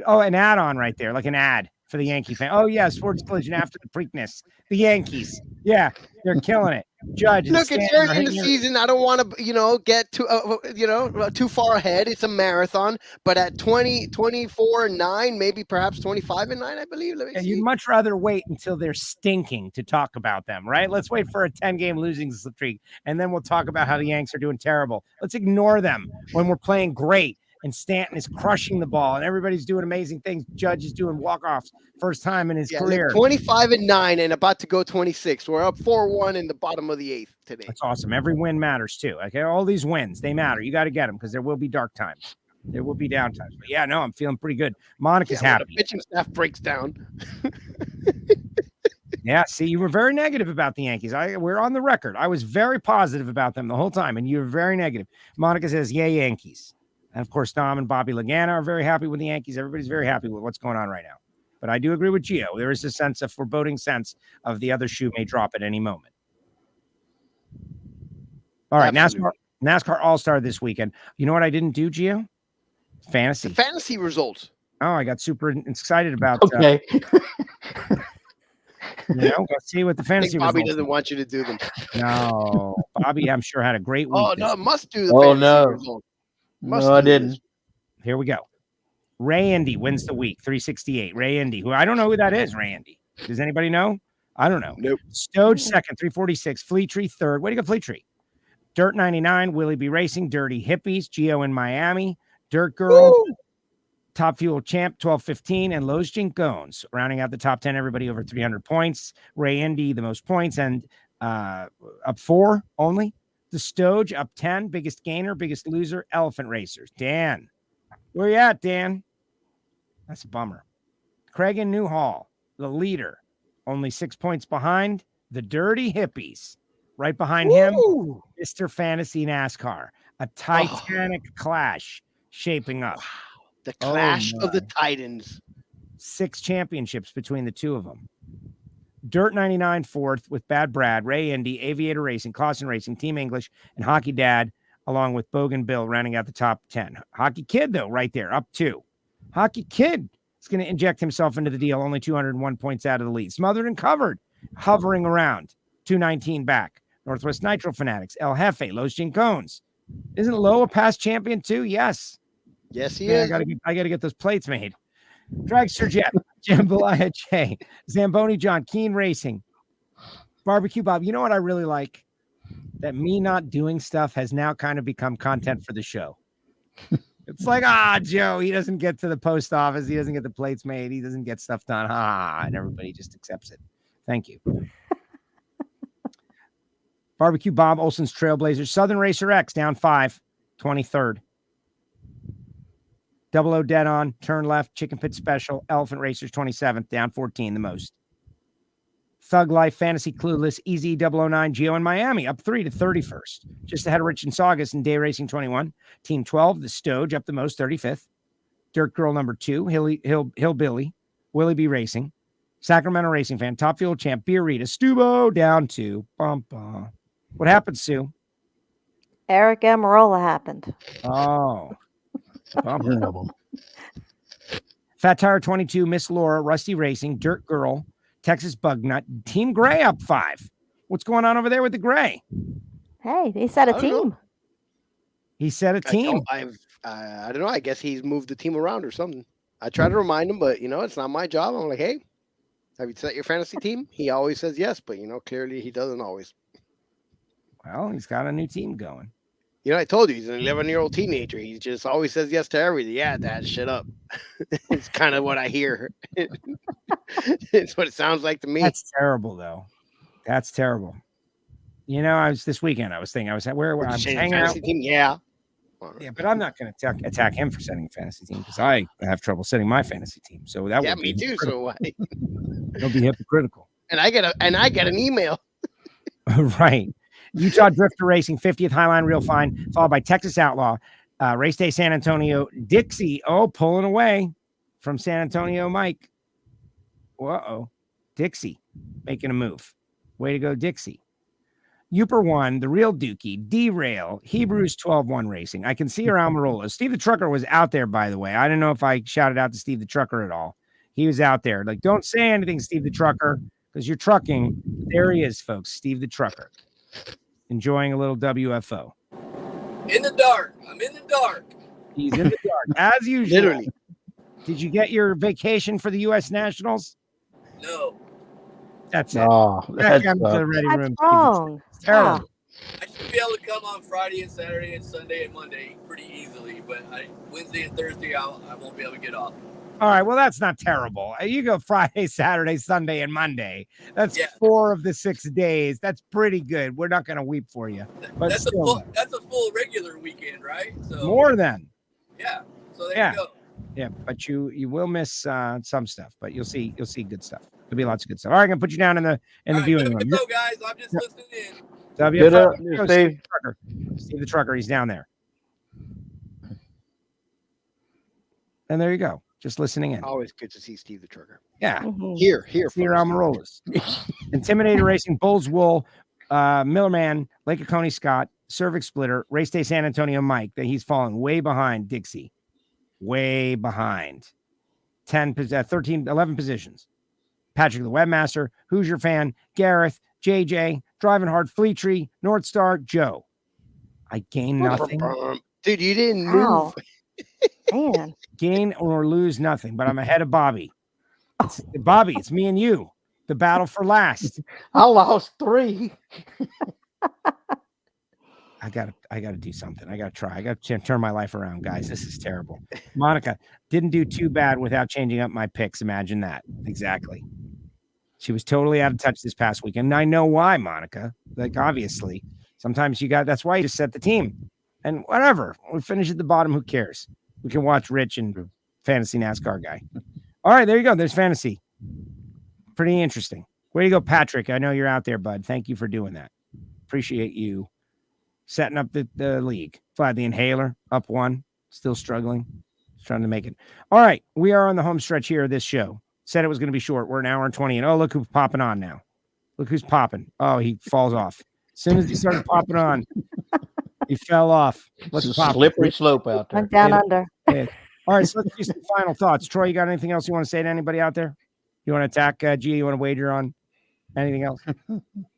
Oh, an add-on right there, like an ad for the Yankee fan. Oh, yeah, Sports Collision after the Preakness. The Yankees. Yeah, they're killing it. Judge. Look, it's early in the season. I don't want to, get too far ahead. It's a marathon. But at 24-9, maybe perhaps 25-9, I believe. You'd much rather wait until they're stinking to talk about them, right? Let's wait for a 10-game losing streak, and then we'll talk about how the Yanks are doing terrible. Let's ignore them when we're playing great. And Stanton is crushing the ball, and everybody's doing amazing things. Judge is doing walk-offs first time in his career. 25-9 and about to go 26. We're up 4-1 in the bottom of the 8th today. That's awesome. Every win matters too. Okay, all these wins, they matter. You got to get them because there will be dark times. There will be down times. But yeah, no, I'm feeling pretty good. Monica's happy. The pitching staff breaks down. Yeah, see, you were very negative about the Yankees. We're on the record. I was very positive about them the whole time, and you were very negative. Monica says, "Yay, Yankees." And, of course, Dom and Bobby Lagana are very happy with the Yankees. Everybody's very happy with what's going on right now. But I do agree with Gio. There is a foreboding sense of the other shoe may drop at any moment. All right, NASCAR All-Star this weekend. You know what I didn't do, Gio? Fantasy. The fantasy results. Oh, I got super excited about Let's see what the fantasy Bobby results doesn't are. want you to do them. No, Bobby, I'm sure had a great week. Oh no, must do the Oh, fantasy no. result. Must No, I do this. didn't. Here we go. Ray Indy wins the week, 368. Ray Indy, who I don't know who that is. Ray Indy. Does anybody know? I don't know. Nope. Stoge second, 346. Fleetree third. Way to go, Fleetree. Dirt 99. Willie B Racing. Dirty Hippies. Gio in Miami. Dirt Girl. Woo! Top Fuel Champ, 1215. And Los Jincones. Rounding out the top 10, everybody over 300 points. Ray Indy, the most points, and up 4 only. The Stoge up 10. Biggest gainer, biggest loser, Elephant Racers. Dan. Where you at, Dan? That's a bummer. Craig and Newhall, the leader, only 6 points behind the Dirty Hippies. Right behind him, Mr. Fantasy NASCAR. A titanic clash shaping up. Wow. The clash of the Titans. 6 championships between the two of them. Dirt 99 fourth with Bad Brad, Ray Indy, Aviator Racing, Clausen Racing, Team English, and Hockey Dad, along with Bogan Bill rounding out the top 10. Hockey Kid, though, right there, up 2. Hockey Kid is going to inject himself into the deal, only 201 points out of the lead. Smothered and Covered, hovering around, 219 back. Northwest Nitro Fanatics, El Jefe, Los Jincones. Isn't Lowe a past champion too? Yes. Yes, he Yeah, is. I got to get those plates made. Dragster Jet, Jambalaya J, Zamboni John, Keen Racing, Barbecue Bob. You know what I really like? That me not doing stuff has now kind of become content for the show. It's like, Joe, he doesn't get to the post office. He doesn't get the plates made. He doesn't get stuff done. And everybody just accepts it. Thank you. Barbecue Bob, Olson's Trailblazers, Southern Racer X down 5, 23rd. Double O Dead On, Turn Left, Chicken Pit Special, Elephant Racers 27th, down 14, the most. Thug Life, Fantasy Clueless, Easy 009, Gio in Miami, up 3 to 31st. Just ahead of Rich and Saugus and Day Racing 21. Team 12, the Stoge, up the most, 35th. Dirt Girl number 2, Hillbilly, Willie B Racing, Sacramento Racing Fan, Top Fuel Champ, Beer Rita, Stubo, down 2. What happened, Sue? Eric Amarola happened. Oh. Fat Tire 22, Miss Laura, Rusty Racing, Dirt Girl, Texas Bugnut, Team Gray up 5. What's going on over there with the Gray? Hey, he set a team. Know. He set a team. I don't know. I guess he's moved the team around or something. I try to remind him, but it's not my job. I'm like, hey, have you set your fantasy team? He always says yes, but clearly he doesn't always. Well, he's got a new team going. I told you he's an 11-year-old teenager. He just always says yes to everything. Yeah, Dad, shut up. It's kind of what I hear. It's what it sounds like to me. That's terrible, though. That's terrible. I was this weekend. I was hanging out. Team? Yeah. Yeah, but I'm not going to attack him for setting a fantasy team because I have trouble setting my fantasy team. So that would me too. So it'll be hypocritical. And I get an email. Right. Utah Drifter Racing, 50th Highline Real Fine, followed by Texas Outlaw, Race Day San Antonio, Dixie. Pulling away from San Antonio, Mike. Uh-oh. Dixie making a move. Way to go, Dixie. Uper 1, The Real Dookie, Derail, Hebrews 12-1 Racing. I can see her Almirola. Steve the Trucker was out there, by the way. I don't know if I shouted out to Steve the Trucker at all. He was out there. Like, don't say anything, Steve the Trucker, because you're trucking. There he is, folks, Steve the Trucker. Enjoying a little WFO. In the dark. I'm in the dark. He's in the dark, as usual. Literally. Did you get your vacation for the U.S. Nationals? No. That's it. Oh, That comes to the ready That's room. wrong. It's terrible. I should be able to come on Friday and Saturday and Sunday and Monday pretty easily, but Wednesday and Thursday I won't be able to get off. All right, well, that's not terrible. You go Friday, Saturday, Sunday, and Monday. That's 4 of the 6 days. That's pretty good. We're not going to weep for you. But That's a full regular weekend, right? So more than. Yeah. So there you go. Yeah, but you will miss some stuff, but you'll see good stuff. There'll be lots of good stuff. All right, I'm gonna put you down in the viewing room. So guys, I'm just listening in. WFO, Steve the Trucker, he's down there. And there you go. Just listening in. Always good to see Steve the Trucker. Yeah. Mm-hmm. Here. Here, Almirolas. Intimidator Racing, Bulls Wool, Millerman, Lake Oconee Scott, Cervix Splitter, Race Day San Antonio Mike, that he's falling way behind Dixie. Way behind. 11 positions. Patrick the Webmaster, Who's Your Fan, Gareth, JJ, Driving Hard, Fleetree, North Star, Joe. I gain nothing. Dude, you didn't Wow. move. Man. Gain or lose nothing, but I'm ahead of Bobby. Bobby, it's me and you. The battle for last. I lost 3. I gotta do something. I gotta try. I gotta turn my life around, guys. This is terrible. Monica didn't do too bad without changing up my picks. Imagine that. Exactly. She was totally out of touch this past weekend. And I know why, Monica. Like, obviously, sometimes that's why you just set the team. And whatever. We finish at the bottom. Who cares? We can watch Rich and Fantasy NASCAR guy. All right, there you go. There's fantasy. Pretty interesting. Way to go, Patrick. I know you're out there, bud. Thank you for doing that. Appreciate you setting up the league. Fly the inhaler, up 1, still struggling. Just trying to make it. All right, we are on the home stretch here of this show. Said it was going to be short. We're an hour and 20. And oh, look who's popping on now. Look who's popping. Oh, he falls off. As soon as he started popping on, he fell off. It's a slippery slope out there. Went down under. All right, so let's do some final thoughts. Troy, you got anything else you want to say to anybody out there? You want to attack Gio? You want to wager on anything else?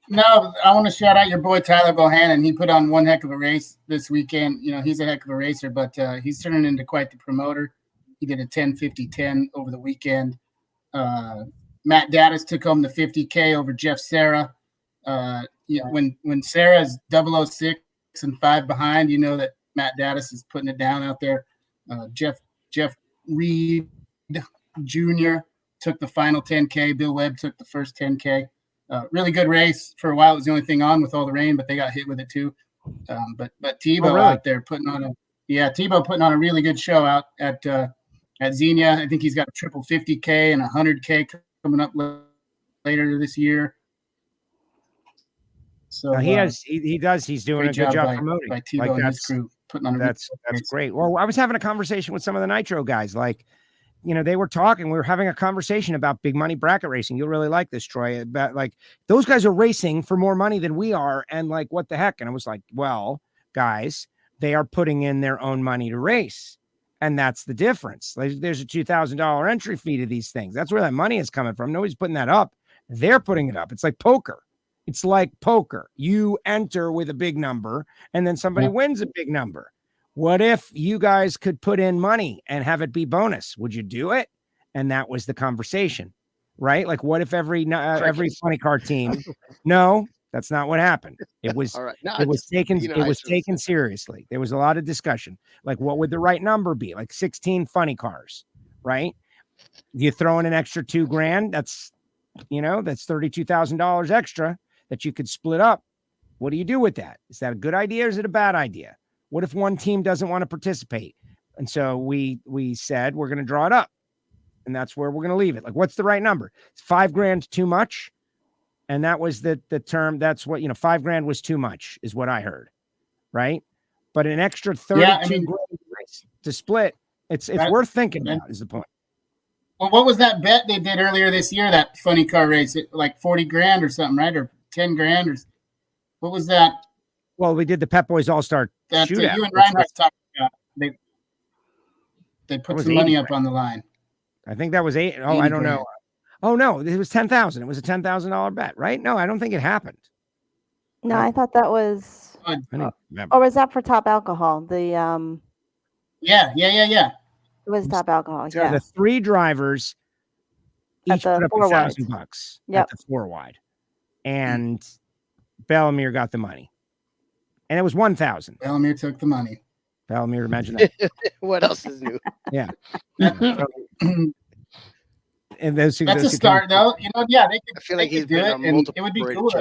No, I want to shout out your boy Tyler Bohannon. He put on one heck of a race this weekend. You know, he's a heck of a racer, but he's turning into quite the promoter. He did a 10-50-10 over the weekend. Matt Dattis took home the 50K over Jeff Serra. When Sarah's 006 and 5 behind, you know that Matt Dattis is putting it down out there. Jeff Reed Jr. took the final 10K. Bill Webb took the first 10K. Really good race. For a while, it was the only thing on with all the rain, but they got hit with it too. But Tebow out there putting on a really good show out at Xenia. I think he's got a triple 50K and 100K coming up later this year. So he does. He's doing a good job promoting. By Tebow and his crew putting on that's great. Well, I was having a conversation with some of the Nitro guys. Like, you know, they were talking. We were having a conversation about big money bracket racing. You'll really like this, Troy. About like those guys are racing for more money than we are, and like what the heck? And I was like, well, guys, they are putting in their own money to race. And that's the difference. There's a $2,000 entry fee to these things. That's where that money is coming from. Nobody's putting that up. They're putting it up. It's like poker. It's like poker. You enter with a big number and then somebody wins a big number. What if you guys could put in money and have it be bonus? Would you do it? And that was the conversation, right? Like, what if every funny car team? No, that's not what happened. It was taken seriously. There was a lot of discussion. Like, what would the right number be? Like 16 funny cars, right? You throw in an extra $2,000. That's $32,000 extra that you could split up. What do you do with that? Is that a good idea or is it a bad idea? What if one team doesn't want to participate? And so we said we're going to draw it up, and that's where we're going to leave it. Like, what's the right number? Is $5,000 too much? And that was the term. That's what, $5,000 was too much is what I heard. Right. But an extra 32 grand to split. It's worth thinking about is the point. Well, what was that bet they did earlier this year? That funny car race, like 40 grand or something, right? Or 10 grand or what was that? Well, we did the Pep Boys All-Star shootout. You and Reinhart talked about. They put some money up on the line. I think that was 8. Oh, I don't know. Oh no, it was 10,000. It was a $10,000 bet, right? No, I don't think it happened. No, I thought that was. Or was that for top alcohol? The Yeah. It was top alcohol. So yeah. the 3 drivers each put up $1,000 at the 4 wide, and Bellamere got the money, and it was 1,000. Bellamere took the money. Bellamere, imagine that. What else is new? Yeah. And that's a start, though. I feel like he's do it, and it would be cool.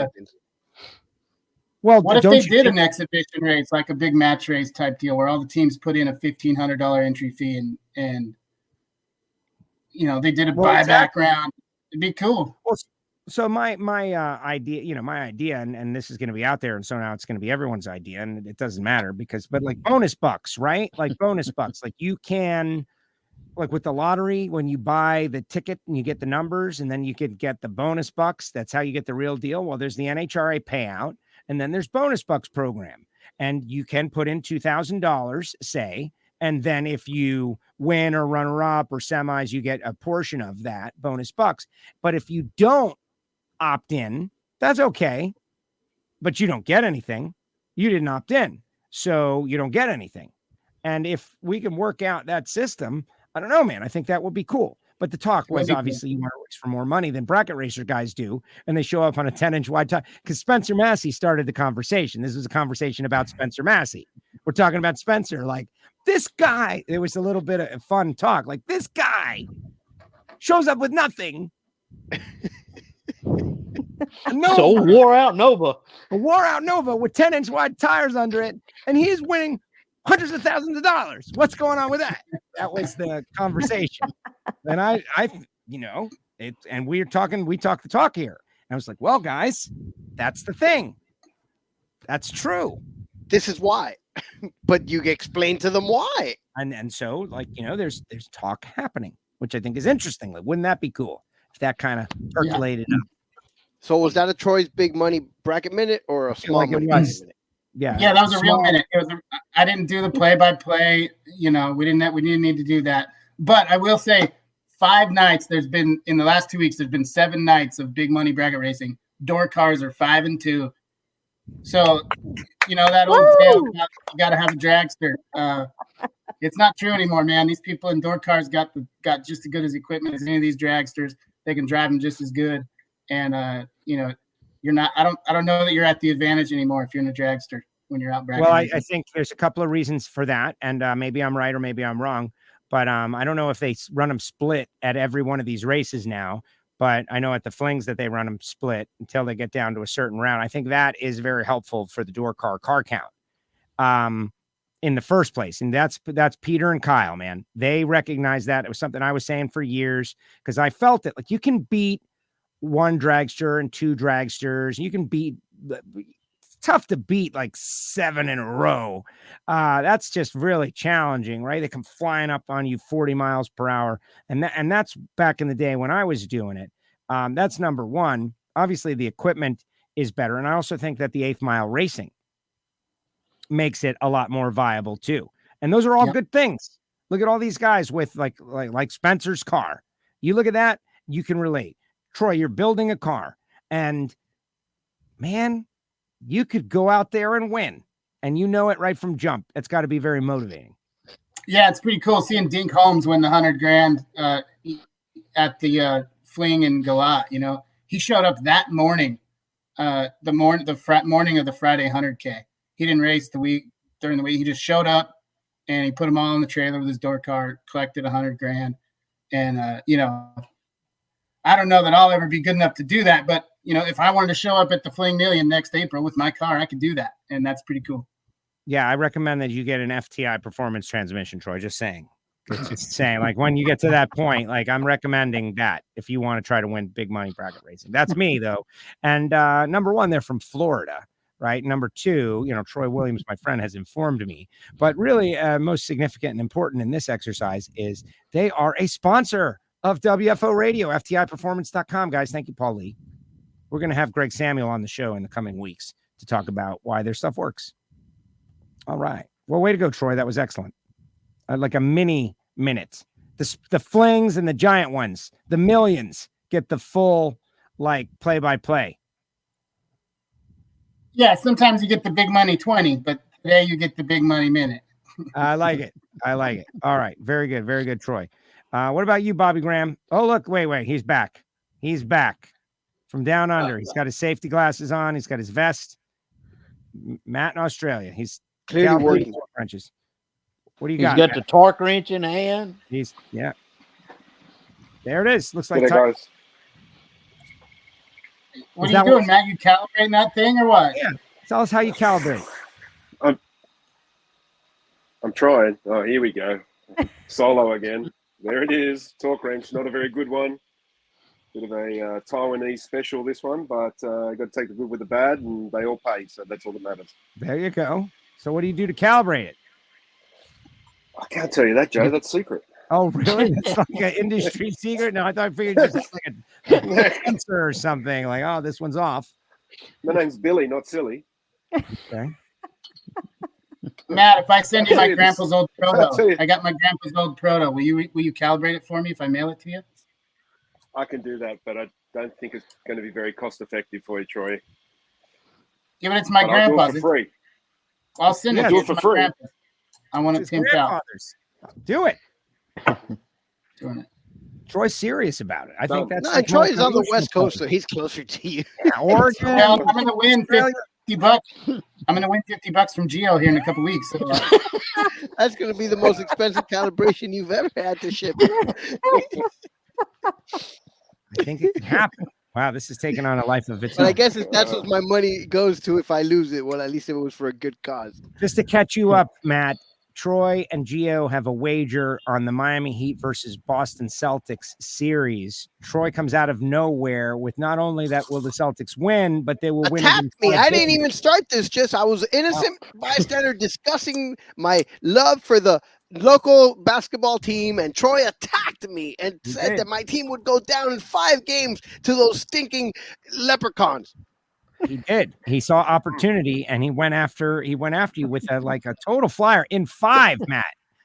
Well, what if they did an exhibition race, like a big match race type deal, where all the teams put in a $1,500 entry fee, and they did a buyback round? It'd be cool. Well, so my idea, and this is going to be out there, and so now it's going to be everyone's idea, and it doesn't matter but like bonus bucks, right? Like bonus bucks, like you can. Like with the lottery, when you buy the ticket and you get the numbers and then you could get the bonus bucks, that's how you get the real deal. Well, there's the NHRA payout and then there's bonus bucks program, and you can put in $2,000, say, And then if you win or runner up or semis, you get a portion of that bonus bucks. But if you don't opt in, that's okay. But you don't get anything. You didn't opt in. So you don't get anything. And if we can work out that system, I don't know, man. I think that would be cool. But the talk was obviously you want to race for more money than bracket racer guys do. And they show up on a 10-inch wide tire because Spencer Massey started the conversation. This was a conversation about Spencer Massey. We're talking about Spencer. Like, this guy, there was a little bit of fun talk. Like, this guy shows up with nothing. So wore out Nova with 10-inch wide tires under it. And he's winning hundreds of thousands of dollars. What's going on with that? That was the conversation. And I and we talk the talk here. And I was like, well, guys, that's the thing. That's true. This is why. But you explain to them why. And so, like, there's talk happening, which I think is interesting. Like, wouldn't that be cool if that kind of percolated up? So was that a Troy's Big Money bracket minute or a small money minute? Yeah, that was a real minute. I didn't do the play-by-play. We didn't need to do that. But I will say, 5 nights in the last 2 weeks. There's been 7 nights of big money bracket racing. Door cars are 5-2. So that old tale, you got to have a dragster. It's not true anymore, man. These people in door cars got just as good as equipment as any of these dragsters. They can drive them just as good. And you're not. I don't know that you're at the advantage anymore if you're in a dragster when you're out bragging. Well, I think there's a couple of reasons for that, and maybe I'm right or maybe I'm wrong. But I don't know if they run them split at every one of these races now. But I know at the flings that they run them split until they get down to a certain round. I think that is very helpful for the door car count in the first place. And that's Peter and Kyle, man. They recognize that. It was something I was saying for years because I felt it. Like, you can beat 1 dragster and 2 dragsters. You can beat, it's tough to beat like 7 in a row. That's just really challenging, right? They come flying up on you 40 miles per hour. And that's back in the day when I was doing it. That's number one. Obviously the equipment is better. And I also think that the 8th mile racing makes it a lot more viable too. And those are all good things. Look at all these guys with like Spencer's car. You look at that, you can relate. Troy, you're building a car, and man, you could go out there and win, and you know it right from jump. It's got to be very motivating. Yeah, it's pretty cool seeing Dink Holmes win the $100,000 at the fling in Galat. He showed up that morning, the morning of the Friday 100K. He didn't race during the week. He just showed up and he put them all in the trailer with his door car, collected $100,000, and I don't know that I'll ever be good enough to do that, but if I wanted to show up at the Fling Million next April with my car, I could do that, and that's pretty cool. Yeah, I recommend that you get an FTI performance transmission, Troy. Just saying, like when you get to that point, like I'm recommending that if you want to try to win big money bracket racing. That's me though. And number 1, they're from Florida, right? Number 2, Troy Williams, my friend, has informed me. But really, most significant and important in this exercise is they are a sponsor of WFO Radio, FTIperformance.com, guys. Thank you, Paul Lee. We're going to have Greg Samuel on the show in the coming weeks to talk about why their stuff works. All right. Well, way to go, Troy. That was excellent. Like a mini minute. The flings and the giant ones, the millions, get the full, play-by-play. Yeah, sometimes you get the big money 20, but today you get the big money minute. I like it. All right. Very good. Very good, Troy. What about you, Bobby Graham? Oh, look, wait. He's back. He's back from down under. He's got his safety glasses on. He's got his vest. Matt in Australia. He's clearly working. Wrenches. What do you He's got? got Matt? The torque wrench in hand. There it is. Looks like guys. What are you doing, Matt? You calibrating that thing or what? Yeah. Tell us how you calibrate. I'm trying. Oh, here we go. Solo again. There it is. Torque wrench, not a very good one. Bit of a Taiwanese special, this one, but got to take the good with the bad, and they all pay, so that's all that matters. There you go. So what do you do to calibrate it? I can't tell you that, Joe. That's secret. Oh, really? It's like an industry secret? No, I figured it was just like a sensor or something. Like, oh, this one's off. My name's Billy, not Silly. Okay. Matt, if I send you my grandpa's old proto, I got my grandpa's old proto. Will you calibrate it for me if I mail it to you? I can do that, but I don't think it's going to be very cost effective for you, Troy. Yeah, but it's my grandpa's. I'll do it for free. I'll send it to you for free. I want it pimped out. Do it. Doing it. Troy's serious about it. I think that's like Troy's on the West Coast, so he's closer to you. Yeah, Oregon. Well, I'm gonna win $50. I'm gonna win $50 from Gio here in a couple weeks. So, that's gonna be the most expensive calibration you've ever had to ship. I think it can happen. Wow, this is taking on a life of its own. own. I guess if that's what my money goes to if I lose it, well, at least it was for a good cause. Just to catch you up, Matt, Troy and Gio have a wager on the Miami Heat versus Boston Celtics series. Troy comes out of nowhere with not only that will the Celtics win, but they will win. Me. I didn't even start this. I was innocent bystander discussing my love for the local basketball team, and Troy attacked me and said that my team would go down in 5 games to those stinking leprechauns. He did. He saw opportunity and he went after you with a total flyer in 5, Matt.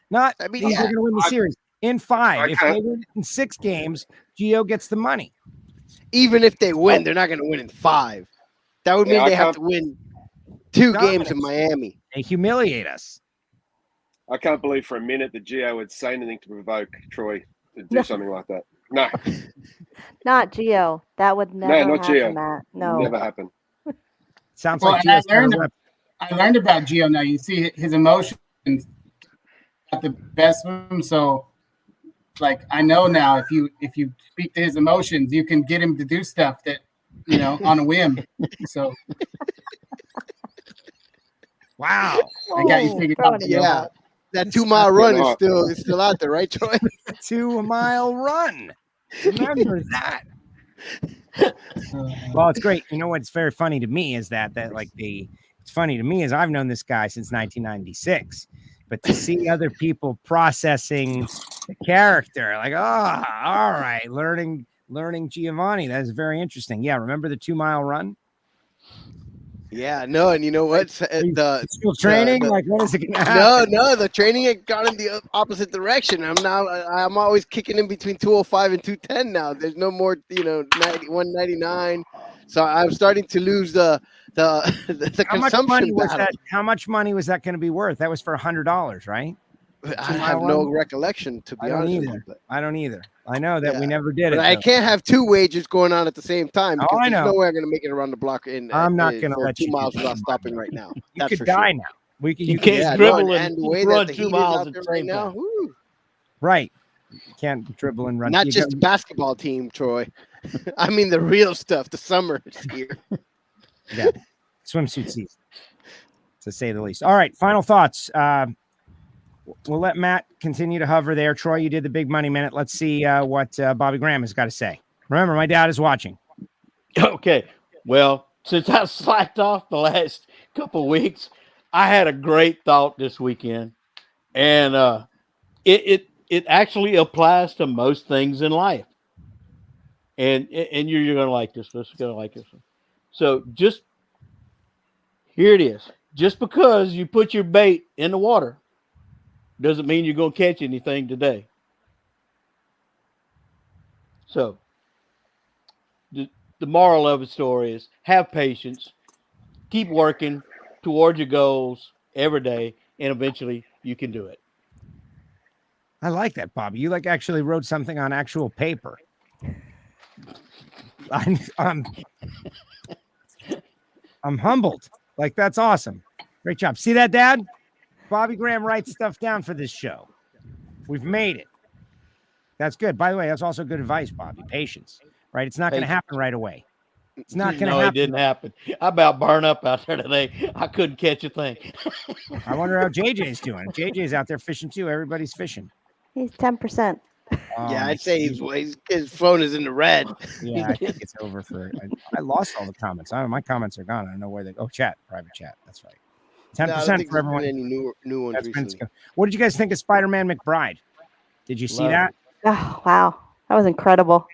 Not they're going to win the series in 5. If they win in 6 games, Gio gets the money. Even if they win, they're not going to win in 5. That would mean they have to win 2 games in Miami. They humiliate us. I can't believe for a minute that Gio would say anything to provoke Troy to do something like that. No. Not Gio. That would never not happen, Gio. Matt. No. Never happen. Sounds well, like I learned about Gio now. You see his emotions at the best of him. So, I know now if you speak to his emotions, you can get him to do stuff that on a whim. So, wow, I got you figured out. Yeah, that 2-mile run is still out there, right, Troy? 2-mile run. Remember that. Well, it's great. You know what's very funny to me is it's funny to me is I've known this guy since 1996, but to see other people processing the character, all right, learning Giovanni, that is very interesting. Yeah, remember the 2-mile run? Yeah, no, and you know what? Still training? When is it going to happen? No, the training had gone in the opposite direction. I'm always kicking in between 205 and 210 now. There's no more, 199. So I'm starting to lose the consumption battle. How much money was that going to be worth? That was for $100, right? I have no recollection, to be honest with you. I don't either. I know that we never did it. I can't have 2 wagers going on at the same time. Oh, I know. There's no way I'm going to make it around the block I'm not going to let 2 miles without stopping right now. You could die now. You can't dribble and run 2 miles right now. Right. You can't dribble and run. Not just the basketball team, Troy. I mean the real stuff. The summer is here. Yeah. Swimsuit season, to say the least. All right. Final thoughts. We'll let Matt continue to hover there. Troy, you did the big money minute. Let's see what Bobby Graham has got to say. Remember, my dad is watching. Okay. Well, since I slacked off the last couple of weeks, I had a great thought this weekend, and it actually applies to most things in life. And you're going to like this. This is going to like this one. So just here it is. Just because you put your bait in the water doesn't mean you're going to catch anything today. So the moral of the story is have patience, keep working towards your goals every day, and eventually you can do it. I like that, Bobby. You actually wrote something on actual paper. I'm humbled. That's awesome. Great job. See that, Dad? Bobby Graham writes stuff down for this show. We've made it. That's good. By the way, that's also good advice, Bobby. Patience, right? It's not going to happen right away. It's not going to happen. No, it didn't happen. I about burned up out there today. I couldn't catch a thing. I wonder how JJ's doing. JJ's out there fishing too. Everybody's fishing. He's 10%. Yeah, I'd say his phone is in the red. Yeah, I think it's over for. I lost all the comments. My comments are gone. I don't know where they go. Chat, private chat. That's right. 10% for everyone. Any new ones recently. What did you guys think of Spider-Man McBride? Did you see that? Oh, wow. That was incredible.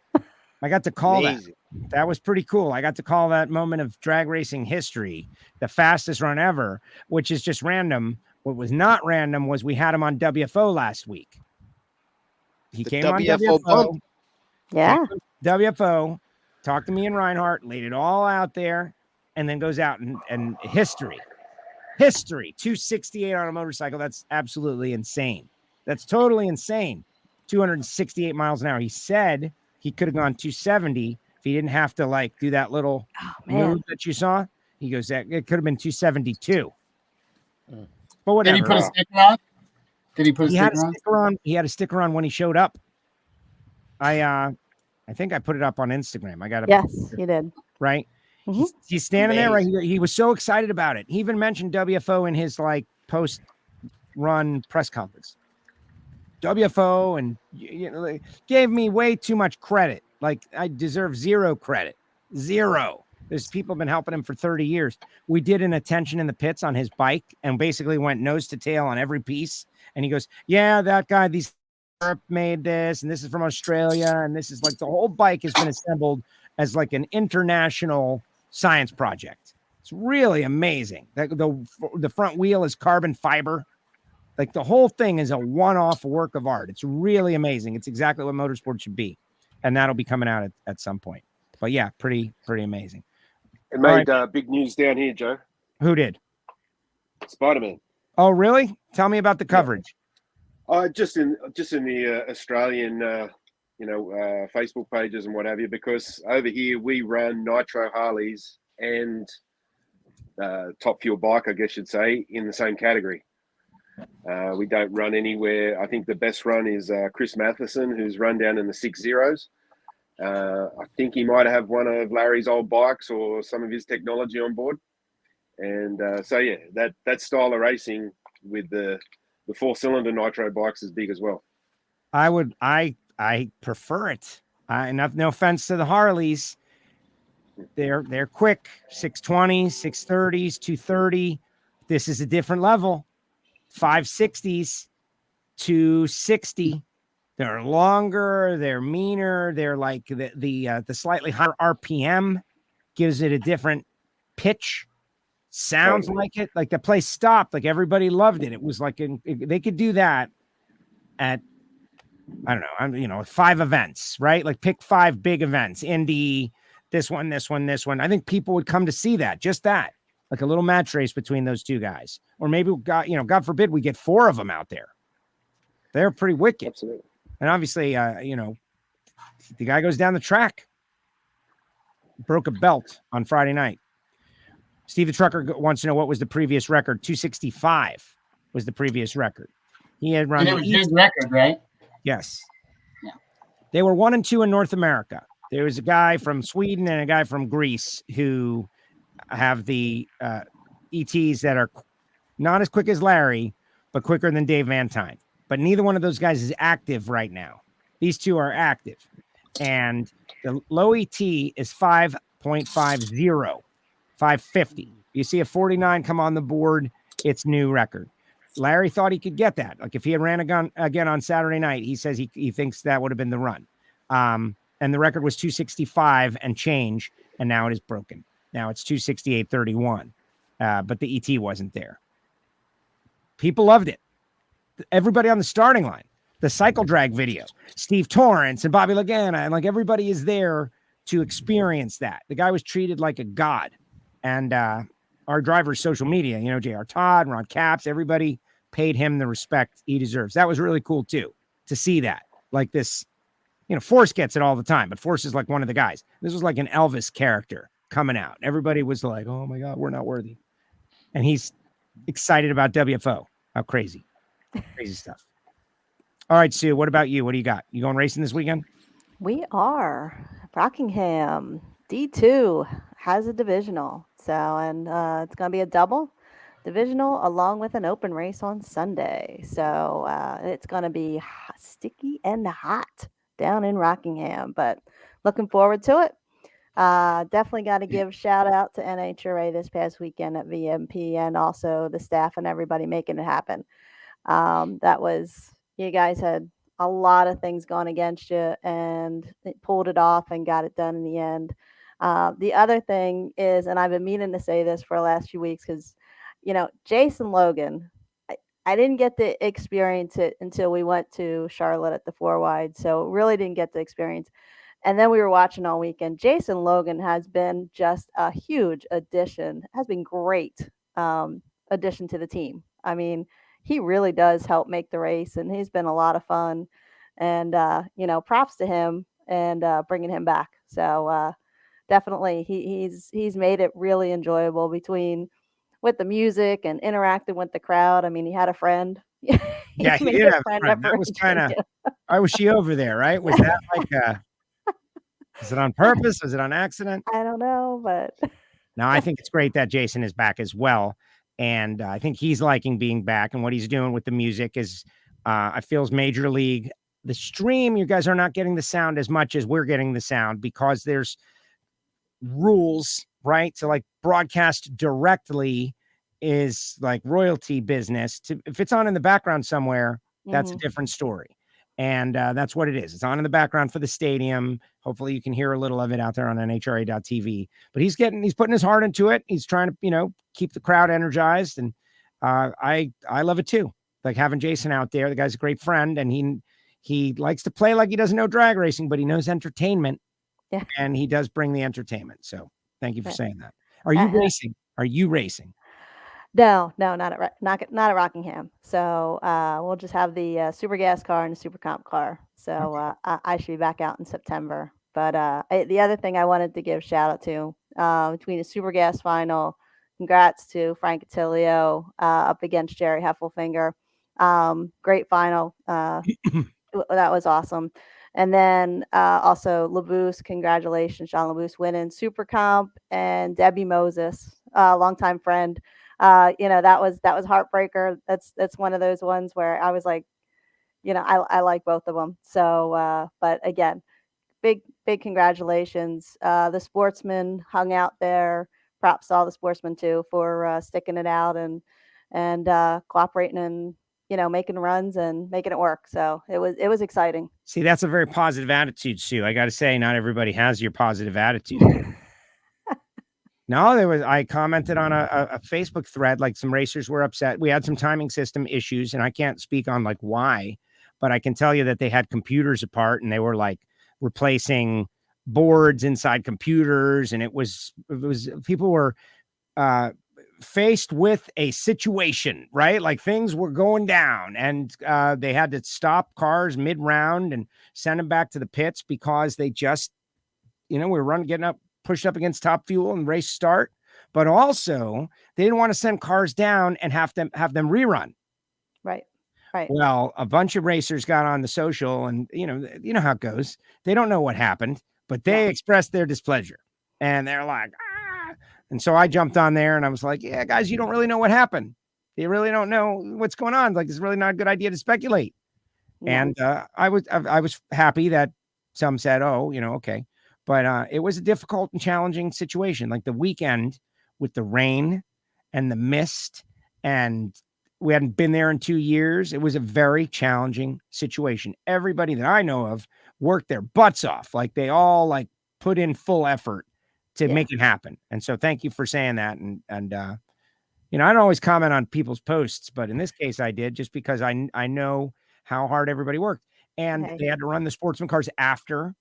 I got to call that. That was pretty cool. I got to call that moment of drag racing history the fastest run ever, which is just random. What was not random was we had him on WFO last week. He came on WFO. Bump. Yeah. WFO, talked to me and Reinhart, laid it all out there, and then goes out and history, 268 on a motorcycle. That's absolutely insane. That's totally insane. 268 miles an hour. He said he could have gone 270 if he didn't have to like do that little move that you saw. He goes, that it could have been 272. But whatever. Did he put a sticker on? He had a sticker on when he showed up. I think I put it up on Instagram. I got it. Yes, you did. Right. Mm-hmm. He's standing there right here. He was so excited about it. He even mentioned WFO in his like post run press conference. WFO, and gave me way too much credit. Like I deserve zero credit. Zero. There's people been helping him for 30 years. We did an attention in the pits on his bike and basically went nose to tail on every piece. And he goes, yeah, that guy, these made this, and this is from Australia. And this is like the whole bike has been assembled as like an international science project. It's really amazing. The front wheel is carbon fiber. Like the whole thing is a one-off work of art. It's really amazing. It's exactly what motorsport should be. And that'll be coming out at some point. But yeah, pretty amazing. It made big news down here, Joe. Who did? Spider-Man. Oh, really? Tell me about the coverage. Just in the Australian, Facebook pages and what have you, because over here we run Nitro Harleys and Top Fuel Bike, I guess you'd say, in the same category. We don't run anywhere. I think the best run is Chris Matheson, who's run down in the 6.0s. I think he might have one of Larry's old bikes or some of his technology on board. And that style of racing with the 4-cylinder nitro bikes is big as well. I prefer it. No offense to the Harleys. They're quick, 620s, 630s, 230. This is a different level. 560s, 260. They're longer, they're meaner, they're like the slightly higher RPM gives it a different pitch. Sounds like it. Like the place stopped, like everybody loved it. It was like they could do that at I don't know, 5 events, right? Like pick 5 big events. Indy, this one. I think people would come to see that, just that. Like a little match race between those two guys. Or maybe God forbid we get 4 of them out there. They're pretty wicked. Absolutely. And obviously, the guy goes down the track. Broke a belt on Friday night. Steve the Trucker wants to know what was the previous record. 265 was the previous record. He had run. And it was his record, right? Yes. Yeah. They were 1 and 2 in North America. There was a guy from Sweden and a guy from Greece who have the ETs that are not as quick as Larry, but quicker than Dave Vantine. But neither one of those guys is active right now. These two are active. And the low ET is 5.50, 550. You see a 49 come on the board, it's new record. Larry thought he could get that. Like if he had ran again on Saturday night, he says he thinks that would have been the run. And the record was 265 and change, and now it is broken. Now it's 268.31, but the ET wasn't there. People loved it. Everybody on the starting line, the cycle drag video, Steve Torrence and Bobby Lagana, and like everybody is there to experience that. The guy was treated like a god. And our driver's social media, J.R. Todd, Ron Capps, everybody paid him the respect he deserves. That was really cool too, to see that. Like this, Force gets it all the time, but Force is like one of the guys. This was like an Elvis character coming out. Everybody was like, oh my God, we're not worthy. And he's excited about WFO. How crazy. Crazy stuff. All right, Sue, what about you? What do you got? You going racing this weekend? We are. Rockingham D2 has a divisional. So, and it's going to be a double divisional along with an open race on Sunday. So it's going to be sticky and hot down in Rockingham, but looking forward to it. Definitely got to give shout out to NHRA this past weekend at VMP and also the staff and everybody making it happen. You guys had a lot of things going against you and it pulled it off and got it done in the end. The other thing is, and I've been meaning to say this for the last few weeks because, Jason Logan, I didn't get to experience it until we went to Charlotte at the 4 wide. So really didn't get to experience. And then we were watching all weekend. Jason Logan has been just a huge addition, has been great addition to the team. I mean, he really does help make the race, and he's been a lot of fun. And, props to him and bringing him back. So definitely he's made it really enjoyable with the music and interacting with the crowd. I mean, he had a friend. Yeah, he did have a friend. That was kind of, why was she over there, right? Was that like is it on purpose? Was it on accident? I don't know, but no, I think it's great that Jason is back as well. And I think he's liking being back, and what he's doing with the music is, I feel is major league. The stream, you guys are not getting the sound as much as we're getting the sound because there's rules, right? So like broadcast directly is like royalty business. If it's on in the background somewhere, that's a different story. And that's what it is. It's on in the background for the stadium. Hopefully you can hear a little of it out there on NHRA.tv. But he's putting his heart into it. He's trying to, keep the crowd energized. And I love it too. Like having Jason out there. The guy's a great friend, and he likes to play like he doesn't know drag racing, but he knows entertainment. Yeah. And he does bring the entertainment. So thank you for saying that. Are you racing? Are you racing? No, not at Rockingham. So we'll just have the super gas car and the super comp car. So I should be back out in September. But the other thing I wanted to give shout out to between the super gas final, congrats to Frank Attilio up against Jerry Heffelfinger. Great final. That was awesome. And then also Labuse, congratulations, John Labuse winning super comp, and Debbie Moses, longtime friend. That was heartbreaker. That's one of those ones where I was like, I like both of them. So, but again, big congratulations. The sportsmen hung out there. Props to all the sportsmen too for sticking it out and cooperating and making runs and making it work. So it was exciting. See, that's a very positive attitude, Sue. I got to say, not everybody has your positive attitude. No, I commented on a Facebook thread, like some racers were upset. We had some timing system issues, and I can't speak on like why, but I can tell you that they had computers apart and they were like replacing boards inside computers. And it was people were faced with a situation, right? Like things were going down, and they had to stop cars mid round and send them back to the pits because they just, we were getting pushed up against top fuel and race start, but also they didn't want to send cars down and have them rerun. Right. Well, a bunch of racers got on the social, and you know how it goes. They don't know what happened, but they expressed their displeasure, and they're like, ah. And so I jumped on there and I was like, yeah, guys, you don't really know what happened. You really don't know what's going on. Like, it's really not a good idea to speculate. No. And I was happy that some said, oh, okay. But it was a difficult and challenging situation. Like the weekend with the rain and the mist, and we hadn't been there in 2 years. It was a very challenging situation. Everybody that I know of worked their butts off. Like they all put in full effort to make it happen. And so thank you for saying that. And I don't always comment on people's posts, but in this case I did, just because I know how hard everybody worked. And they had to run the sportsman cars after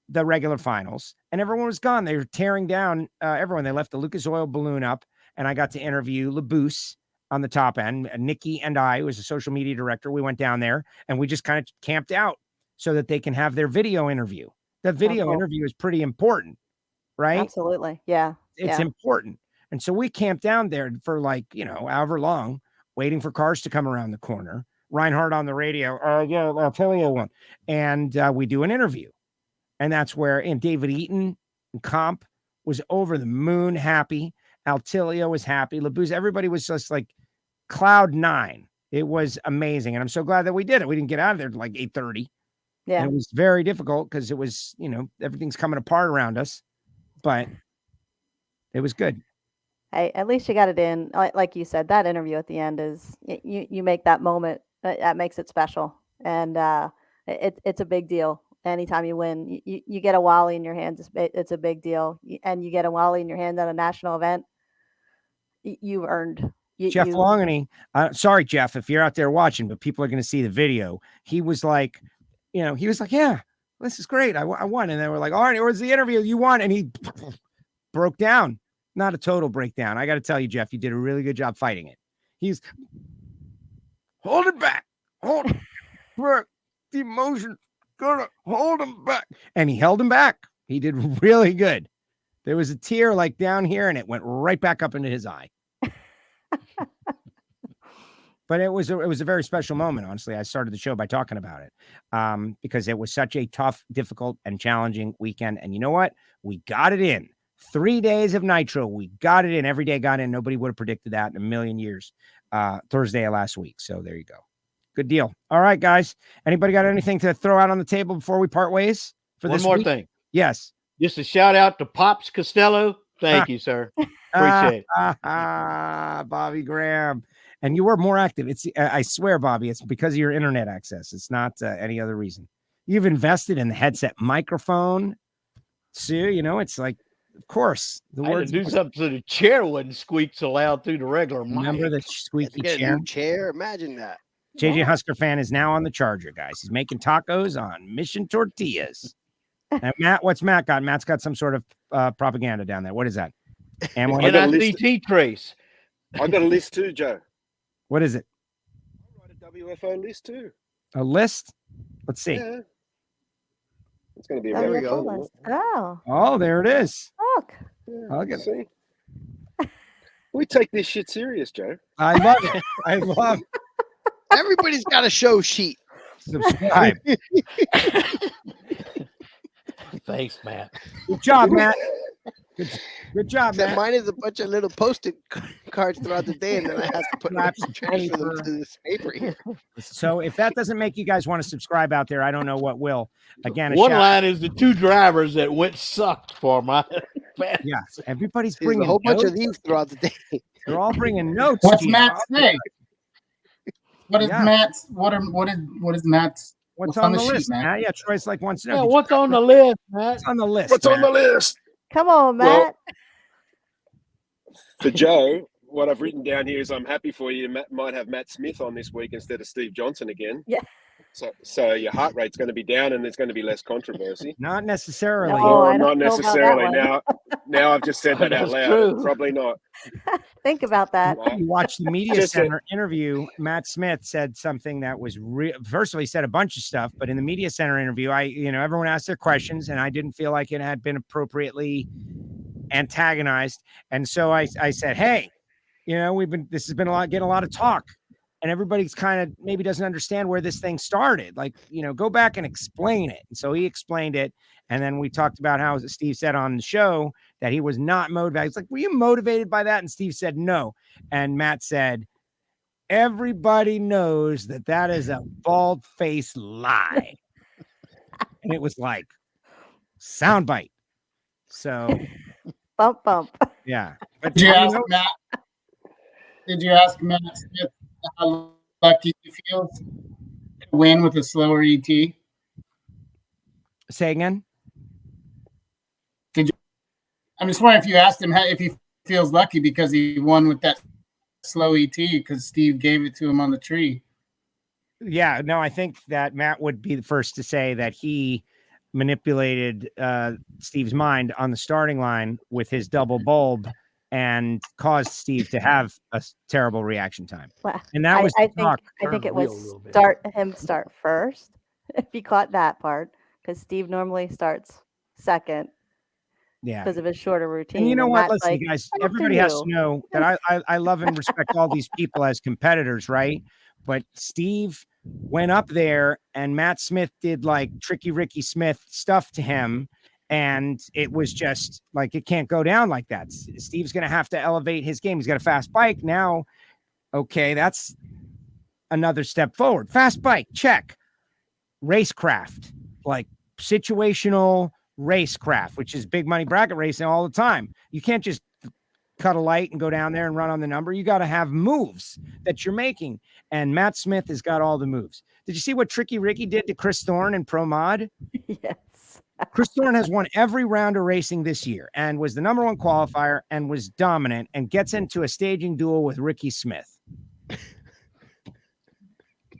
the regular finals, and everyone was gone. They were tearing down everyone. They left the Lucas Oil balloon up, and I got to interview Labuse on the top end. Nikki and I, who was a social media director, we went down there and we just kind of camped out so that they can have their video interview. The video interview is pretty important, right? Absolutely. Yeah. It's important. And so we camped down there for however long, waiting for cars to come around the corner. Reinhart on the radio. I'll tell you one. And we do an interview. And that's where David Eaton and Comp was over the moon happy. Altilio was happy. Labuse, everybody was just like cloud nine. It was amazing. And I'm so glad that we did it. We didn't get out of there till like 8:30. Yeah. And it was very difficult because it was, everything's coming apart around us. But it was good. Hey, at least you got it in. Like you said, that interview at the end is, you make that moment. That makes it special. And it's a big deal. Anytime you win, you get a Wally in your hands. It's a big deal. And you get a Wally in your hand at a national event. You've earned Jeff Longany. Sorry, Jeff, if you're out there watching, but people are going to see the video. He was like, yeah, this is great. I won. And they were like, all right, where's the interview? You won. And he broke down. Not a total breakdown. I got to tell you, Jeff, you did a really good job fighting it. He's hold it back. Hold it back. The emotion. Gonna hold him back. And he held him back. He did really good. There was a tear like down here and it went right back up into his eye. But it was a very special moment. Honestly, I started the show by talking about it because it was such a tough, difficult, and challenging weekend. And you know what? We got it in. 3 days of Nitro. We got it in. Every day got in. Nobody would have predicted that in a million years. Thursday of last week. So there you go. Good deal. All right, guys. Anybody got anything to throw out on the table before we part ways for this One more week? thing. Yes. Just a shout out to Pops Castello. Thank you, sir. Appreciate it. Bobby Graham. And you were more active. I swear, Bobby, it's because of your internet access. It's not any other reason. You've invested in the headset microphone. Sue, it's like, of course. I had to do something so the chair wouldn't squeak so loud through the regular mic. Remember the squeaky Get a chair? new chair. Imagine that. JJ Husker fan is now on the Charger, guys. He's making tacos on Mission Tortillas. And Matt, what's Matt got? Matt's got some sort of propaganda down there. What is that? NICT trace. I got a list too, Joe. What is it? I write a WFO list too. A list? Let's see. Yeah. It's going to be a WFO very good list. Oh. Oh, there it is. Look. Yeah, I'll get see. We take this shit serious, Joe. I love it. I love it. Everybody's got a show sheet. Subscribe. Thanks, Matt. Good job, Matt. Good job, Except Matt. mine is a bunch of little Post-it cards throughout the day, and then I have to put transfer them to this paper here. So if that doesn't make you guys want to subscribe out there, I don't know what will. Again, One line is the two drivers that went sucked for my fan. Yes, everybody's There's bringing a whole bunch notes. of these throughout the day. They're all bringing notes. What's Steve. Matt say? What is Yeah. Matt's? What is Matt's? What's on the sheet, list, Matt? Yeah, Troy's like wants to know. Yeah, what's on the list, Matt? What's on the list? What's on Matt? the list? Come on, Matt. For Joe, what I've written down here is I'm happy for you. Matt might have Matt Smith on this week instead of Steve Johnson again. Yeah. So your heart rate's going to be down and there's going to be less controversy. Not necessarily. No, I not don't know about necessarily. that Now I've just said that out That's loud. true. Probably not. Think about that. You watched the media Just center interview. Matt Smith said something that was first of all, he said a bunch of stuff, but in the media center interview, everyone asked their questions, and I didn't feel like it had been appropriately antagonized, and so I said, hey, this has been getting a lot of talk, and everybody's kind of maybe doesn't understand where this thing started. Like, go back and explain it. And so he explained it. And then we talked about how Steve said on the show that he was not motivated. It's like, were you motivated by that? And Steve said, no. And Matt said, everybody knows that is a bald-faced lie. And it was like soundbite. So Bump. yeah. But Did you ask Matt Smith how lucky he feels to win with a slower ET? Say again? I'm just wondering if you asked him if he feels lucky because he won with that slow ET because Steve gave it to him on the tree. Yeah, no, I think that Matt would be the first to say that he manipulated Steve's mind on the starting line with his double bulb and caused Steve to have a terrible reaction time. Well, And that was I talk. think it Turn the was wheel a little bit. start first. If you caught that part, because Steve normally starts second Yeah. because of his shorter routine. And you know what? Matt's Listen, like, guys, "After everybody has to you." know that I love and respect all these people as competitors, right? But Steve went up there and Matt Smith did like Tricky Ricky Smith stuff to him. And it was just like, it can't go down like that. Steve's going to have to elevate his game. He's got a fast bike now. Okay, that's another step forward. Fast bike, check. Racecraft, like situational racecraft, which is big money bracket racing all the time. You can't just cut a light and go down there and run on the number. You got to have moves that you're making. And Matt Smith has got all the moves. Did you see what Tricky Ricky did to Chris Thorne in Pro Mod? Yes. Chris Thorne has won every round of racing this year and was the number 1 qualifier and was dominant and gets into a staging duel with Ricky Smith.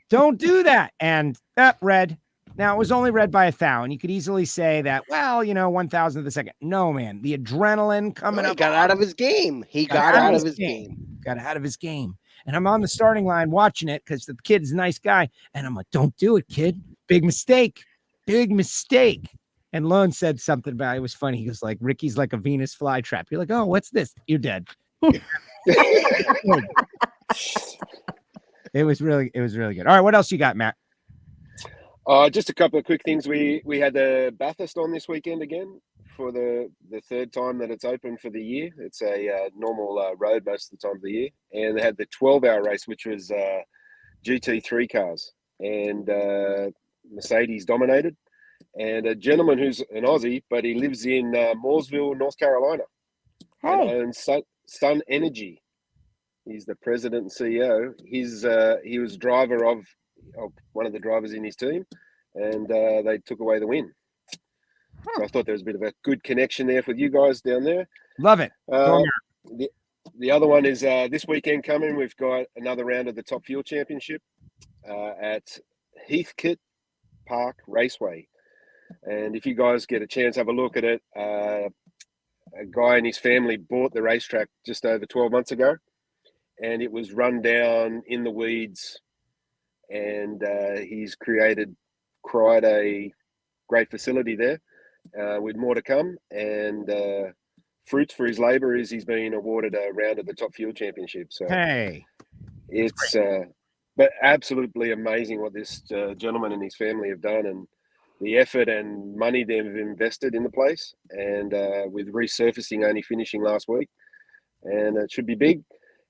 Don't do that. And that red. Now, it was only red by 1,000. You could easily say that, well, 1,000 of the second. No, man. The adrenaline coming up. He got out of his game. He got out of his game. Got out of his game. And I'm on the starting line watching it because the kid's a nice guy. And I'm like, don't do it, kid. Big mistake. Big mistake. And Lone said something about it. It was funny. He was like, Ricky's like a Venus flytrap. You're like, oh, what's this? You're dead. It was really good. All right, what else you got, Matt? Just a couple of quick things. We had the Bathurst on this weekend again for the third time that it's open for the year. It's a normal road most of the time of the year. And they had the 12-hour race, which was GT3 cars. And Mercedes dominated. And a gentleman who's an Aussie, but he lives in Mooresville, North Carolina. Hey. And Sun Energy. He's the president and CEO. He was driver of one of the drivers in his team, and they took away the win. So I thought there was a bit of a good connection there for you guys down there. Love it. The other one is this weekend coming. We've got another round of the Top Fuel Championship at Heathcote Park Raceway. And if you guys get a chance, have a look at it. A guy and his family bought the racetrack just over 12 months ago, and it was run down in the weeds. And he's created quite a great facility there with more to come. And fruits for his labor is he's been awarded a round of the Top Fuel Championship. So hey, it's but absolutely amazing what this gentleman and his family have done, and the effort and money they've invested in the place, and with resurfacing only finishing last week, and it should be big.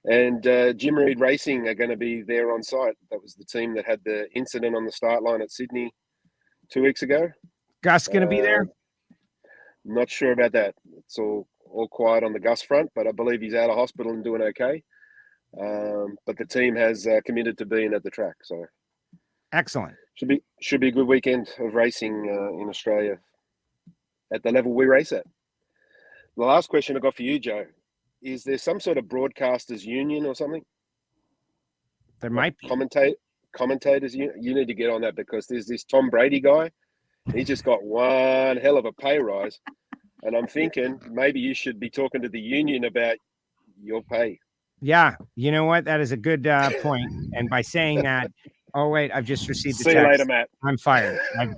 And Jim Reed Racing are going to be there on site. That was the team that had the incident on the start line at Sydney 2 weeks ago. Gus going to be there? Not sure about that. It's all quiet on the Gus front, but I believe he's out of hospital and doing okay. But the team has committed to being at the track. So excellent. Should be a good weekend of racing in Australia at the level we race at. The last question I got for you, Joe. Is there some sort of broadcasters union or something? There might be. Commentators, you need to get on that, because there's this Tom Brady guy. He just got one hell of a pay rise. And I'm thinking maybe you should be talking to the union about your pay. Yeah. You know what? That is a good point. And by saying that, oh, wait, I've just received the text. See you later, Matt. I'm fired. I'm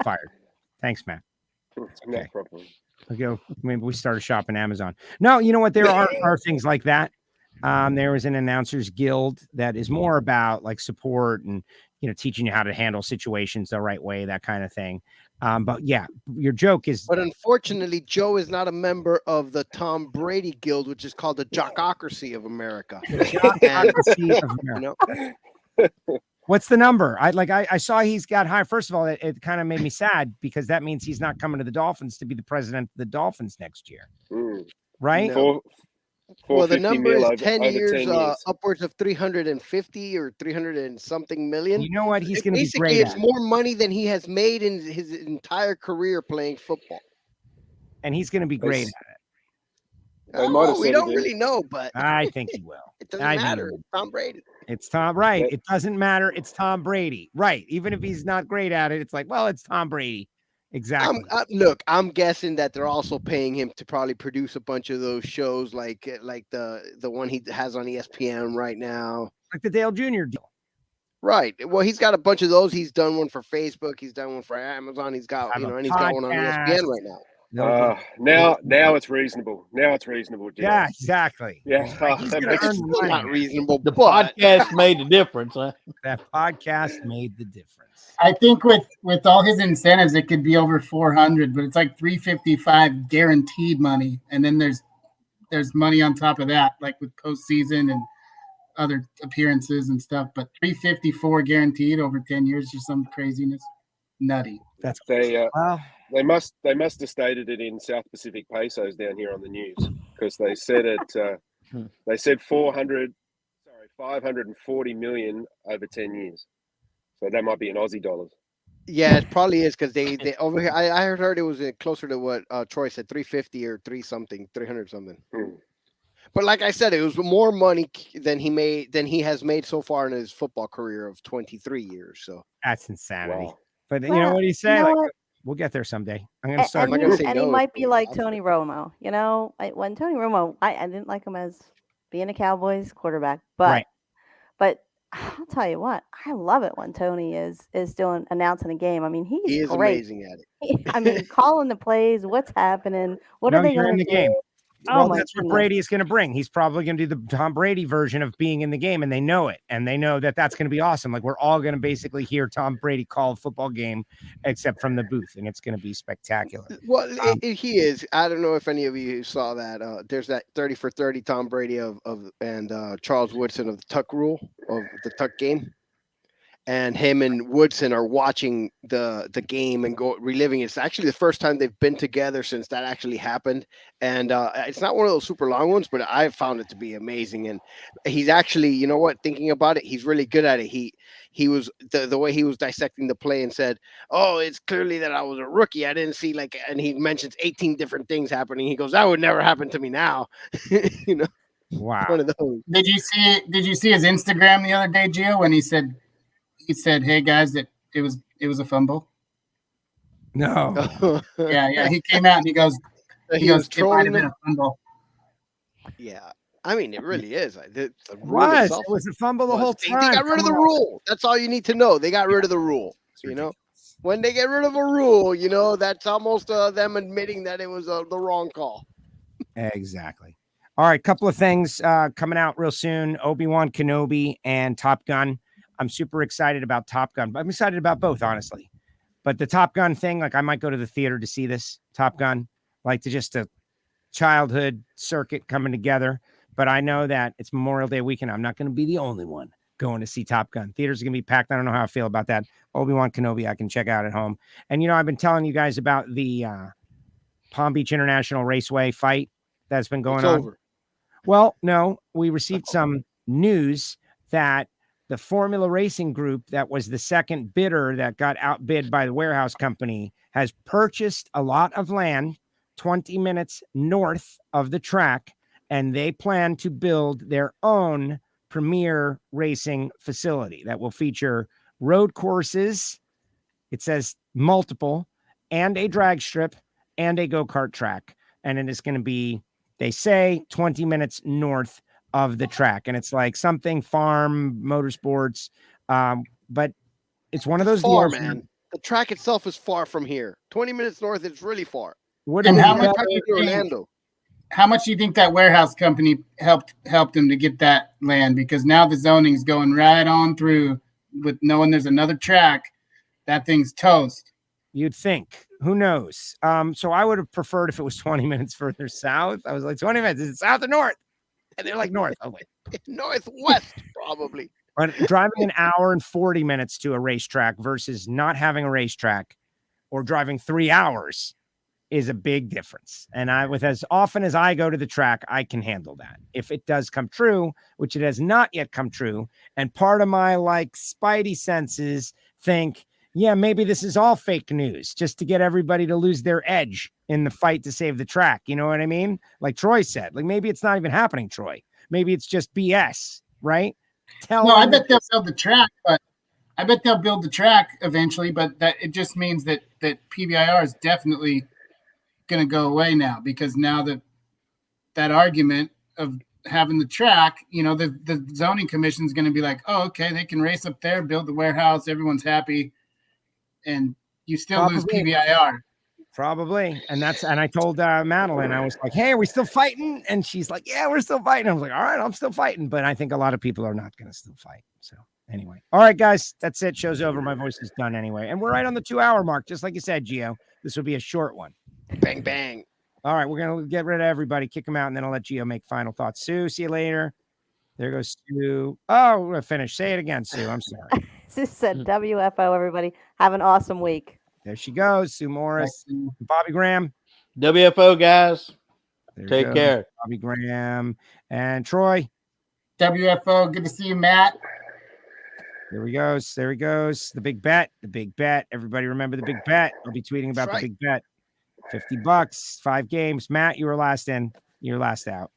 fired. Thanks, Matt. Okay. No problem. Maybe we start a shop in Amazon. No, you know what? There are things like that. There is an announcers guild that is more about like support and, teaching you how to handle situations the right way, that kind of thing. But yeah, your joke is. But unfortunately, Joe is not a member of the Tom Brady Guild, which is called the Jockocracy of America. Jockocracy of America. What's the number? I saw he's got high. First of all, it kind of made me sad, because that means he's not coming to the Dolphins to be the president of the Dolphins next year. Right? No. Well, the number is 10 years, upwards of 350 or 300 and something million. You know what? He's going to be great. Basically, it's more money than he has made in his entire career playing football. And he's going to be great at it. We don't really know, but I think he will. It doesn't matter. It's Tom Brady. It's Tom, right? It doesn't matter. It's Tom Brady, right? Even if he's not great at it, it's like, well, it's Tom Brady. Exactly. Look, I'm guessing that they're also paying him to probably produce a bunch of those shows, like the one he has on ESPN right now, like the Dale Jr. deal. Right. Well, he's got a bunch of those. He's done one for Facebook. He's done one for Amazon. He's got and he's got one on ESPN right now. Now it's reasonable. Now it's reasonable. Jim. Yeah, exactly. Yeah, it's not reasonable. The podcast made the difference. Huh? That podcast made the difference. I think with all his incentives, it could be over 400, but it's like 355 guaranteed money, and then there's money on top of that, like with postseason and other appearances and stuff. But 354 guaranteed over 10 years or some craziness, nutty. That's they. They must have stated it in South Pacific pesos down here on the news, because they said it. They said 540 million over 10 years. So that might be in Aussie dollars. Yeah, it probably is, because they over here. I heard it was closer to what Troy said, 350 or 300 something. But like I said, it was more money than he has made so far in his football career of 23 years. So that's insanity. Wow. But you know what do you say? You know like, what? we'll get there someday. I'm going to start. And he might be like Tony Romo. You know, when Tony Romo, I didn't like him as being a Cowboys quarterback, but I'll tell you what, I love it when Tony is announcing a game. I mean, he is great. Amazing at it. I mean, calling the plays, what's happening, what are they going to do? Game. Oh, well, that's what Brady is going to bring. He's probably going to do the Tom Brady version of being in the game, and they know it, and they know that that's going to be awesome. Like, we're all going to basically hear Tom Brady call a football game, except from the booth, and it's going to be spectacular. Well, he is. I don't know if any of you saw that. There's that 30 for 30 Tom Brady and Charles Woodson of the Tuck Rule of the Tuck game. And him and Woodson are watching the game and reliving it. It's actually the first time they've been together since that actually happened. And it's not one of those super long ones, but I found it to be amazing. And he's actually, you know what, thinking about it, he's really good at it. He was the way he was dissecting the play and said, "Oh, it's clearly that I was a rookie. I didn't see and he mentions 18 different things happening. He goes, that would never happen to me now." You know, wow. One of those. Did you see his Instagram the other day, Gio, when he said, "Hey guys, that it was a fumble"? No. Yeah. He came out and he goes, it might have been a fumble. Yeah. I mean, it really is. It was a fumble the whole time. They got rid of the rule. That's all you need to know. They got rid of the rule. You know, when they get rid of a rule, you know, that's almost them admitting that it was the wrong call. Exactly. All right, couple of things coming out real soon. Obi-Wan Kenobi and Top Gun. I'm super excited about Top Gun. I'm excited about both, honestly. But the Top Gun thing, like, I might go to the theater to see this Top Gun, like, to just a childhood circuit coming together. But I know that it's Memorial Day weekend. I'm not going to be the only one going to see Top Gun. Theaters are going to be packed. I don't know how I feel about that. Obi-Wan Kenobi, I can check out at home. And, you know, I've been telling you guys about the Palm Beach International Raceway fight that's been going on. Over. Well, no, we received some news that the Formula Racing Group, that was the second bidder that got outbid by the warehouse company, has purchased a lot of land 20 minutes north of the track, and they plan to build their own premier racing facility that will feature road courses. It says multiple, and a drag strip and a go-kart track. And it is going to be, they say, 20 minutes north of the track. And it's like something farm motorsports. But it's one of those far, deals, man. The track itself is far from here. 20 minutes north, it's really far. And how much do you think that warehouse company helped them to get that land? Because now the zoning's going right on through with knowing there's another track. That thing's toast. You'd think. Who knows? So I would have preferred if it was 20 minutes further south. I was like, 20 minutes. Is it south or north? And they're like, north. Oh, wait. Northwest, probably. But driving an hour and 40 minutes to a racetrack versus not having a racetrack, or driving 3 hours, is a big difference. And with as often as I go to the track, I can handle that. If it does come true, which it has not yet come true, and part of my like spidey senses think, yeah, maybe this is all fake news just to get everybody to lose their edge in the fight to save the track. You know what I mean? Like Troy said, like, maybe it's not even happening, Troy. Maybe it's just BS, right? I bet they'll build the track, but I bet they'll build the track eventually, but that it just means that PBIR is definitely going to go away now, because now that argument of having the track, you know, the zoning commission is going to be like, oh, okay, they can race up there, build the warehouse, everyone's happy, and you still lose PBIR. Probably. And I told Madeline, I was like, hey, are we still fighting? And she's like, yeah, we're still fighting. I was like, all right, I'm still fighting. But I think a lot of people are not going to still fight. So anyway. All right, guys, that's it. Show's over. My voice is done anyway. And we're right on the 2-hour mark. Just like you said, Gio, this will be a short one. Bang, bang. All right, we're going to get rid of everybody, kick them out, and then I'll let Gio make final thoughts. Sue, see you later. There goes Sue. Oh, we're finished. Say it again, Sue. I'm sorry. Sue said WFO, everybody. Have an awesome week. There she goes. Sue Morris, Bobby Graham. WFO guys. Take care. Bobby Graham and Troy. WFO. Good to see you, Matt. There he goes. There he goes. The big bet. The big bet. Everybody remember the big bet. I'll be tweeting about the big bet. $50, 5 games. Matt, you were last in. You're last out.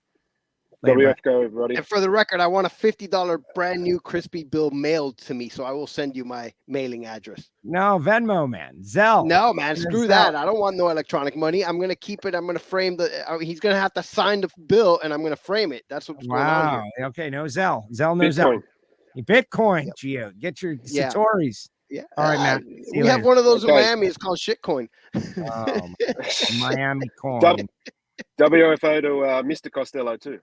WFO, everybody. And for the record, I want a $50 brand new crispy bill mailed to me, so I will send you my mailing address. No, Venmo, man. Zelle. No, man, screw that. I don't want no electronic money. I'm going to keep it. I'm going to frame he's going to have to sign the bill, and I'm going to frame it. That's what's going on here. Okay, no Zelle. Zelle, no Zelle. Bitcoin, Gio. Get your Satoris. Yeah. All right, Matt. We have one of those in Miami. It's called shitcoin. Miami coin. WFO to Mr. Castello, too.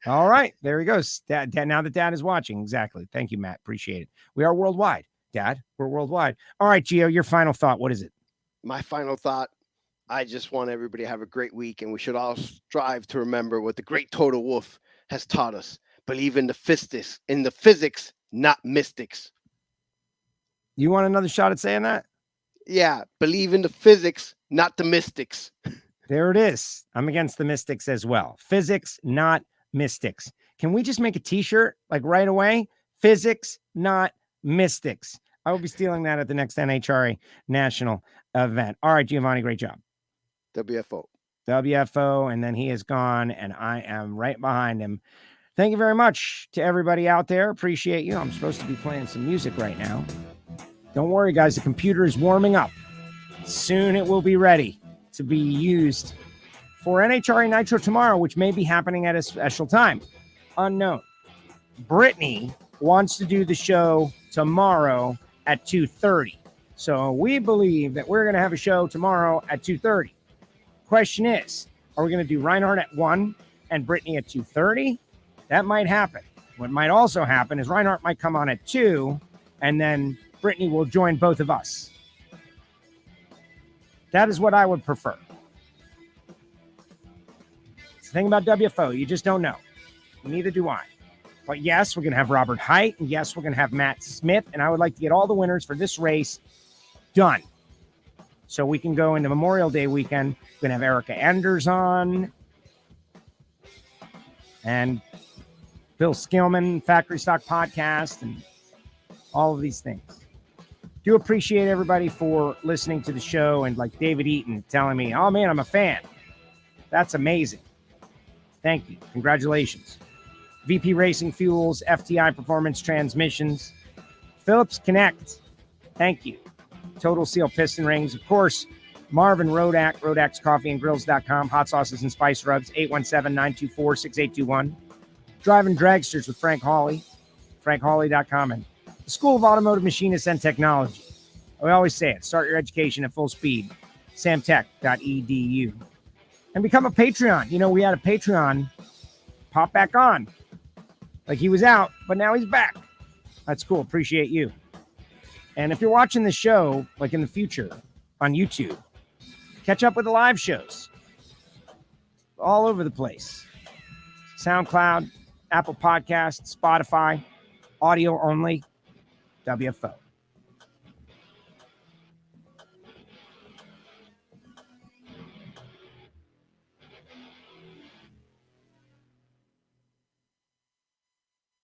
All right, there he goes. Dad, now that Dad is watching. Exactly. Thank you, Matt. Appreciate it. We are worldwide, Dad. We're worldwide. All right, Gio, your final thought. What is it? My final thought. I just want everybody to have a great week, and we should all strive to remember what the great Total Wolf has taught us. Believe in the physics, not mystics. You want another shot at saying that? Yeah, believe in the physics, not the mystics. There it is. I'm against the mystics as well. Physics, not mystics. Can we just make a t-shirt like right away? Physics, not mystics. I will be stealing that at the next NHRA national event. All right, Giovanni, great job. WFO, and then he is gone, and I am right behind him. Thank you very much to everybody out there. Appreciate you. I'm supposed to be playing some music right now. Don't worry, guys. The computer is warming up. Soon it will be ready to be used for NHRA Nitro tomorrow, which may be happening at a special time. Unknown. Brittany wants to do the show tomorrow at 2:30. So we believe that we're going to have a show tomorrow at 2:30. Question is, are we going to do Reinhart at 1 and Brittany at 2:30? That might happen. What might also happen is Reinhart might come on at 2, and then Brittany will join both of us. That is what I would prefer. It's the thing about WFO, you just don't know. Neither do I. But yes, we're going to have Robert Height, and yes, we're going to have Matt Smith, and I would like to get all the winners for this race done. So we can go into Memorial Day weekend. We're going to have Erica Enders on, and Bill Skillman, Factory Stock Podcast, and all of these things. Do appreciate everybody for listening to the show, and like David Eaton telling me, oh man, I'm a fan. That's amazing. Thank you. Congratulations. VP Racing Fuels, FTI Performance Transmissions, Phillips Connect. Thank you. Total Seal Piston Rings. Of course, Marvin Rodak, RodaksCoffeeandGrills.com, Hot Sauces and Spice Rubs, 817-924-6821. Driving Dragsters with Frank Hawley, FrankHawley.com, and the School of Automotive Machinists and Technology. We always say it. Start your education at full speed. samtech.edu. And become a Patreon. You know, we had a Patreon pop back on. Like he was out, but now he's back. That's cool. Appreciate you. And if you're watching the show, like in the future on YouTube, catch up with the live shows. All over the place. SoundCloud, Apple Podcasts, Spotify, audio only, WFO.